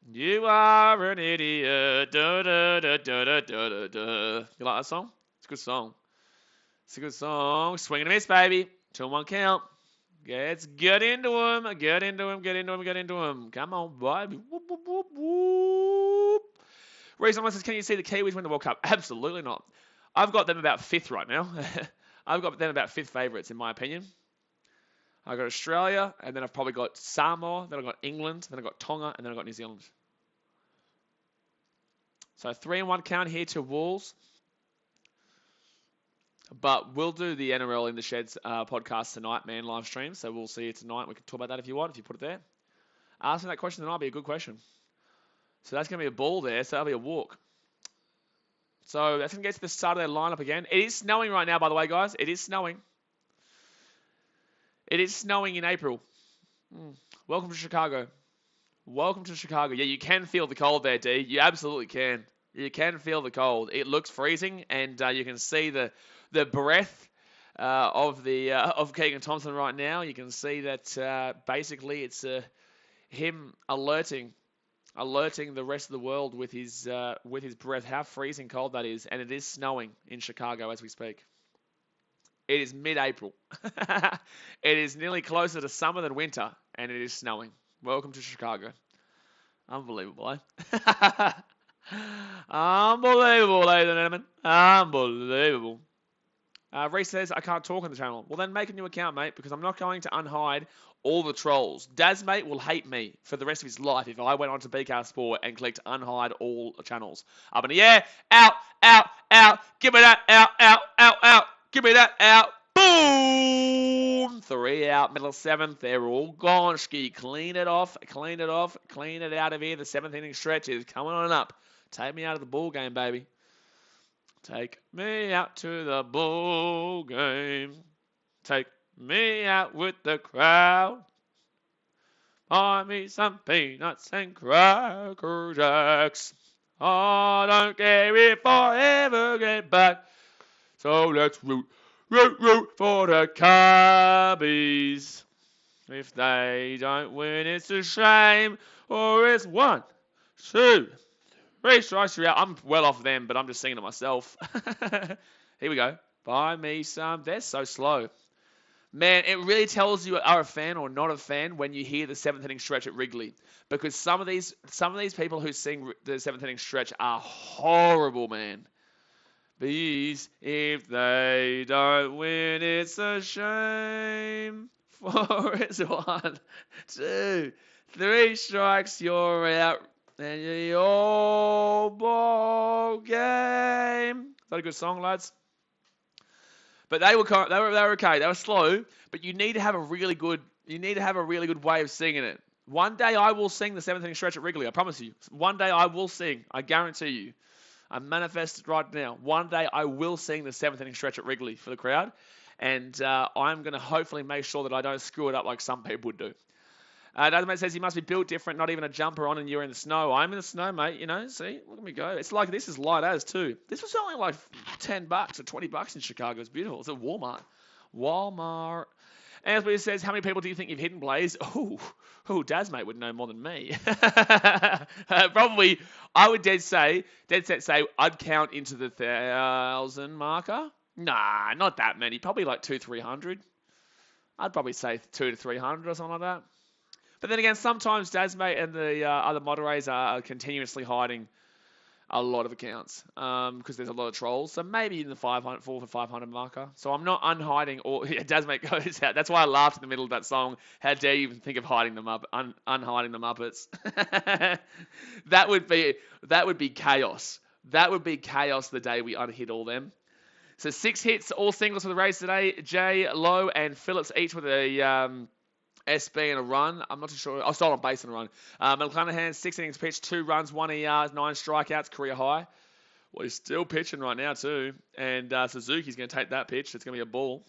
You are an idiot. Da, da, da, da, da, da, da. You like that song? It's a good song. It's a good song. Swing and a miss, baby. 2-1 count. Let's get into him. Get into him. Come on, baby. Whoop, whoop, whoop, whoop. Reason says, can you see the Kiwis win the World Cup? Absolutely not. I've got them about 5th right now. I've got them about 5th favourites, in my opinion. I've got Australia, and then I've probably got Samoa, then I've got England, then I've got Tonga, and then I've got New Zealand. So 3-1 count here to Wolves. But we'll do the NRL in the Sheds podcast tonight, man, live stream. So we'll see you tonight. We can talk about that if you want, if you put it there. Ask me that question tonight, be a good question. So that's going to be a ball there, so that'll be a walk. So that's going to get to the start of their lineup again. It is snowing right now, by the way, guys. It is snowing. It is snowing in April. Welcome to Chicago. Welcome to Chicago. Yeah, you can feel the cold there, D. You absolutely can. You can feel the cold. It looks freezing, and you can see the breath of Keegan Thompson right now. You can see that basically it's him alerting the rest of the world with his breath. How freezing cold that is, and it is snowing in Chicago as we speak. It is mid-April. It is nearly closer to summer than winter, and it is snowing. Welcome to Chicago. Unbelievable, eh? Unbelievable, ladies and gentlemen. Unbelievable. Reese says, I can't talk on the channel. Well, then make a new account, mate, because I'm not going to unhide all the trolls. Dazmate will hate me for the rest of his life if I went onto BK Sport and clicked unhide all channels. Up in the air, out, out, out. Give me that, out, out, out, out. Give me that, out. Boom! 3 out, middle of 7th. They're all gone. Ski, clean it off, clean it off, clean it out of here. The 7th inning stretch is coming on up. Take me out of the ball game, baby. Take me out to the ball game. Take me out with the crowd. Buy me some peanuts and Cracker Jacks. I don't care if I ever get back. So let's root for the Cubbies. If they don't win, it's a shame. Or it's 1, 2, 3 strikes, 3 out. I'm well off them, but I'm just singing to myself. Here we go. Buy me some. They're so slow. Man, it really tells you are a fan or not a fan when you hear the 7th inning stretch at Wrigley. Because some of these people who sing the 7th inning stretch are horrible, man. Bees, if they don't win, it's a shame. 4 is 1, 2, 3 strikes, you're out. And your ball game. Is that a good song, lads? But they were okay. They were slow, but you need to have a really good way of singing it. One day I will sing the 7th inning stretch at Wrigley. I promise you. One day I will sing. I guarantee you. I manifest it right now. One day I will sing the 7th inning stretch at Wrigley for the crowd, and I'm going to hopefully make sure that I don't screw it up like some people do. Dazmate says he must be built different, not even a jumper on, and you're in the snow. I'm in the snow, mate. You know, see, look at me go. It's like this is light as too. This was only like $10 or $20 in Chicago. It's beautiful. It's at Walmart. And as says, how many people do you think you've hidden, Blaze? Oh, Dazmate would know more than me. Probably, I would dead set say I'd count into the 1,000 marker. Nah, not that many. Probably like 200-300. I'd probably say 200 to 300 or something like that. But then again, sometimes Dazmate and the other moderators are continuously hiding a lot of accounts because there's a lot of trolls. So maybe in the 400 to 500 marker. So I'm not unhiding all. Yeah, Dazmate goes out. That's why I laughed in the middle of that song. How dare you even think of hiding them up, unhiding the Muppets? That would be chaos. That would be chaos the day we unhid all them. So 6 hits, all singles for the Rays today. Jay, Lowe, and Phillips each with a SB and a run. I'm not too sure. I stole on base and a run. McClanahan, 6 innings pitched, 2 runs, 1 ER, 9 strikeouts, career high. Well, he's still pitching right now too. And Suzuki's going to take that pitch. It's going to be a ball.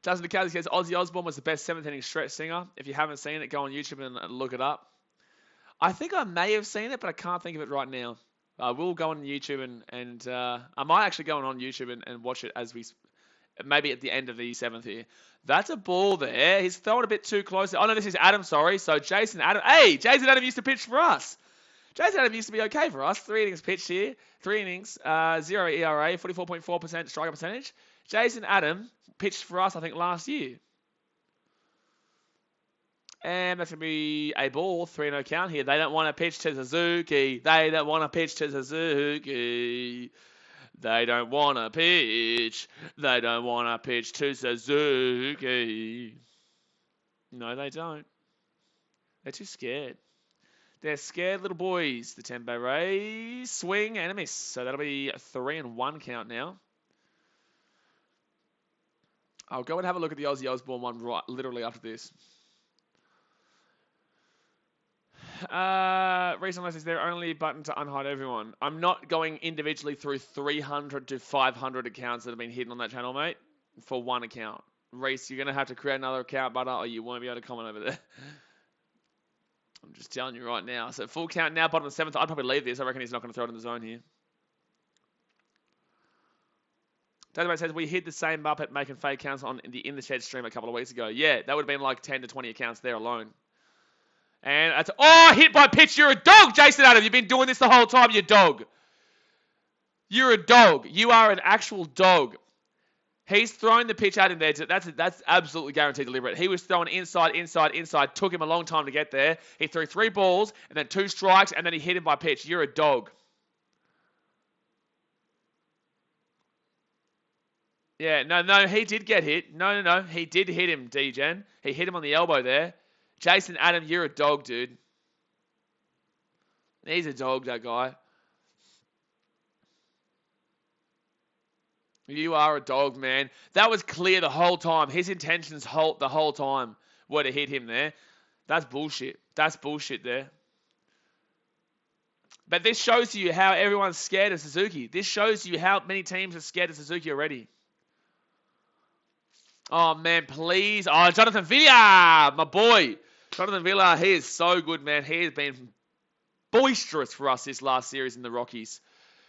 Justin DeCali says Ozzy Osbourne was the best 7th inning stretch singer. If you haven't seen it, go on YouTube and look it up. I think I may have seen it, but I can't think of it right now. I will go on YouTube and I might actually go on YouTube and watch it as we maybe at the end of the 7th here. That's a ball there. He's throwing a bit too close. Oh, no, this is Adam, sorry. So Jason Adam. Hey, Jason Adam used to pitch for us. Jason Adam used to be okay for us. 3 innings pitched here. 3 innings, 0 ERA, 44.4% strikeout percentage. Jason Adam pitched for us, I think, last year. And that's going to be a ball, 3-0 count here. They don't want to pitch to Suzuki. They don't want to pitch to Suzuki. They don't want to pitch. They don't want to pitch to Suzuki. No, they don't. They're too scared. They're scared little boys. The Tampa Bay Rays swing and a miss. So that'll be a 3-1 count now. I'll go and have a look at the Ozzy Osbourne one right, literally after this. Recently, is there only a button to unhide everyone? I'm not going individually through 300 to 500 accounts that have been hidden on that channel, mate, for one account. Reese, you're going to have to create another account, brother, or you won't be able to comment over there. I'm just telling you right now. So full count now, bottom of the 7th. I'd probably leave this. I reckon he's not going to throw it in the zone here. Database says we hit the same up at making fake counts on in the shed stream a couple of weeks ago. Yeah, that would have been like 10 to 20 accounts there alone. And that's hit by pitch. You're a dog, Jason Adams. You've been doing this the whole time. You dog. You're a dog. You are an actual dog. He's throwing the pitch at him there. That's absolutely guaranteed deliberate. He was throwing inside. Took him a long time to get there. He threw 3 balls and then 2 strikes and then he hit him by pitch. You're a dog. Yeah, no, he did get hit. No, he did hit him, D-Gen. He hit him on the elbow there. Jason Adam, you're a dog, dude. He's a dog, that guy. You are a dog, man. That was clear the whole time. His intentions the whole time were to hit him there. That's bullshit. That's bullshit there. But this shows you how everyone's scared of Suzuki. This shows you how many teams are scared of Suzuki already. Oh, man, please. Oh, Jonathan Villa, my boy. Jonathan Villa, he is so good, man. He has been boisterous for us this last series in the Rockies.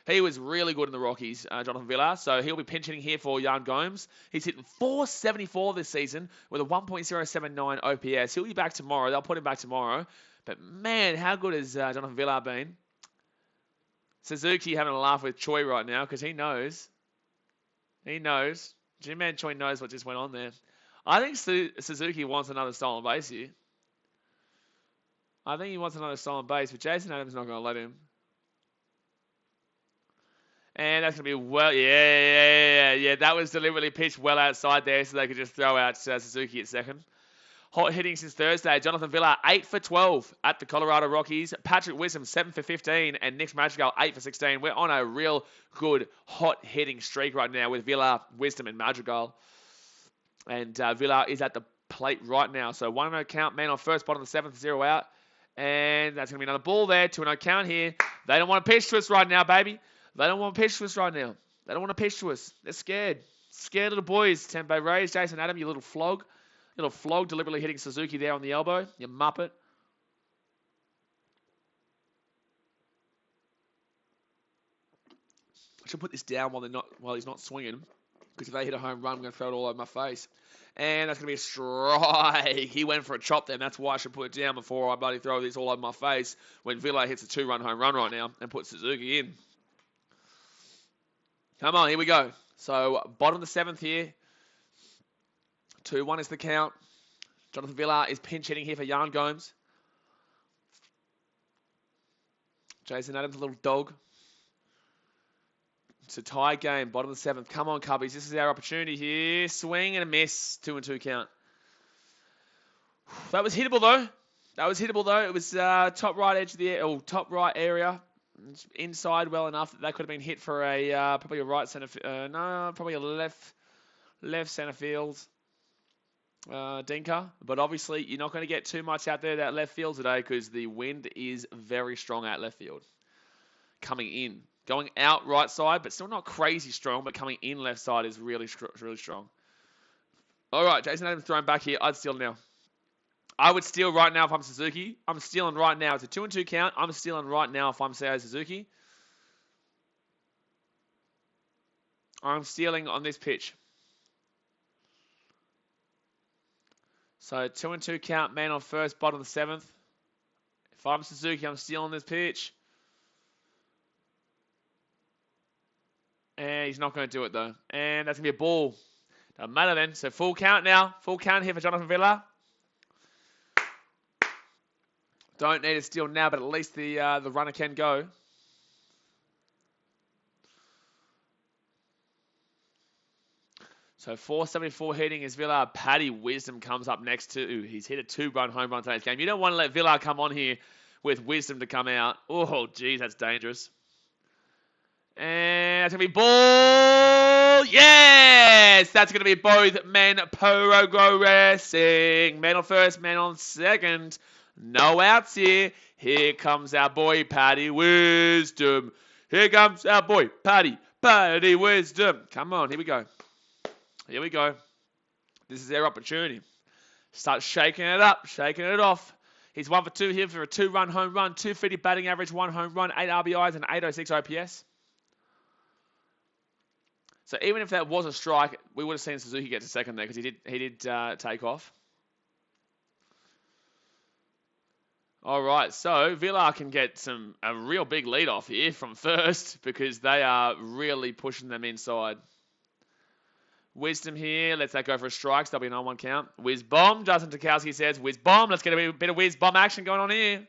He was really good in the Rockies, Jonathan Villa. So he'll be pinch hitting here for Jan Gomes. He's hitting .474 this season with a 1.079 OPS. He'll be back tomorrow. They'll put him back tomorrow. But, man, how good has Jonathan Villa been? Suzuki having a laugh with Choi right now because he knows. He knows. G-Man Choi knows what just went on there. I think Suzuki wants another stolen base here. I think he wants another stolen base, but Jason Adams is not going to let him. And that's going to be well, yeah. That was deliberately pitched well outside there so they could just throw out Suzuki at second. Hot hitting since Thursday. Jonathan Villa, 8 for 12 at the Colorado Rockies. Patrick Wisdom, 7 for 15. And Nick Madrigal, 8 for 16. We're on a real good hot hitting streak right now with Villa, Wisdom, and Madrigal. And Villa is at the plate right now. So 1-0 count, man on first, bottom of the 7th, 0 out. And that's going to be another ball there. 2-0 count here. They don't want to pitch to us right now, baby. They don't want to pitch to us right now. They don't want to pitch to us. They're scared. Scared little boys. Tampa Bay Rays, Jason Adam, you little flog. Little flog deliberately hitting Suzuki there on the elbow. You muppet. I should put this down while he's not swinging. Because if they hit a home run, I'm going to throw it all over my face. And that's going to be a strike. He went for a chop there, and that's why I should put it down before I bloody throw this all over my face when Villa hits a 2-run home run right now and puts Suzuki in. Come on, here we go. So, bottom of the 7th here. 2-1 is the count. Jonathan Villa is pinch hitting here for Jan Gomes. Jason Adams, a little dog. It's a tie game, bottom of the 7th. Come on, Cubbies. This is our opportunity here. Swing and a miss. 2-2 count. That was hittable, though. It was top right edge of the top right area. Inside well enough that could have been hit for a probably a right center. Probably a left center field. Dinker. But obviously, you're not going to get too much out there that left field today because the wind is very strong at left field. Coming in. Going out right side, but still not crazy strong, but coming in left side is really strong. All right, Jason Adams throwing back here. I'd steal now. I would steal right now if I'm Suzuki. I'm stealing right now. It's a 2-2 count. I'm stealing right now if I'm Seiya Suzuki. I'm stealing on this pitch. So 2-2 count, man on first, bottom of the 7th. If I'm Suzuki, I'm stealing this pitch. And he's not going to do it though. And that's going to be a ball. Doesn't matter then. So full count now. Full count here for Jonathan Villa. Don't need a steal now, but at least the runner can go. So 474 hitting is Villa. Paddy Wisdom comes up next to. He's hit a 2-run home run today's game. You don't want to let Villa come on here with Wisdom to come out. Oh, geez, that's dangerous. And that's going to be ball. Yes! That's going to be both men progressing. Man on first, man on second. No outs here. Here comes our boy, Paddy Wisdom. Here comes our boy, Paddy Wisdom. Come on, here we go. Here we go. This is their opportunity. Start shaking it up, shaking it off. He's 1 for 2 here for a 2-run home run, 250 batting average, 1 home run, 8 RBIs, and 806 OPS. So even if that was a strike, we would have seen Suzuki get to second there because he did take off. All right, so Villar can get a real big lead off here from first because they are really pushing them inside. Wisdom here. Let's that go for a strike. So that'll be an 0-1 count. Whiz bomb. Justin Tokowski says whiz bomb. Let's get a bit of whiz bomb action going on here.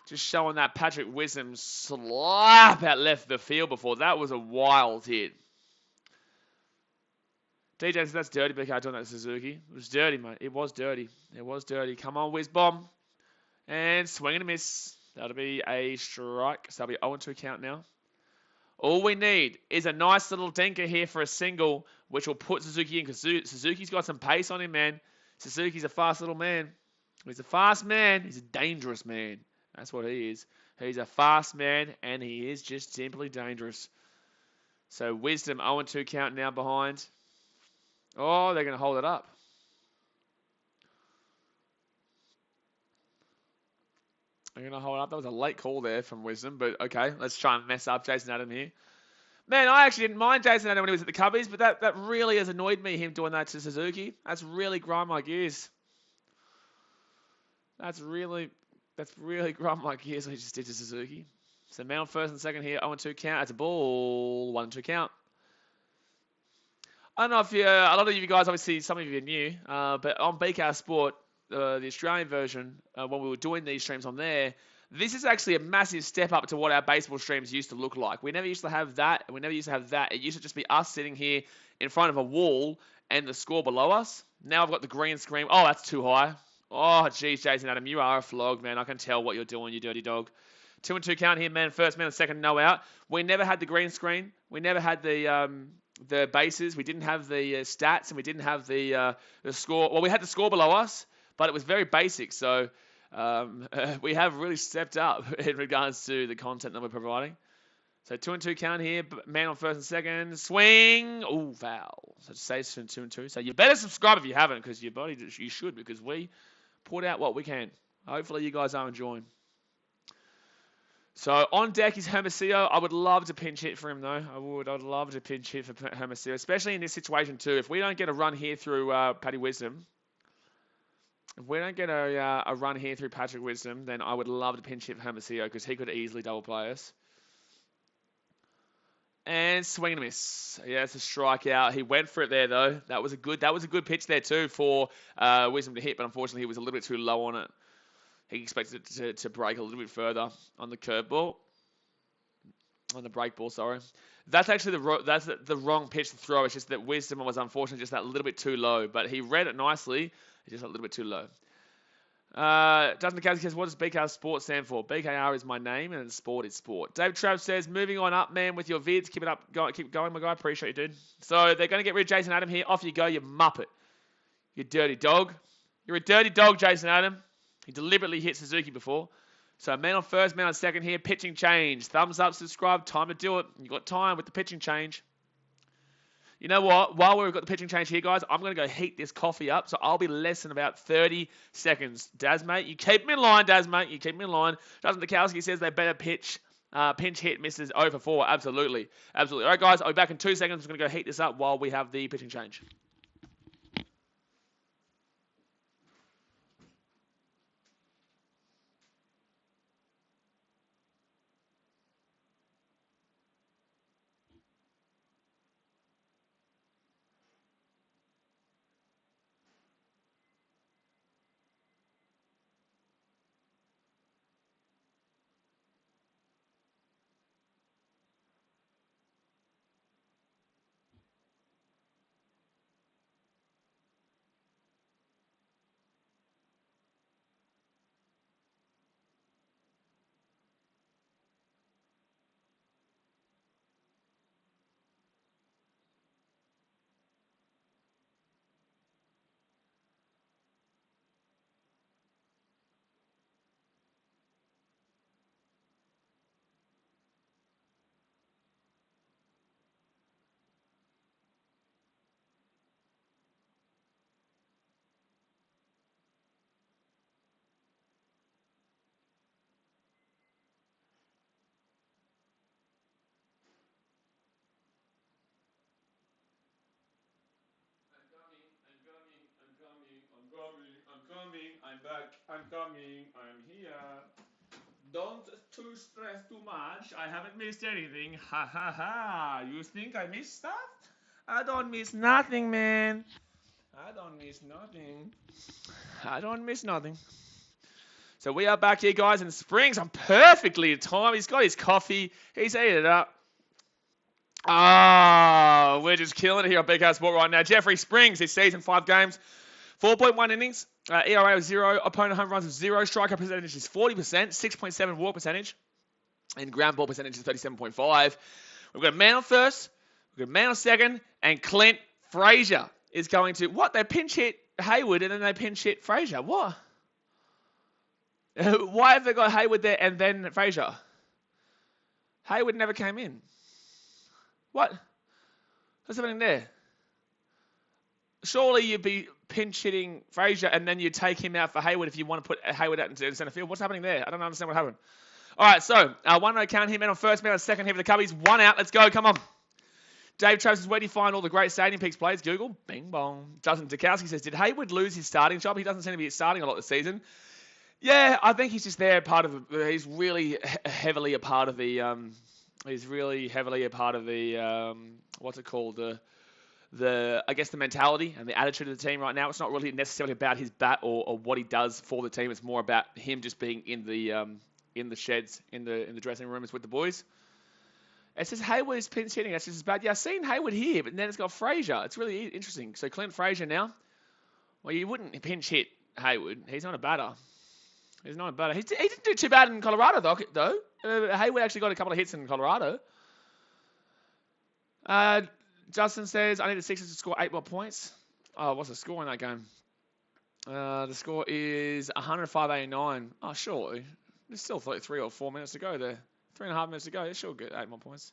Just showing that Patrick Wisdom slap out left the field before. That was a wild hit. DJ says that's dirty, but I don't know Suzuki. It was dirty, mate. It was dirty. It was dirty. Come on, whiz bomb. And swing and a miss. That'll be a strike. So that'll be 0-2 count now. All we need is a nice little dinker here for a single, which will put Suzuki in, because Suzuki's got some pace on him, man. Suzuki's a fast little man. He's a fast man. He's a dangerous man. That's what he is. He's a fast man, and he is just simply dangerous. So Wisdom 0-2 count now behind. Oh, they're going to hold it up. They're going to hold it up. That was a late call there from Wisdom, but okay, let's try and mess up Jason Adam here. Man, I actually didn't mind Jason Adam when he was at the Cubbies, but that really has annoyed me, him doing that to Suzuki. That's really grind my gears. That's really grind my gears what he just did to Suzuki. So man on first and second here, 0-2 count. That's a ball, 1-2 count. I don't know if a lot of you guys, obviously some of you are new, but on BKRsport, the Australian version, when we were doing these streams on there, this is actually a massive step up to what our baseball streams used to look like. We never used to have that, and we never used to have that. It used to just be us sitting here in front of a wall and the score below us. Now I've got the green screen. Oh, that's too high. Oh, geez, Jason Adam, you are a flog, man. I can tell what you're doing, you dirty dog. 2-2 count here, man. First man, second, no out. We never had the green screen. We never had the bases. We didn't have the stats, and we didn't have the score. Well, we had the score below us, but it was very basic. So we have really stepped up in regards to the content that we're providing. So 2-2 count here. Man on first and second. Swing. Oh, foul. So it stays 2-2. So you better subscribe if you haven't, because you should, because we put out what we can. Hopefully you guys are enjoying. So on deck is Hermosillo. I would love to pinch hit for him, though. I'd love to pinch hit for Hermosillo, especially in this situation too. If we don't get a run here through Patty Wisdom, if we don't get a run here through Patrick Wisdom, then I would love to pinch hit for Hermosillo, because he could easily double play us. And swing and a miss. Yeah, it's a strikeout. He went for it there, though. That was a good pitch there too for Wisdom to hit, but unfortunately he was a little bit too low on it. He expected it to break a little bit further on the curveball. On the break ball, sorry. That's actually the wrong pitch to throw. It's just that Wisdom was unfortunately just that little bit too low. But he read it nicely. It's just a little bit too low. Justin Kowski says, what does BKRsport stand for? BKR is my name, and sport is sport. Dave Trav says, moving on up, man, with your vids. Keep it up. Keep going, my guy. Appreciate you, dude. So they're going to get rid of Jason Adam here. Off you go, you muppet. You dirty dog. You're a dirty dog, Jason Adam. He deliberately hit Suzuki before. So man on first, man on second here. Pitching change. Thumbs up, subscribe. Time to do it. You got time with the pitching change. You know what? While we've got the pitching change here, guys, I'm going to go heat this coffee up. So I'll be less than about 30 seconds. Daz, mate, you keep me in line, Daz, mate. You keep me in line. Justin Tokowski says they better pitch. Pinch hit misses 0 for 4. Absolutely. Absolutely. All right, guys, I'll be back in 2 seconds. I'm going to go heat this up while we have the pitching change. I'm back. I'm coming. I'm here. Don't too stress too much. I haven't missed anything. Ha ha ha. You think I missed stuff? I don't miss nothing, man. I don't miss nothing. I don't miss nothing. So we are back here, guys, and Springs on perfectly timed. He's got his coffee. He's ate it up. Ah, we're just killing it here on BK Sport right now. Jeffrey Springs, his season 5 games, 4.1 innings, ERA of 0, opponent home runs of 0, strikeout percentage is 40%, 6.7 walk percentage, and ground ball percentage is 37.5. We've got a man on first, we've got a man on second, and Clint Frazier is going to... What? They pinch hit Hayward and then they pinch hit Frazier. What? Why have they got Hayward there and then Frazier? Hayward never came in. What? What's happening there? Surely you'd be pinch hitting Frazier and then you take him out for Hayward if you want to put Hayward out into center field. What's happening there? I don't understand what happened. All right, so 1-0 count here, man on first, man on second here for the Cubbies. 1 out. Let's go. Come on. Dave Travis says, where do you find all the great Stadium Peaks plays? Google. Bing bong. Justin Dukowski says, did Hayward lose his starting job? He doesn't seem to be starting a lot this season. Yeah, I think he's just there. He's really heavily a part of the. He's really heavily a part of the. What's it called? I guess the mentality and the attitude of the team right now. It's not really necessarily about his bat or what he does for the team. It's more about him just being in the sheds, in the dressing rooms with the boys. It says Hayward is pinch hitting. That's just as bad. Yeah, I've seen Hayward here, but then it's got Frazier. It's really interesting. So Clint Frazier now. Well, you wouldn't pinch hit Hayward. He's not a batter. He's not a batter. He didn't do too bad in Colorado, though. Hayward actually got a couple of hits in Colorado. Justin says, I need the Sixers to score 8 more points. Oh, what's the score in that game? The score is 105-89. Oh, surely. There's still 3 or 4 minutes to go there. 3.5 minutes to go. They should get 8 more points.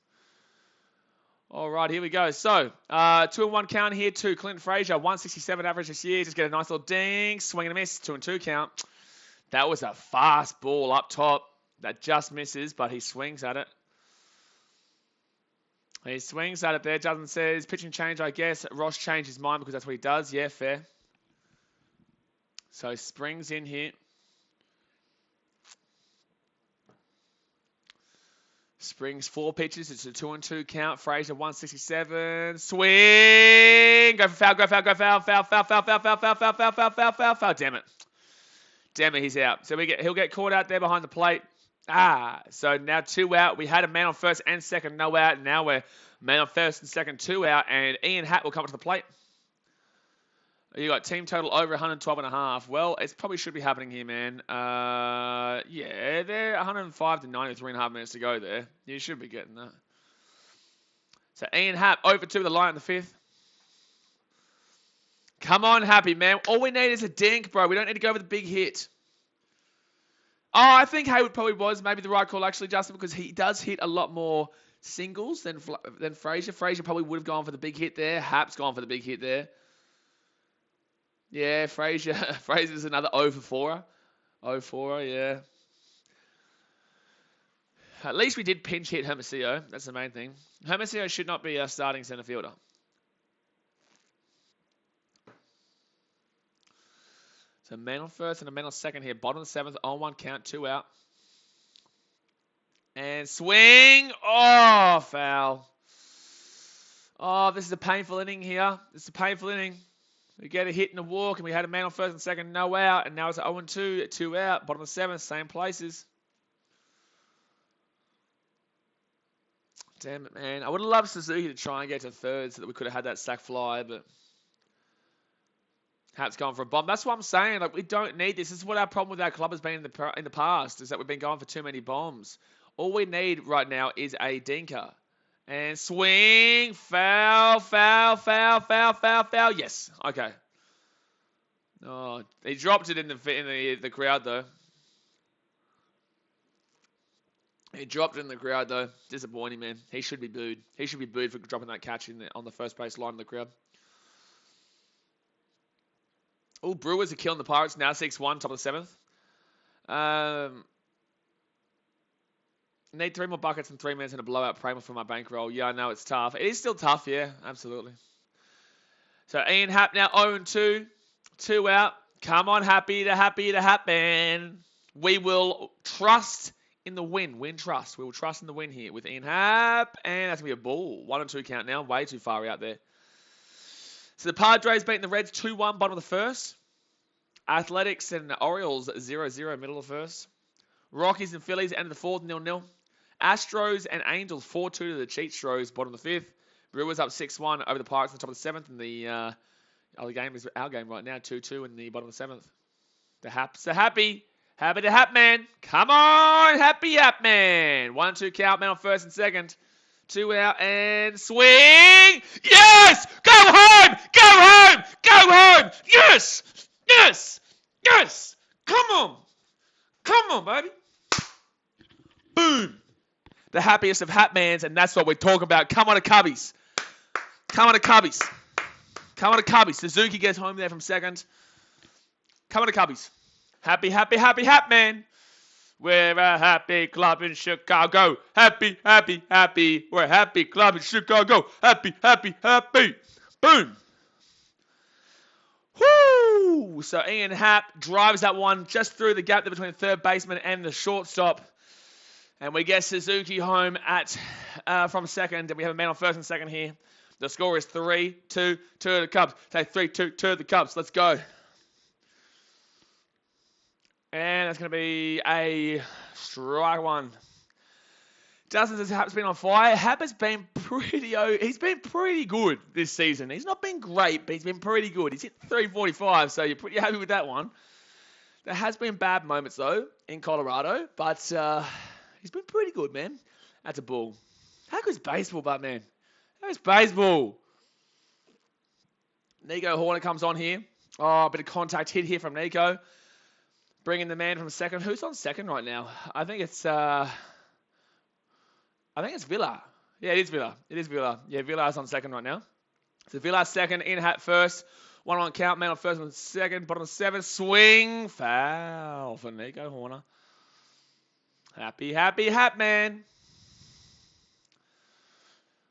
All right, here we go. So, 2-1 count here to Clint Frazier. 167 average this year. Just get a nice little ding. Swing and a miss. 2-2 count. That was a fast ball up top. That just misses, but he swings at it. He swings at it there. Justin says, pitching change, I guess. Ross changed his mind because that's what he does. Yeah, fair. So, Springs in here. Springs 4 pitches. It's a 2-2 count. Frazier 167. Swing. Go for foul. Go foul. Go foul. Foul. Foul. Foul. Foul. Foul. Foul. Foul. Foul. Foul. Foul. Foul. Foul. Damn it. Damn it. He's out. So he'll get caught out there behind the plate. So now 2 out. We had a man on first and second, no out. Now we're man on first and second, 2 out. And Ian Hatt will come up to the plate. You got team total over 112.5. Well, it probably should be happening here, man. Yeah, they're 105 to 93.5 minutes to go there. You should be getting that. So Ian Happ over to the line in the 5th. Come on, Happy, man. All we need is a dink, bro. We don't need to go with a big hit. Oh, I think Hayward probably was maybe the right call, actually, Justin, because he does hit a lot more singles than Frazier. Frazier probably would have gone for the big hit there. Happ's gone for the big hit there. Yeah, Frazier's another 0 for 4er. 0 4er, yeah. At least we did pinch hit Hermosillo. That's the main thing. Hermosillo should not be a starting center fielder. So man on first and a man on second here. Bottom of the 7th, 0-1 count, 2 out. And swing. Oh, foul. Oh, this is a painful inning here. This is a painful inning. We get a hit and a walk, and we had a man on first and second, no out. And now it's 0-2, 2 out. Bottom of the 7th, same places. Damn it, man. I would have loved Suzuki to try and get to third so that we could have had that sack fly, but Hatt's gone for a bomb. That's what I'm saying. Like, we don't need this. This is what our problem with our club has been in the past, is that we've been going for too many bombs. All we need right now is a dinker. And swing, foul, foul, foul, foul, foul, foul. Yes, okay. Oh, he dropped it in the crowd though. He dropped it in the crowd though. Disappointing, man. He should be booed. He should be booed for dropping that catch on the first base line of the crowd. Oh, Brewers are killing the Pirates now. 6-1, top of the 7th. Need 3 more buckets in 3 minutes and a blowout Pramer for my bankroll. Yeah, I know it's tough. It is still tough, yeah, absolutely. So Ian Happ now 0-2, 2 out. Come on, happy to happen. We will trust in the win. Win trust. We will trust in the win here with Ian Happ. And that's going to be a ball. 1-2 count now. Way too far out there. So the Padres beating the Reds 2-1, bottom of the first. Athletics and Orioles 0-0, middle of the first. Rockies and Phillies end of the fourth, 0-0. Astros and Angels 4-2 to the Cheatstros, bottom of the fifth. Brewers up 6-1 over the Pirates on the top of the seventh. And the other game is our game right now, 2-2 in the bottom of the seventh. The Haps are happy. Happy to Hap Man. Come on, happy Hap Man. 1-2 count, man on first and second. 2 out and swing. Yes! Go home! Go home! Go home! Yes! Yes! Yes! Come on! Come on, baby. Boom. The happiest of Hatmans, and that's what we're talking about. Come on to Cubbies. Come on to Cubbies. Come on to Cubbies. Suzuki gets home there from second. Come on to Cubbies. Happy, happy, happy, Hatman. We're a happy club in Chicago. Happy, happy, happy. We're a happy club in Chicago. Happy, happy, happy. Boom. Woo! So Ian Happ drives that one just through the gap there between the third baseman and the shortstop. And we get Suzuki home at from second. And we have a man on first and second here. The score is 3-2 to the Cubs. Take 3-2 to the Cubs. Let's go. And that's going to be a strike one. Dustin says Happ's been on fire. Happ has been he's been pretty good this season. He's not been great, but he's been pretty good. He's hit 345, so you're pretty happy with that one. There has been bad moments, though, in Colorado, but he's been pretty good, man. That's a ball. How good's baseball, but man? How's baseball? Nico Horner comes on here. Oh, a bit of contact hit here from Nico. Bringing the man from second. Who's on second right now? I think it's Villa. Yeah, it is Villa. It is Villa. Yeah, Villa's on second right now. So Villa's second, in Hat first. 1-1 count, man on first and second. Bottom of seventh. Swing. Foul for Nico Horner. Happy, happy, Hat man.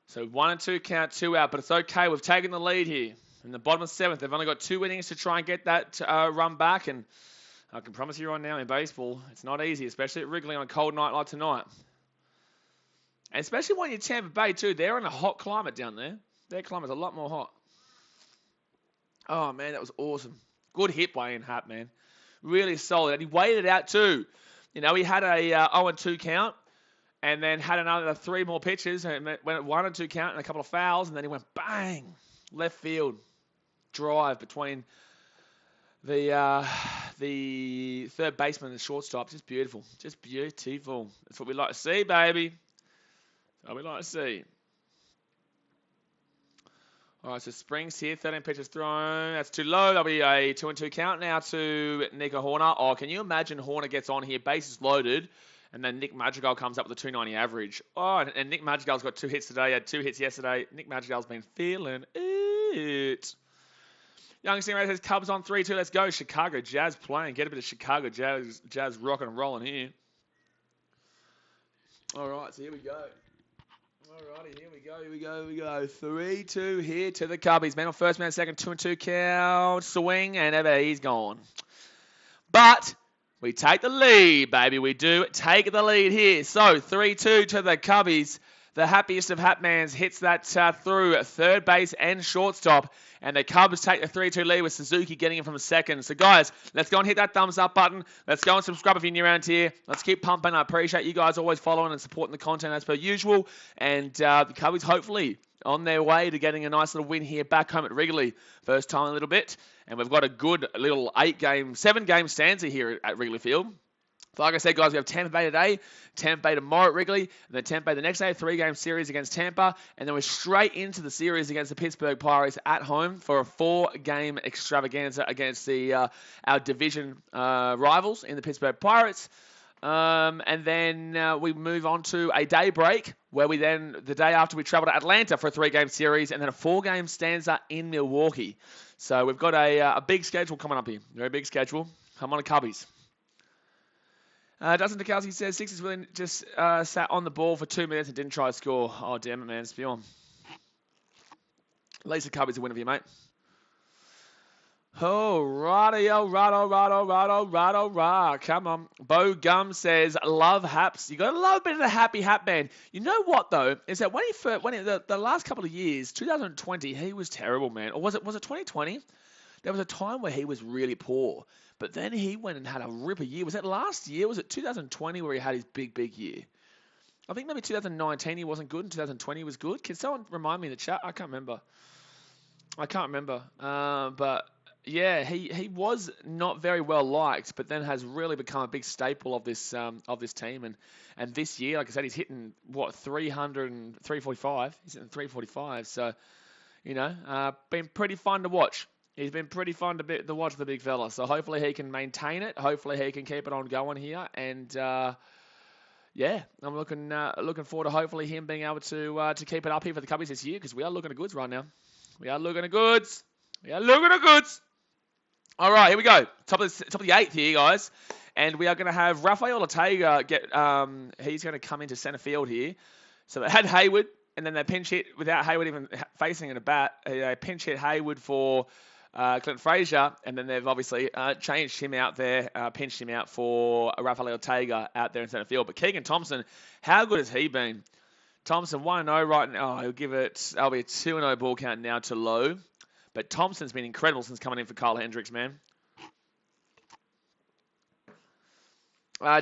So 1-2 count, 2 out, but it's okay. We've taken the lead here. In the bottom of seventh, they've only got 2 innings to try and get that run back, and I can promise you right now in baseball, it's not easy, especially at Wrigley on a cold night like tonight. And especially when you're Tampa Bay too. They're in a hot climate down there. Their climate's a lot more hot. Oh, man, that was awesome. Good hit by Ian Happ, man. Really solid. And he waited out too. You know, he had a 0-2 count and then had another 3 more pitches and went at 1-2 count and a couple of fouls, and then he went bang, left field drive between the third baseman and the shortstop. Just beautiful. Just beautiful. That's what we like to see, baby. That's what we like to see. All right, so Springs here, 13 pitches thrown. That's too low. That'll be a 2-2 count now to Nico Horner. Oh, can you imagine Horner gets on here, bases loaded, and then Nick Madrigal comes up with a 290 average. Oh, and Nick Madrigal's got 2 hits today. He had 2 hits yesterday. Nick Madrigal's been feeling it. Young Stingray says Cubs on 3-2. Let's go. Chicago Jazz playing. Get a bit of Chicago Jazz rocking and rolling here. All right, so here we go. Alrighty, here we go. 3-2 here to the Cubbies. Man on first, man second, 2-2 count, swing, and ever he's gone. But we take the lead, baby. We do take the lead here. So 3-2 to the Cubbies. The happiest of Hatmans hits that through third base and shortstop. And the Cubs take the 3-2 lead with Suzuki getting it from second. So, guys, let's go and hit that thumbs up button. Let's go and subscribe if you're new around here. Let's keep pumping. I appreciate you guys always following and supporting the content as per usual. And the Cubbies hopefully on their way to getting a nice little win here back home at Wrigley. First time in a little bit. And we've got a good little 7-game stanza here at Wrigley Field. So like I said, guys, we have Tampa Bay today, Tampa Bay tomorrow at Wrigley, and then Tampa Bay the next day, 3-game series against Tampa, and then we're straight into the series against the Pittsburgh Pirates at home for a 4-game extravaganza against our division rivals in the Pittsburgh Pirates. And then we move on to a day break where we then, the day after, we travel to Atlanta for a 3-game series and then a 4-game stanza in Milwaukee. So we've got a big schedule coming up here, very big schedule. Come on, Cubbies. Dustin Dukowski says, Sixers really just sat on the ball for 2 minutes and didn't try to score. Oh, damn it, man. Spill on. At least the Cubbies will win for you, mate. Oh, righto. Come on. Bo Gum says, love Haps. You got to love a bit of the Happy Hap Band. You know what, though, is that the last couple of years, 2020, he was terrible, man. Or was it 2020? There was a time where he was really poor. But then he went and had a ripper year. Was that last year? Was it 2020 where he had his big year? I think maybe 2019 he wasn't good and 2020 he was good. Can someone remind me in the chat? I can't remember. But yeah, he was not very well liked, but then has really become a big staple of this team. And this year, like I said, he's hitting what 300 and 345. He's hitting 345. So been pretty fun to watch. He's been pretty fun to watch the big fella. So hopefully he can maintain it. Hopefully he can keep it on going here. And yeah, I'm looking forward to hopefully him being able to keep it up here for the Cubbies this year, because we are looking at goods right now. We are looking at goods. All right, here we go. Top of the eighth here, guys. And we are going to have Rafael Ortega he's going to come into center field here. So they had Hayward, and then they pinch hit without Hayward even facing in a bat. They pinch hit Hayward for Clint Frazier, and then they've obviously changed him out there, pinched him out for Rafael Ortega out there in center field. But Keegan Thompson, how good has he been? Thompson 1-0 right now. That'll be a 2-0 ball count now to Lowe. But Thompson's been incredible since coming in for Kyle Hendricks, man.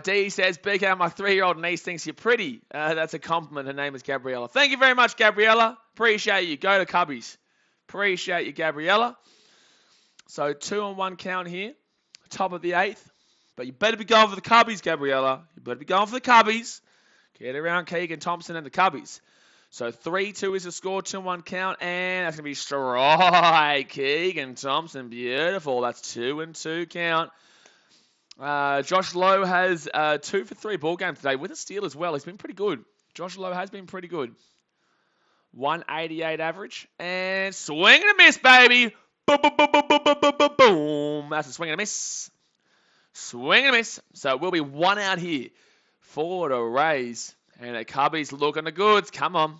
D says, BK, my 3-year-old niece thinks you're pretty. That's a compliment. Her name is Gabriella. Thank you very much, Gabriella. Appreciate you. Go to Cubbies. Appreciate you, Gabriella. So 2-1 count here. Top of the eighth. But you better be going for the Cubbies, Gabriella. You better be going for the Cubbies. Get around Keegan Thompson and the Cubbies. So 3-2 is the score, 2-1 count, and that's going to be strike. Keegan Thompson, beautiful. That's 2-2 count. Josh Lowe has 2 for 3 ball games today with a steal as well. He's been pretty good. Josh Lowe has been pretty good. 188 average, and swing and a miss, baby. Boom. That's a swing and a miss. Swing and a miss. So it will be 1 out here for the Rays. And the Cubbies looking the goods. Come on.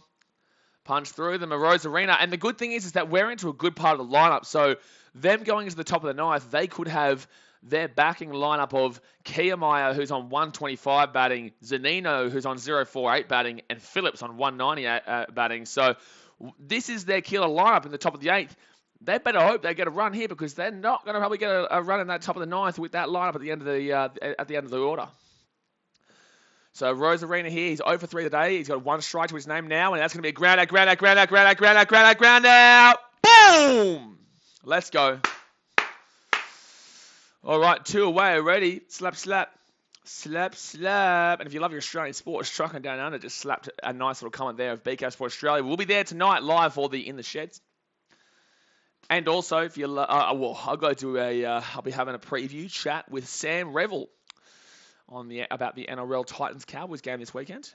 Punch through them, a Rose Arena. And the good thing is that we're into a good part of the lineup. So them going into the top of the ninth, they could have their backing lineup of Kiermaier, who's on 125 batting, Zanino, who's on 048 batting, and Phillips on 198 batting. So this is their killer lineup in the top of the eighth. They better hope they get a run here, because they're not going to probably get a run in that top of the ninth with that lineup at the end of the order. So Rose Arena here, he's 0 for 3 today. He's got 1 strike to his name now, and that's going to be a ground out. Boom! Let's go. All right, 2 away already. Slap. And if you love your Australian sport, Trucking Down Under just slapped a nice little comment there of BK Sport Australia. We'll be there tonight live for the In the Sheds. And also, if you I'll be having a preview chat with Sam Revel about the NRL Titans Cowboys game this weekend.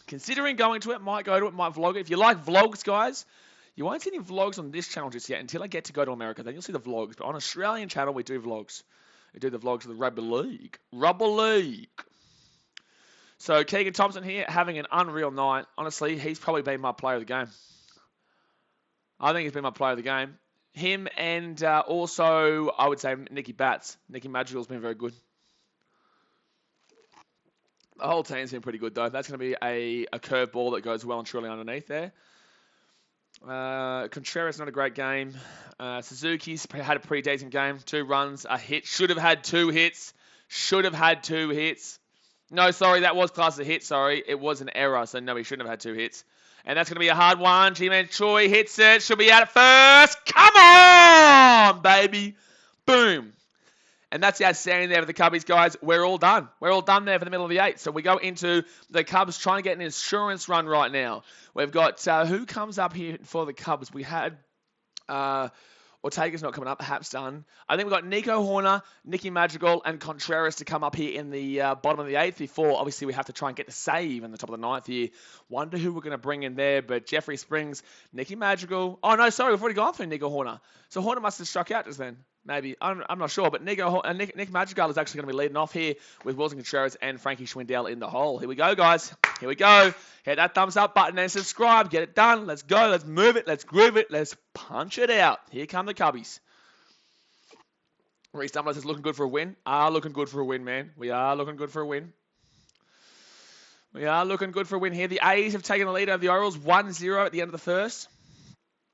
Considering going to it, might go to it, might vlog it. If you like vlogs, guys, you won't see any vlogs on this channel just yet until I get to go to America. Then you'll see the vlogs. But on Australian channel, we do vlogs. We do the vlogs of the Rugby League. So Keegan Thompson here having an unreal night. Honestly, he's probably been my player of the game. I think he's been my player of the game. Him and also, I would say, Nicky Bats. Nicky Madrigal's been very good. The whole team's been pretty good, though. That's going to be a curveball that goes well and truly underneath there. Contreras, not a great game. Suzuki's had a pretty decent game. 2 runs, a hit. Should have had 2 hits. No, sorry, that was classed as a hit. Sorry, it was an error. So, no, he shouldn't have had 2 hits. And that's going to be a hard one. G-Man Choi hits it. Should be out at first. Come on, baby. Boom. And that's our standing there for the Cubbies, guys. We're all done. We're all done there for the middle of the 8th. So we go into the Cubs trying to get an insurance run right now. We've got who comes up here for the Cubs? We had Ortega's not coming up. Hap's done. I think we've got Nico Horner, Nicky Madrigal, and Contreras to come up here in the bottom of the 8th before, obviously, we have to try and get the save in the top of the 9th here. Wonder who we're going to bring in there, but Jeffrey Springs, Nicky Madrigal. Oh, no, sorry, we've already gone through Nico Horner. So Horner must have struck out just then. Maybe. I'm not sure, but Nick Madrigal is actually going to be leading off here with Wilson Contreras and Frankie Schwindel in the hole. Here we go, guys. Here we go. Hit that thumbs up button and subscribe. Get it done. Let's go. Let's move it. Let's groove it. Let's punch it out. Here come the Cubbies. Reese Dumblers is looking good for a win. Are looking good for a win, man. We are looking good for a win. We are looking good for a win here. The A's have taken the lead over the Orioles 1-0 at the end of the first.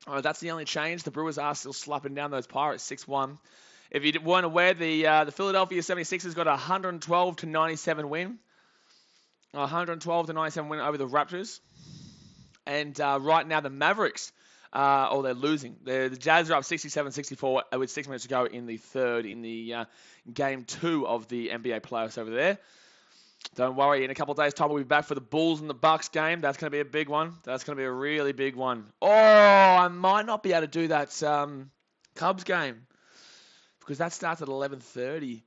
That's the only change. The Brewers are still slapping down those Pirates 6-1. If you weren't aware, the Philadelphia 76ers got a 112-97 win. 112-97 win over the Raptors. And right now the Mavericks, they're losing. The Jazz are up 67-64 with 6 minutes to go in the third in the game 2 of the NBA playoffs over there. Don't worry, in a couple of days' time we'll be back for the Bulls and the Bucks game. That's going to be a big one. That's going to be a really big one. Oh, I might not be able to do that Cubs game because that starts at 11:30.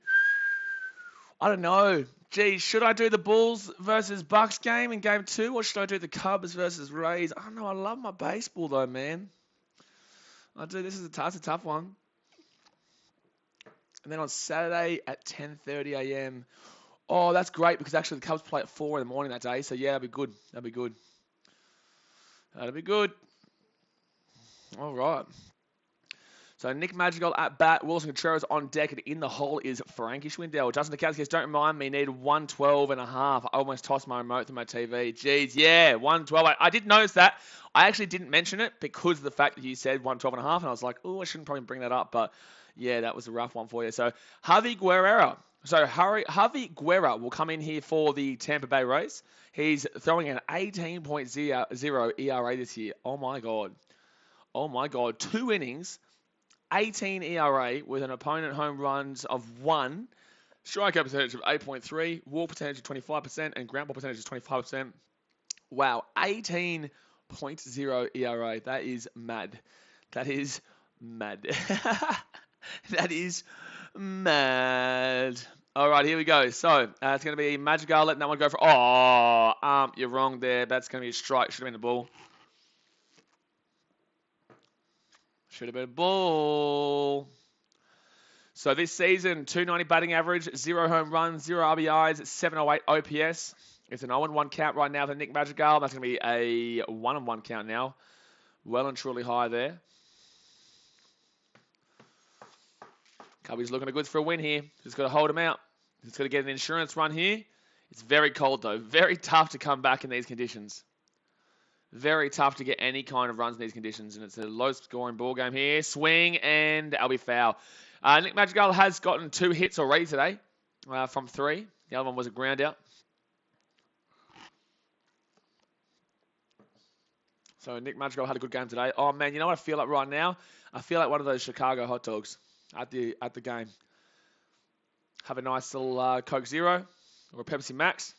I don't know. Geez, should I do the Bulls versus Bucks game in game 2 or should I do the Cubs versus Rays? I don't know. I love my baseball though, man. I do. This is a tough one. And then on Saturday at 10:30 a.m. Oh, that's great because actually the Cubs play at 4 in the morning that day. So yeah, that'd be good. That'd be good. That'd be good. All right. So Nick Madrigal at bat, Wilson Contreras on deck, and in the hole is Frankie Schwindel. Justin Dukowski, don't remind me, need 112.5. I almost tossed my remote through my TV. Jeez, yeah, 112. I did notice that. I actually didn't mention it because of the fact that you said 112.5, and I was like, oh, I shouldn't probably bring that up, but yeah, that was a rough one for you. So Javi Guerrero. So Javi Guerra will come in here for the Tampa Bay Rays. He's throwing an 18.0 ERA this year. Oh my God. Oh my God. 2 innings, 18 ERA with an opponent home runs of 1, strikeout percentage of 8.3, walk percentage of 25%, and ground ball percentage of 25%. Wow. 18.0 ERA. That is mad. That is mad. That is mad. All right, here we go. So it's going to be Madrigal letting that one go for. Oh, you're wrong there. That's going to be a strike. Should have been a ball. Should have been a ball. So this season, 290 batting average, 0 home runs, 0 RBIs, 708 OPS. It's an 0-1 count right now for Nick Madrigal. That's going to be a 1-1 count now. Well and truly high there. Cubby's looking good for a win here. Just got to hold him out. He's got to get an insurance run here. It's very cold, though. Very tough to come back in these conditions. Very tough to get any kind of runs in these conditions. And it's a low-scoring ball game here. Swing, and that'll be foul. Nick Madrigal has gotten 2 hits already today from 3. The other one was a ground out. So Nick Madrigal had a good game today. Oh, man, you know what I feel like right now? I feel like one of those Chicago hot dogs at the game. Have a nice little Coke Zero or a Pepsi Max.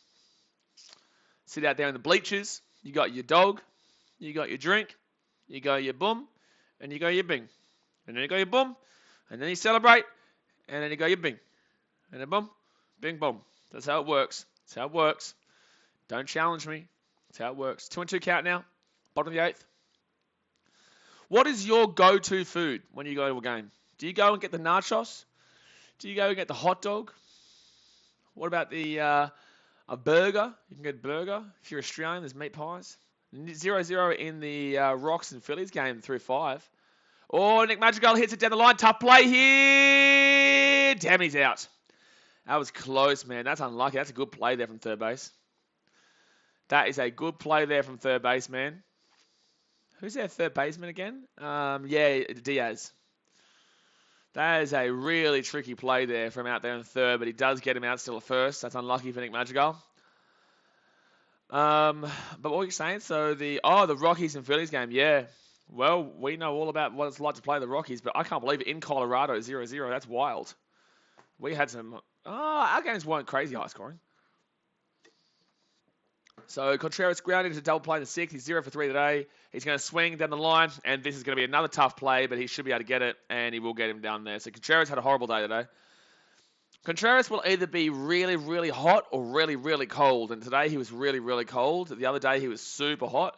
Sit out there in the bleachers. You got your dog. You got your drink. You got your boom. And you got your bing. And then you got your boom. And then you celebrate. And then you got your bing. And then boom. Bing, boom. That's how it works. That's how it works. Don't challenge me. That's how it works. 2-2 count now. Bottom of the 8th. What is your go-to food when you go to a game? Do you go and get the nachos? Do you go and get the hot dog? What about the a burger? You can get a burger. If you're Australian, there's meat pies. 0-0 in the Rocks and Phillies game through 5. Oh, Nick Madrigal hits it down the line. Tough play here. Damn, he's out. That was close, man. That's unlucky. That's a good play there from third base. That is a good play there from third base, man. Who's their third baseman again? Yeah, Diaz. That is a really tricky play there from out there in third, but he does get him out still at first. That's unlucky for Nick Madrigal. But what were you saying? So the Rockies and Phillies game, yeah. Well, we know all about what it's like to play the Rockies, but I can't believe it in Colorado 0-0. That's wild. We had some. Our games weren't crazy high scoring. So Contreras grounded to double play in the 6th. He's 0 for 3 today. He's going to swing down the line, and this is going to be another tough play, but he should be able to get it, and he will get him down there. So Contreras had a horrible day today. Contreras will either be really, really hot or really, really cold, and today he was really, really cold. The other day he was super hot,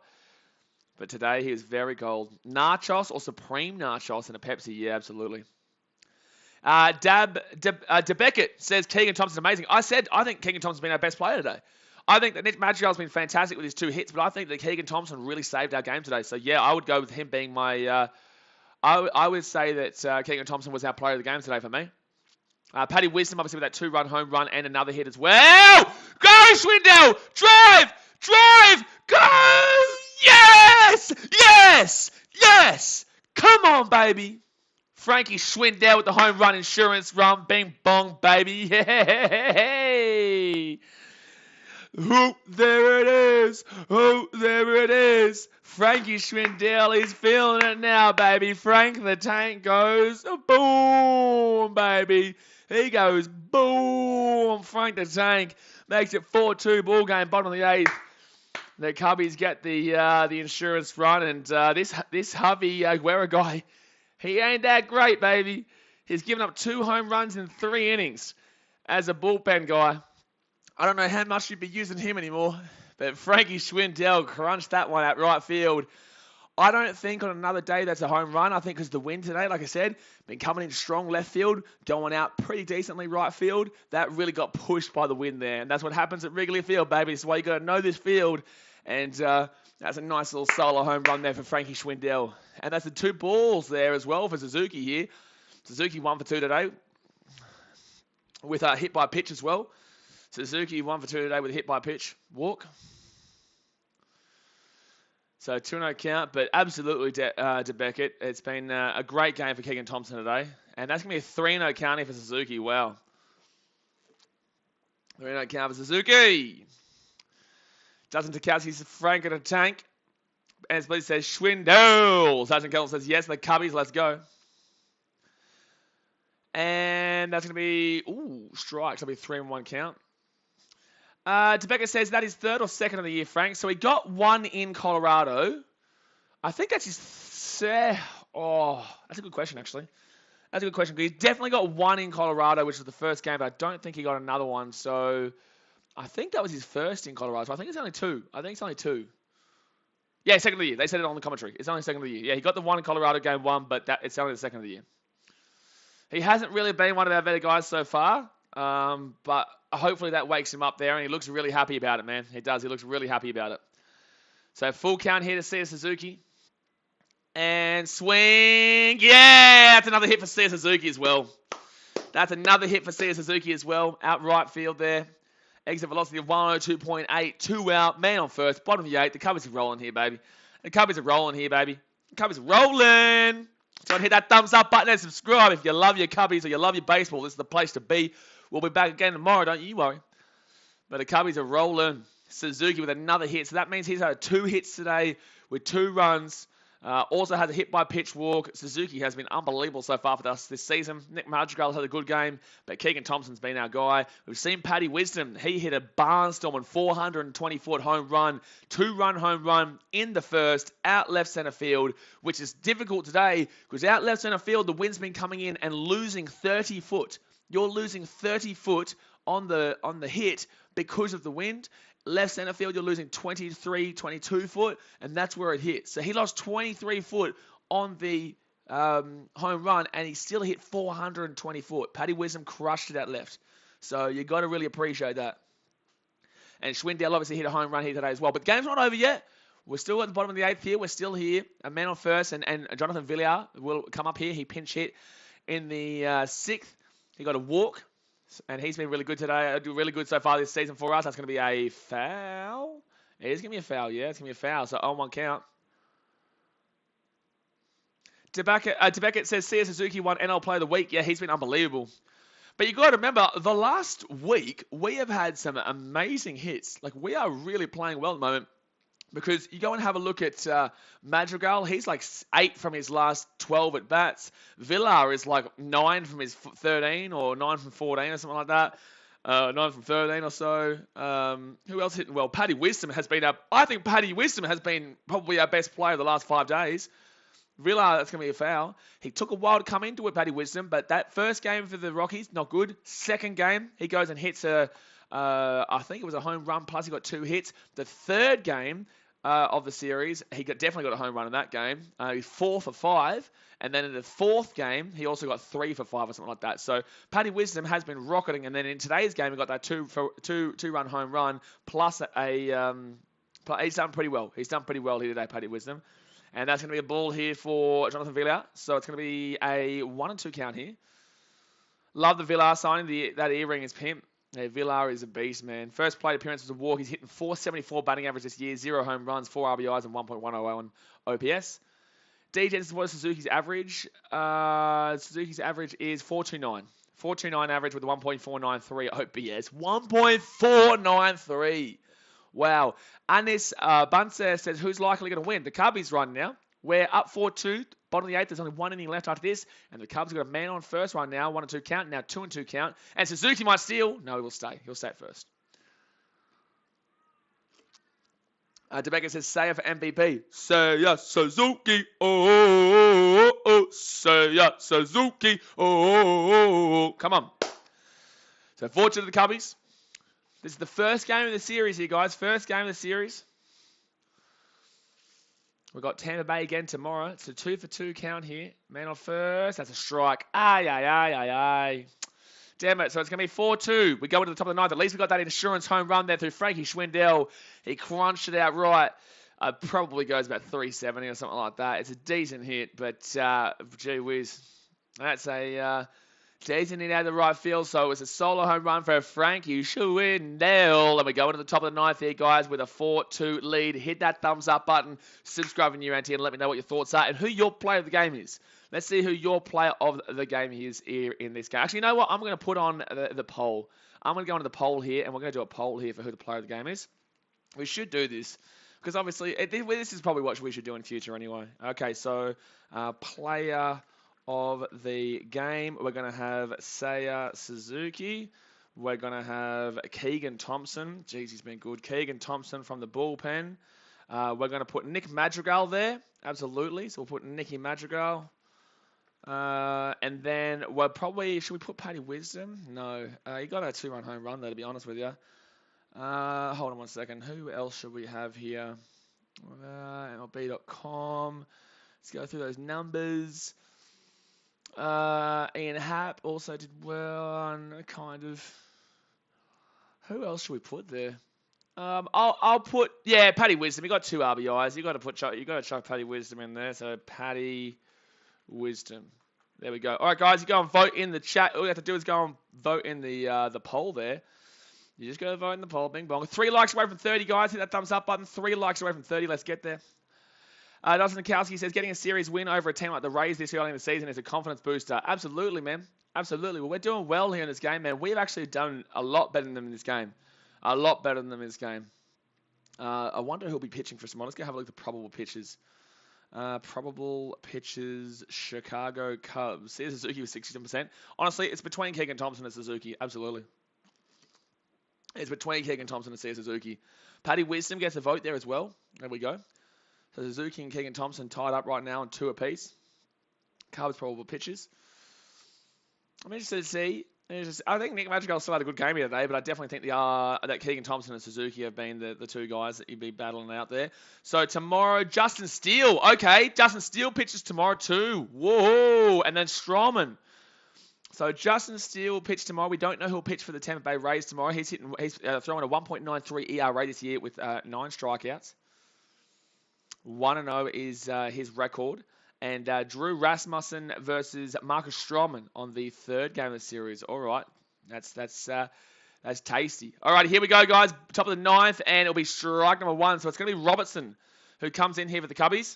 but today he was very cold. Nachos or Supreme Nachos and a Pepsi, yeah, absolutely. DeBeckett says Keegan Thompson's amazing. I think Keegan Thompson's been our best player today. I think that Nick Madrigal's been fantastic with his 2 hits, but I think that Keegan Thompson really saved our game today. So, yeah, I would go with him being my I would say that Keegan Thompson was our player of the game today for me. Paddy Wisdom, obviously, with that 2-run home run and another hit as well. Go, Schwindel! Drive! Drive! Go! Yes! Yes! Yes! Come on, baby. Frankie Schwindel with the home run insurance run. Bing bong, baby. Yay! Oh, there it is. Oh, there it is. Frankie Schwindel is feeling it now, baby. Frank the Tank goes boom, baby. He goes boom. Frank the Tank makes it 4-2 ball game, bottom of the 8th. The Cubbies get the insurance run, and this Javi Aguero guy, he ain't that great, baby. He's given up 2 home runs in 3 innings as a bullpen guy. I don't know how much you'd be using him anymore, but Frankie Schwindel crunched that one at right field. I don't think on another day that's a home run. I think because the wind today, like I said, been coming in strong left field, going out pretty decently right field. That really got pushed by the wind there, and that's what happens at Wrigley Field, baby. That's why you got to know this field, and that's a nice little solo home run there for Frankie Schwindel. And that's the 2 balls there as well for Suzuki here. Suzuki 1 for 2 today with a hit by pitch as well. Suzuki 1 for 2 today with a hit by pitch walk. So 2-0 count, but absolutely to Beckett. It's been a great game for Keegan Thompson today. And that's going to be a 3-0 counting for Suzuki. Wow. 3-0 count for Suzuki. Justin Tokowski's Frank at a tank. And Split says Schwindel. Sergeant Kellel says yes, the Cubbies, let's go. And that's going to be, strikes. That'll be 3-1 count. Tobecca says that is 3rd or 2nd of the year, Frank. So he got 1 in Colorado. I think that's his... that's a good question, actually. That's a good question. He's definitely got 1 in Colorado, which was the first game, but I don't think he got another one. So I think that was his first in Colorado. So I think it's only 2. Yeah, 2nd of the year. They said it on the commentary. It's only 2nd of the year. Yeah, he got the 1 in Colorado game 1, but it's only the 2nd of the year. He hasn't really been one of our better guys so far, but hopefully that wakes him up there, and he looks really happy about it, man. He does. He looks really happy about it. So full count here to Sia Suzuki. And swing. Yeah, that's another hit for Sia Suzuki as well. That's another hit for Sia Suzuki as well. Out right field there. Exit velocity of 102.8. 2 out. Man on first. Bottom of the 8th. The Cubbies are rolling here, baby. The Cubbies are rolling. So hit that thumbs up button and subscribe if you love your Cubbies or you love your baseball. This is the place to be. We'll be back again tomorrow, don't you worry. But the Cubbies are rolling. Suzuki with another hit. So that means he's had 2 hits today with 2 runs. Also has a hit by pitch walk. Suzuki has been unbelievable so far for us this season. Nick Madrigal's had a good game, but Keegan Thompson's been our guy. We've seen Paddy Wisdom. He hit a barnstorming 420-foot home run, 2-run home run in the first, out left center field, which is difficult today because out left center field, the wind's been coming in and losing 30 foot. You're losing 30 foot on the hit because of the wind. Left center field, you're losing 23, 22 foot, and that's where it hit. So he lost 23 foot on the home run, and he still hit 420 foot. Paddy Wisdom crushed it at left. So you got to really appreciate that. And Schwindel obviously hit a home run here today as well. But the game's not over yet. We're still at the bottom of the 8th here. We're still here. A man on first, and Jonathan Villar will come up here. He pinch hit in the 6th. He got a walk. And he's been really good today. Really good so far this season for us. That's going to be a foul. It is going to be a foul, yeah. It's going to be a foul. So on 1 count. Tobecca says, Sia Suzuki won NL Player of the Week. Yeah, he's been unbelievable. But you got to remember, the last week, we have had some amazing hits. Like, we are really playing well at the moment. Because you go and have a look at Madrigal. He's like 8 from his last 12 at-bats. Villar is like 9 from his 13 or 9 from 14 or something like that. 9 from 13 or so. Who else hitting well? Paddy Wisdom has been up. I think Paddy Wisdom has been probably our best player of the last 5 days. Villar, that's going to be a foul. He took a while to come into it, Paddy Wisdom, but that first game for the Rockies, not good. Second game, he goes and hits I think it was a home run, plus he got 2 hits. The third game of the series, he definitely got a home run in that game. He's 4 for 5. And then in the 4th game, he also got 3 for 5 or something like that. So Paddy Wisdom has been rocketing. And then in today's game, he got that 2-run home run, plus he's done pretty well. He's done pretty well here today, Paddy Wisdom. And that's going to be a ball here for Jonathan Villar. So it's going to be a 1-2 count here. Love the Villar signing. That earring is pimp. Yeah, Villar is a beast, man. First plate appearance was a walk. He's hitting 474 batting average this year, 0 home runs, 4 RBIs, and 1.101 OPS. D Jensen, what is Suzuki's average? Suzuki's average is 429. 429 average with a 1.493 OPS. 1.493. Wow. Anis Bunser says, who's likely going to win? The Cubbies right now. We're up 4-2. Bottom of the 8th. There's only one inning left after this. And the Cubs have got a man on first right now. 1-2 count. Now 2-2 count. And Suzuki might steal. No, he will stay. He'll stay at first. DeBecker says, Seiya for MVP. Seiya Suzuki. Oh. Seiya Suzuki. Oh. Come on. So 4-2 to the Cubbies. This is the first game of the series here, guys. First game of the series. We've got Tampa Bay again tomorrow. It's a 2-for-2 count here. Man on first. That's a strike. Ay. Damn it. So it's going to be 4-2. We go into the top of the ninth. At least we got that insurance home run there through Frankie Schwindel. He crunched it out right. Probably goes about 370 or something like that. It's a decent hit, but gee whiz. That's a decent hit out of the right field. So it was a solo home run for Frankie Schwindel. And we go into the top of the ninth here, guys, with a 4-2 lead. Hit that thumbs up button. Subscribe when you're around here and let me know what your thoughts are and who your player of the game is. Let's see who your player of the game is here in this game. Actually, you know what? I'm going to put on the poll. I'm going to go into the poll here, and we're going to do a poll here for who the player of the game is. We should do this, because obviously, this is probably what we should do in future anyway. Okay, so player of the game, we're going to have Seiya Suzuki. We're going to have Keegan Thompson. Jeez, he's been good. Keegan Thompson from the bullpen. We're going to put Nick Madrigal there. Absolutely. So we'll put Nicky Madrigal. And then we'll probably, should we put Paddy Wisdom? No. He got a 2-run home run there, to be honest with you. Hold on one second. Who else should we have here? MLB.com. Let's go through those numbers. Ian Happ also did well. Kind of. Who else should we put there? I'll put, yeah, Paddy Wisdom. He got 2 RBIs. You got to chuck Paddy Wisdom in there. So Paddy Wisdom. There we go. All right, guys, you go and vote in the chat. All you have to do is go and vote in the poll there. You just go vote in the poll. Bing bong. 3 likes away from 30, guys. Hit that thumbs up button. 3 likes away from 30. Let's get there. Dustin Nikowski says, getting a series win over a team like the Rays this early in the season is a confidence booster. Absolutely, man. Absolutely. Well, we're doing well here in this game, man. We've actually done a lot better than them in this game. A lot better than them in this game. I wonder who'll be pitching for someone. Let's go have a look at the probable pitches. Probable pitches, Chicago Cubs. See, Suzuki was 67%. Honestly, it's between Keegan Thompson and Suzuki. Absolutely. It's between Keegan Thompson and Suzuki. Paddy Wisdom gets a vote there as well. There we go. So Suzuki and Keegan Thompson tied up right now on 2 apiece. Cubs probable pitches. I'm interested to see. I think Nick Madrigal still had a good game here today, but I definitely think that Keegan Thompson and Suzuki have been the 2 guys that you'd be battling out there. So tomorrow, Justin Steele. Okay, Justin Steele pitches tomorrow too. Whoa! And then Stroman. So Justin Steele will pitch tomorrow. We don't know who'll pitch for the Tampa Bay Rays tomorrow. He's throwing a 1.93 ERA this year with 9 strikeouts. 1-0 is his record. And Drew Rasmussen versus Marcus Stroman on the 3rd game of the series. All right, that's tasty. All right, here we go, guys. Top of the 9th, and it'll be strike number 1. So it's going to be Robertson who comes in here for the Cubbies.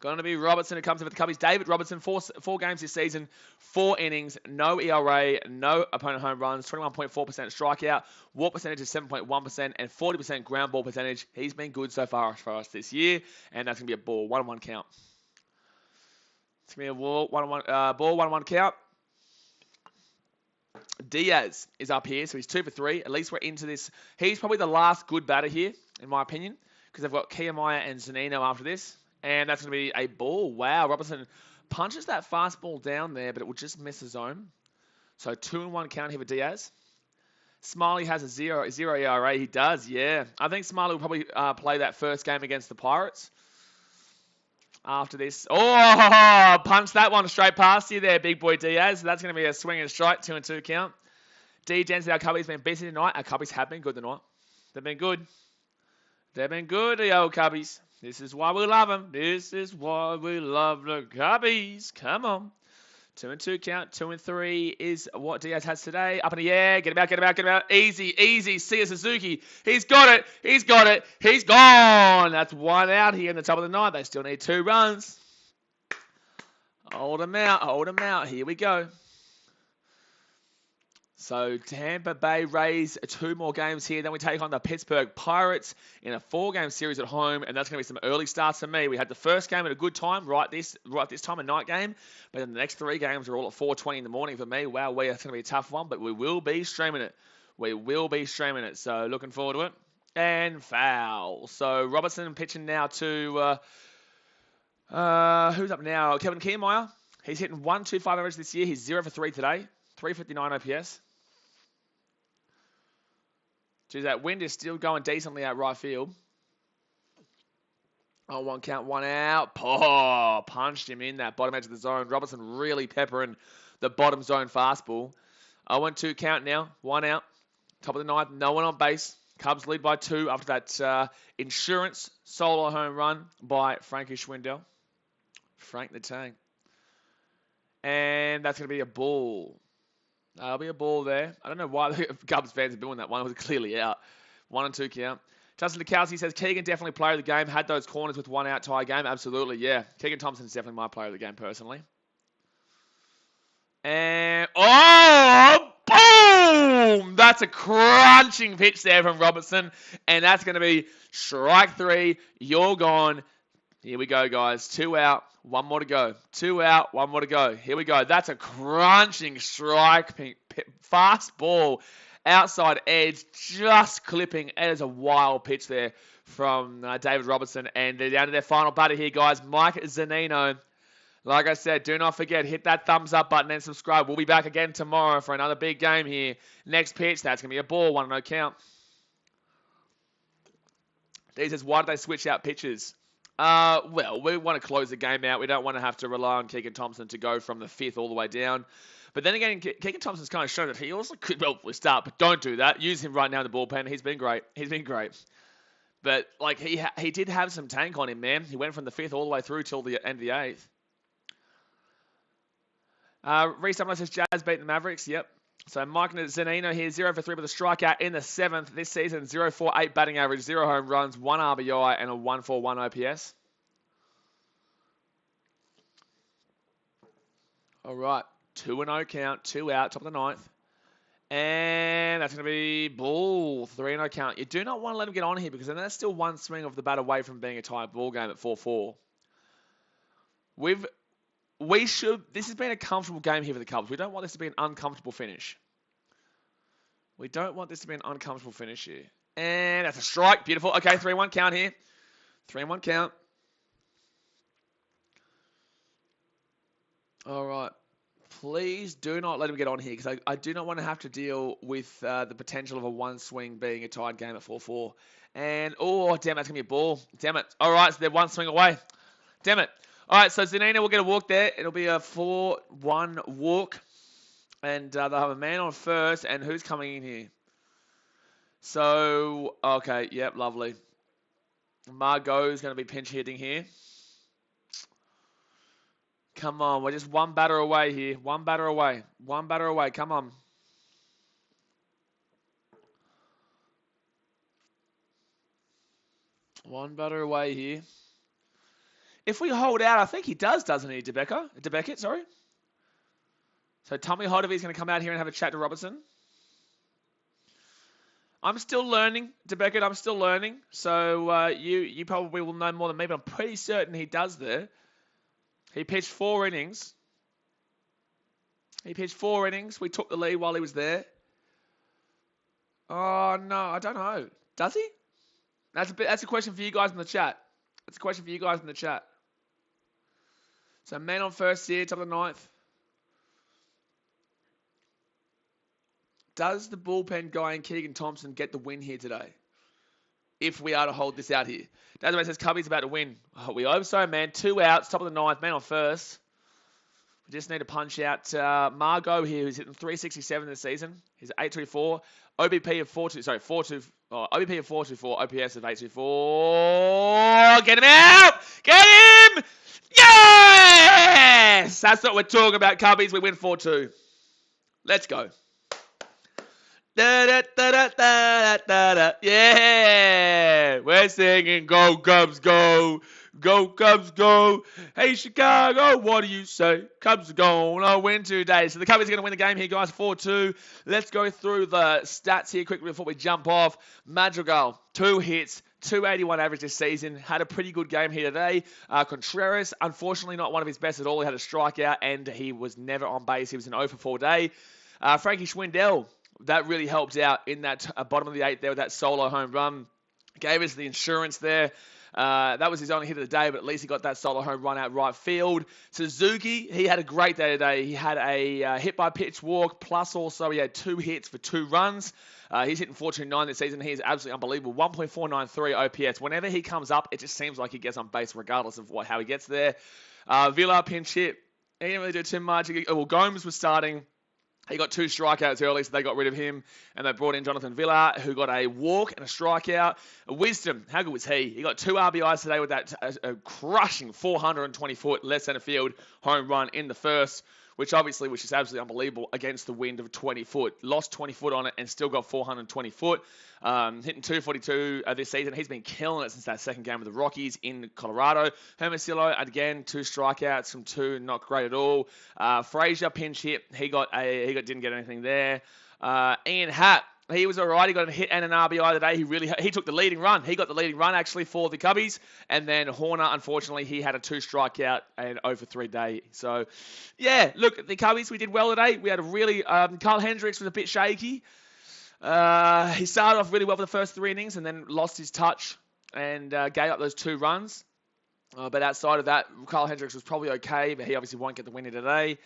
Going to be Robertson who comes in for the Cubbies. David Robertson, 4 games this season, 4 innings, no ERA, no opponent home runs, 21.4% strikeout, walk percentage is 7.1%, and 40% ground ball percentage. He's been good so far for us this year, and that's going to be a ball, 1-1 count. It's going to be a ball, 1-1 count. Diaz is up here, so he's 2 for 3. At least we're into this. He's probably the last good batter here, in my opinion, because they've got Kiyomaya and Zunino after this. And that's going to be a ball. Wow, Robertson punches that fastball down there, but it will just miss the zone. So 2-1 count here for Diaz. Smiley has a 0 ERA. He does, yeah. I think Smiley will probably play that first game against the Pirates. After this. Oh, punch that one straight past you there, big boy Diaz. That's going to be a swing and strike, 2-2 count. D. Jensen, our Cubbies been busy tonight. Our Cubbies have been good tonight. They've been good. They've been good, the old Cubbies. This is why we love them. This is why we love the Cubbies. Come on. 2 and 2 count. 2 and 3 is what Diaz has today. Up in the air. Get him out, get him out, get him out. Easy, easy. Sia Suzuki. He's got it. He's got it. He's gone. That's one out here in the top of the ninth. They still need 2 runs. Hold him out. Hold him out. Here we go. So Tampa Bay Rays, 2 more games here. Then we take on the Pittsburgh Pirates in a 4-game series at home, and that's going to be some early starts for me. We had the first game at a good time, right this time, a night game, but then the next 3 games are all at 4:20 in the morning for me. Wow, that's going to be a tough one, but we will be streaming it. We will be streaming it, so looking forward to it. And foul. So Robertson pitching now to who's up now? Kevin Kiermaier. He's hitting 1.25 average this year. He's 0 for 3 today. 359 OPS. Geez, that wind is still going decently out right field. Oh, 1 count, 1 out. Oh, punched him in that bottom edge of the zone. Robertson really peppering the bottom zone fastball. 0-2 count now. 1 out. Top of the ninth. No one on base. Cubs lead by 2 after that insurance solo home run by Frankie Schwindel. Frank the Tank. And that's going to be a ball. That'll be a ball there. I don't know why the Cubs fans are doing that one. It was clearly out. 1 and 2 count. Justin DeKowski says, Keegan definitely player of the game. Had those corners with 1 out tie game. Absolutely, yeah. Keegan Thompson's definitely my player of the game personally. And, oh, boom! That's a crunching pitch there from Robertson. And that's going to be strike 3. You're gone. Here we go, guys. 2 out. 1 more to go. 2 out. 1 more to go. Here we go. That's a crunching strike. Fast ball. Outside edge. Just clipping. It is a wild pitch there from David Robertson. And they're down to their final batter here, guys. Mike Zunino. Like I said, do not forget, hit that thumbs up button and subscribe. We'll be back again tomorrow for another big game here. Next pitch. That's going to be a ball. 1-0 count. He says, why did they switch out pitches? Well, we want to close the game out. We don't want to have to rely on Keegan Thompson to go from the 5th all the way down. But then again, Keegan Thompson's kind of shown that he also could hopefully start, but don't do that. Use him right now in the bullpen. He's been great. He's been great. But, like, he did have some tank on him, man. He went from the 5th all the way through till the end of the 8th. Reese Sumner says, Jazz beat the Mavericks. Yep. So Mike Zunino here, 0 for 3 with a strikeout in the 7th. This season, 0.48 batting average, 0 home runs, 1 RBI, and a 1.41 OPS. All right, 2-0 count, 2 out, top of the 9th. And that's going to be ball, 3-0 count. You do not want to let him get on here because then that's still 1 swing of the bat away from being a tight ball game at 4-4. This has been a comfortable game here for the Cubs. We don't want this to be an uncomfortable finish. We don't want this to be an uncomfortable finish here. And that's a strike. Beautiful. Okay, 3-1 count here. 3-1 count. All right. Please do not let him get on here because I do not want to have to deal with the potential of a 1 swing being a tied game at 4-4. And, oh, damn, that's going to be a ball. Damn it. All right, so they're 1 swing away. Damn it. All right, so Zunino will get a walk there. It'll be a 4-1 walk. And they'll have a man on first. And who's coming in here? So, okay, yep, lovely. Margot's going to be pinch hitting here. Come on, we're just 1 batter away here. 1 batter away. 1 batter away, come on. One batter away here. If we hold out, I think he does, doesn't he, DeBeckett, sorry. So Tommy Hodovy's going to come out here and have a chat to Robertson. I'm still learning, DeBeckett. I'm still learning. So you probably will know more than me, but I'm pretty certain he does there. He pitched 4 innings. We took the lead while he was there. Oh, no, I don't know. Does he? That's a question for you guys in the chat. So man on first here, top of the 9th. Does the bullpen guy and Keegan Thompson get the win here today? If we are to hold this out here. That's says Cubby's about to win. Oh, we hope so, man. 2 outs, top of the 9th, man on first. We just need to punch out Margot here, who's hitting 367 this season. He's 824. OBP of 424, OPS of 824. Get him out! Get him! Yes! That's what we're talking about, Cubbies. We win 4-2. Let's go. Da, da, da, da, da, da, da. Yeah, we're singing "Go Cubs, go, go Cubs, go." Hey Chicago, what do you say? Cubs are gonna win today. So the Cubs are gonna win the game here, guys. 4-2. Let's go through the stats here quickly before we jump off. Madrigal, 2 hits. 281 average this season. Had a pretty good game here today. Contreras, unfortunately, not one of his best at all. He had a strikeout and he was never on base. He was an 0 for 4 day. Frankie Schwindel, that really helped out in that bottom of the 8th there with that solo home run. Gave us the insurance there. That was his only hit of the day, but at least he got that solo home run out right field. Suzuki, he had a great day today. He had a hit by pitch walk, plus also he had 2 hits for 2 runs. He's hitting 4.29 this season. He is absolutely unbelievable. 1.493 OPS. Whenever he comes up, it just seems like he gets on base regardless of how he gets there. Villa pinch hit. He didn't really do too much. Well, Gomes was starting. He got 2 strikeouts early, so they got rid of him, and they brought in Jonathan Villa, who got a walk and a strikeout. Wisdom, how good was he? He got 2 RBIs today with that crushing 420-foot left center field home run in the first, which is absolutely unbelievable against the wind of 20 foot. Lost 20 foot on it and still got 420 foot. Hitting 242 this season. He's been killing it since that second game with the Rockies in Colorado. Hermosillo, again, 2 strikeouts from 2, not great at all. Frazier, pinch hit. He didn't get anything there. Ian Happ, he was all right. He got a hit and an RBI today. He took the leading run. He got the leading run, actually, for the Cubbies. And then Horner, unfortunately, he had a 2 strikeout and 0 for 3 day. So, yeah, look, the Cubbies, we did well today. We had a really... Carl Hendricks was a bit shaky. He started off really well for the first 3 innings and then lost his touch and gave up those 2 runs. But outside of that, Carl Hendricks was probably okay, but he obviously won't get the winner today.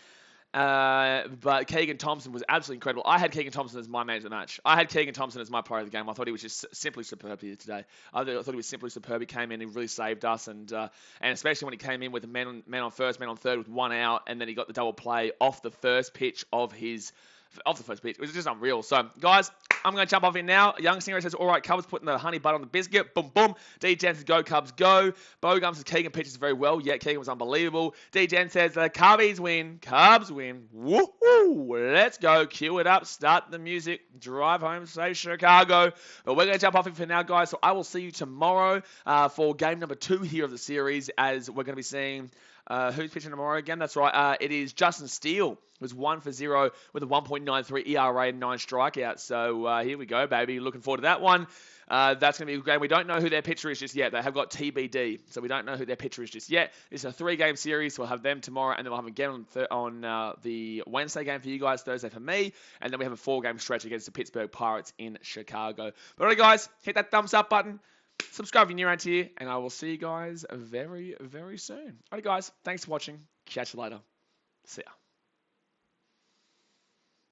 But Keegan Thompson was absolutely incredible. I had Keegan Thompson as my man of the match. I had Keegan Thompson as my player of the game. I thought he was just simply superb here today. I thought he was simply superb. He came in and really saved us, and especially when he came in with a man on first, man on third with 1 out, and then he got the double play off the first pitch of the first pitch. It was just unreal. So, guys, I'm going to jump off in now. Young Singer says, all right, Cubs, putting the honey butter on the biscuit. Boom, boom. D-Jen says, go, Cubs, go. Bogum says, Keegan pitches very well. Yeah, Keegan was unbelievable. D-Jen says, the Cubbies win. Cubs win. Woohoo! Let's go. Cue it up. Start the music. Drive home. Say Chicago. But we're going to jump off in for now, guys. So I will see you tomorrow for game number 2 here of the series, as we're going to be seeing... who's pitching tomorrow again? That's right. It is Justin Steele, who's 1 for 0 with a 1.93 ERA and 9 strikeouts. So here we go, baby. Looking forward to that one. That's going to be a game. We don't know who their pitcher is just yet. They have got TBD, so we don't know who their pitcher is just yet. It's a 3-game series, so we'll have them tomorrow, and then we'll have them again on the Wednesday game for you guys, Thursday for me, and then we have a 4-game stretch against the Pittsburgh Pirates in Chicago. But all right, guys, hit that thumbs up button. Subscribe if you're new around here, and I will see you guys very, very soon. Alright, guys, thanks for watching. Catch you later. See ya.